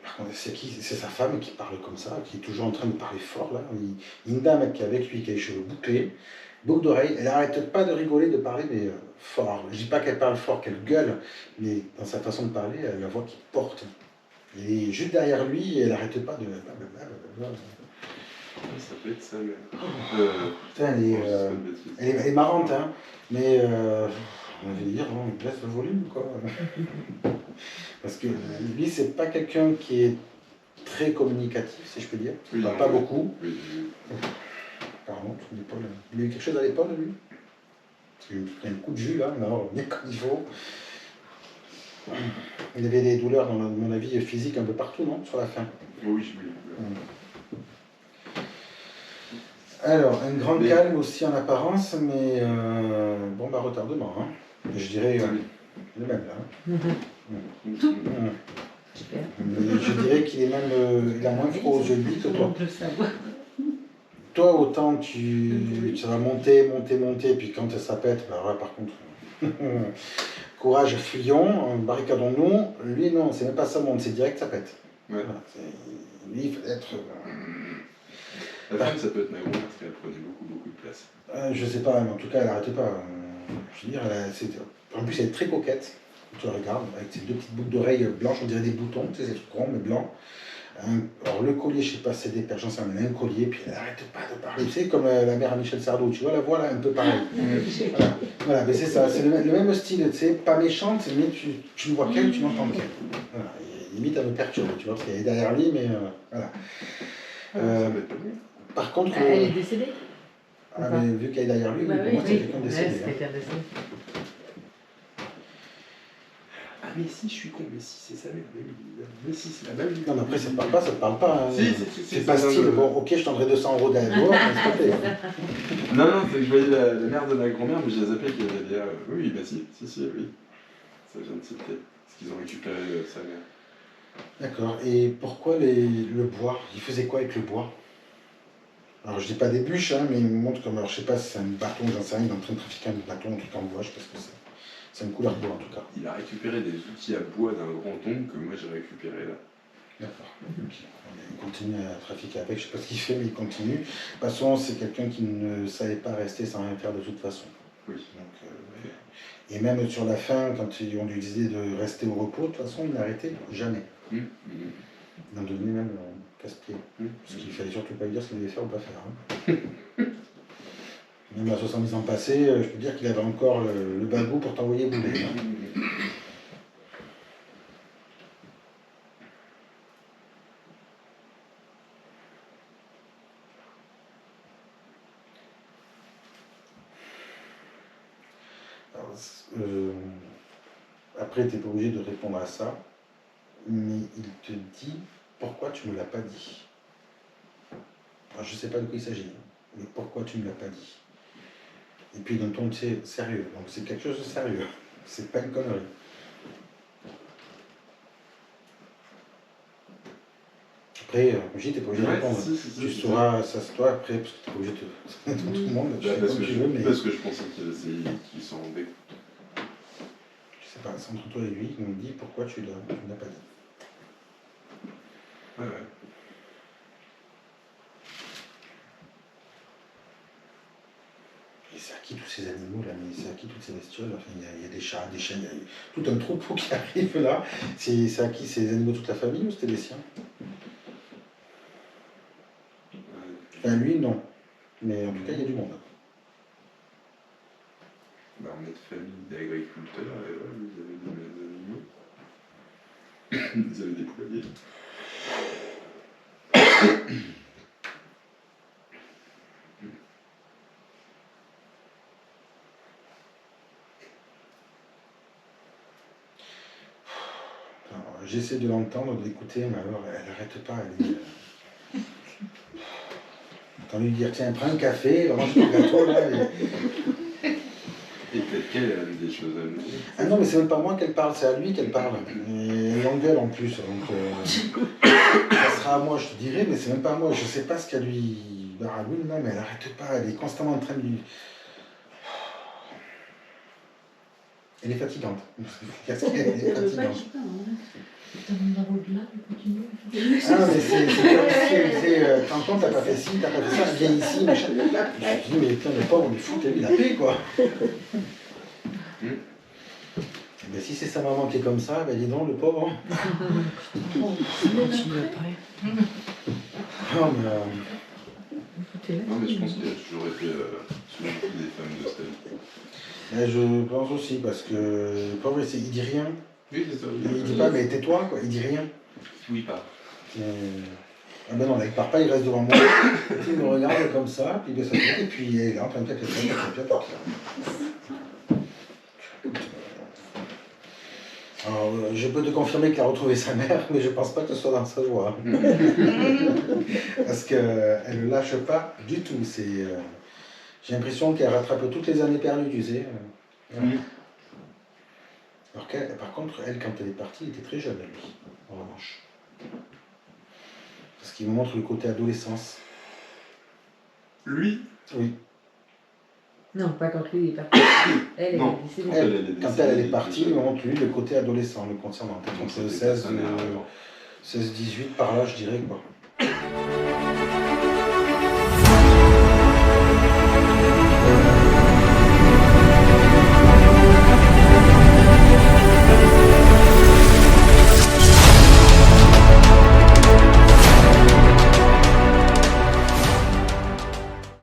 Par contre, c'est qui? C'est sa femme qui parle comme ça, qui est toujours en train de parler fort là. Une dame qui est avec lui, qui a les cheveux bouclés, boucles d'oreilles, elle n'arrête pas de rigoler, de parler, mais fort. Je dis pas qu'elle parle fort, qu'elle gueule, mais dans sa façon de parler, elle a la voix qui porte. Et juste derrière lui, elle n'arrête pas de... Ça peut être ça, mais... Putain, elle est marrante, hein, mais on va dire, on baisse le volume, quoi. Parce que lui, c'est pas quelqu'un qui est très communicatif, si je peux dire. Oui, Enfin, pas beaucoup. Oui, Pardon, son épaule. Il a eu quelque chose à l'épaule, lui? Parce qu'il a un coup de jus, là, mais alors, bien comme il faut. Il avait des douleurs, dans mon avis, physiques un peu partout, non? Sur la fin. oui. Alors, un grand Mais- calme aussi en apparence, mais bon, bah, retardement. Hein. Je dirais le même, là. Super. Mais je dirais qu'il est même, il a moins froid aux yeux, lui, que toi. Je le savoir. Toi, autant ça va monter, puis quand ça pète, bah ouais, par contre, courage, fuyons, barricadons-nous. Lui, non, c'est même pas ça monte, c'est direct, ça pète. Ouais. Voilà, lui, il faut être. La femme, ça peut être ma grand-mère parce qu'elle prenait beaucoup de place. Je sais pas, mais en tout cas, elle n'arrêtait pas. Je veux dire, en plus, elle est très coquette. Tu la regardes, avec ses deux petites boucles d'oreilles blanches, on dirait des boutons, tu sais, ces trucs ronds, mais blancs. Alors, le collier, je sais pas, c'est des perches, j'en sais rien, mais un collier, puis elle n'arrête pas de parler. Tu sais, comme la mère à Michel Sardou, tu vois la voix là, un peu pareil. Voilà, mais c'est ça, c'est le même style, tu sais, pas méchante, mais tu ne vois qu'elle, tu n'entends qu'elle. Voilà, et limite, elle me perturbe, tu vois, parce qu'elle est derrière lui, mais voilà. Ça va être pas bien. Par contre, Elle est décédée? mais vu qu'elle est derrière lui, Bah pour oui, moi, c'est oui. quelqu'un de Ouais, décédé. c'est quelqu'un de décédé. Ah, mais si, je suis con, mais si, c'est ça, mais si, c'est la même. Non, mais après, ça te parle pas. Hein. Si, C'est pas style, bon, ok, je tendrai 200 € d'aide, mais s'il te plaît. Non, c'est que je voyais la mère de ma grand-mère, mais je les appelais qui avait dit oui, bah si, oui. Ça vient de citer. Parce qu'ils ont récupéré sa mère. D'accord, et pourquoi le bois? Il faisait quoi avec le bois? Alors, je dis pas des bûches, hein, mais il me montre comme, alors je sais pas si c'est un bâton, j'en sais rien, il est en train de trafiquer un bâton, un truc en bois, je sais pas ce que c'est. C'est une couleur bois en tout cas. Il a récupéré des outils à bois d'un grand oncle que moi j'ai récupéré là. D'accord. Il continue à trafiquer avec, je sais pas ce qu'il fait, mais il continue. De toute façon, c'est quelqu'un qui ne savait pas rester sans rien faire de toute façon. Oui. Donc, et même sur la fin, quand on lui disait de rester au repos, de toute façon, il n'arrêtait jamais. Il en devenait même casse-pied. Parce qu'il fallait surtout pas lui dire ce qu'il devait faire ou pas faire. Hein. Même à 70 ans passés, je peux dire qu'il avait encore le bagou pour t'envoyer bouler. Hein. Alors, après, tu n'es pas obligé de répondre à ça, mais il te dit pourquoi tu ne me l'as pas dit. Alors, je ne sais pas de quoi il s'agit, mais pourquoi tu ne me l'as pas dit. Et puis d'un ton sérieux, donc c'est quelque chose de sérieux, c'est pas une connerie. Après, comme je dis, t'es pas obligé de répondre. Tu sauras, ça c'est toi après, parce que t'es pas obligé de tout le monde, tu fais comme tu veux, mais. Parce que je pensais qu'il s'en rendait compte. Je sais pas, c'est entre toi et lui, il me dit pourquoi tu ne l'as pas dit. Ouais. Et c'est à qui tous ces animaux là, mais c'est à qui toutes ces bestioles, enfin, il y a des chats, des chiens, il y a tout un troupeau qui arrive là. C'est à qui ces animaux, toute la famille ou c'était les siens? Enfin lui non, mais en tout cas il y a du monde. Bah, on est de famille d'agriculteurs, et ouais, vous avez des animaux. Vous avez des poulaillers. J'essaie de l'entendre, de l'écouter, mais alors elle n'arrête pas. T'as envie de dire tiens, prends un café, mange ton gâteau là. Et peut-être qu'elle a des choses à nous dire. Ah non, mais c'est même pas moi qu'elle parle, c'est à lui qu'elle parle. Et elle l'engueule en plus. Donc, ça sera à moi, je te dirai, mais c'est même pas à moi. Je sais pas ce qu'elle lui. À lui, non, mais elle n'arrête pas. Elle est constamment en train de lui. Elle est fatigante. Qu'est-ce qu'elle est fatigante. Ah, mais c'est t'en compte, t'as pas fait ci, t'as pas fait ça, viens ici, machin. Je me suis dit, mais putain, le pauvre, on lui fout, t'as vu la paix, quoi. Et ben, si c'est sa maman qui est comme ça, ben dis donc, le pauvre. Continue après. Non, mais. Non, mais je pense qu'il a toujours été sous le coup des femmes de sa vie. Ben, je pense aussi, parce que le pauvre, il dit rien. Oui, c'est ça. Il dit pas, mais tais-toi, quoi, il dit rien. Oui, pas. Ah ben non, avec papa, il reste devant moi, il me regarde comme ça, puis il baisse sa tête, et puis il est là en train de taper. Alors, je peux te confirmer qu'elle a retrouvé sa mère, mais je pense pas que ce soit dans sa joie. Parce qu'elle ne lâche pas du tout. J'ai l'impression qu'elle rattrape toutes les années perdues, tu sais. Voilà. Alors par contre, elle, quand elle est partie, elle était très jeune, lui, en revanche. Parce qu'il me montre le côté adolescence. Lui? Oui. Non, pas quand lui est parti. Elle est Non. décédée. Quand elle est partie, il me montre lui le côté adolescent, le concernant. Donc c'est le 16, 18 par là, je dirais, quoi.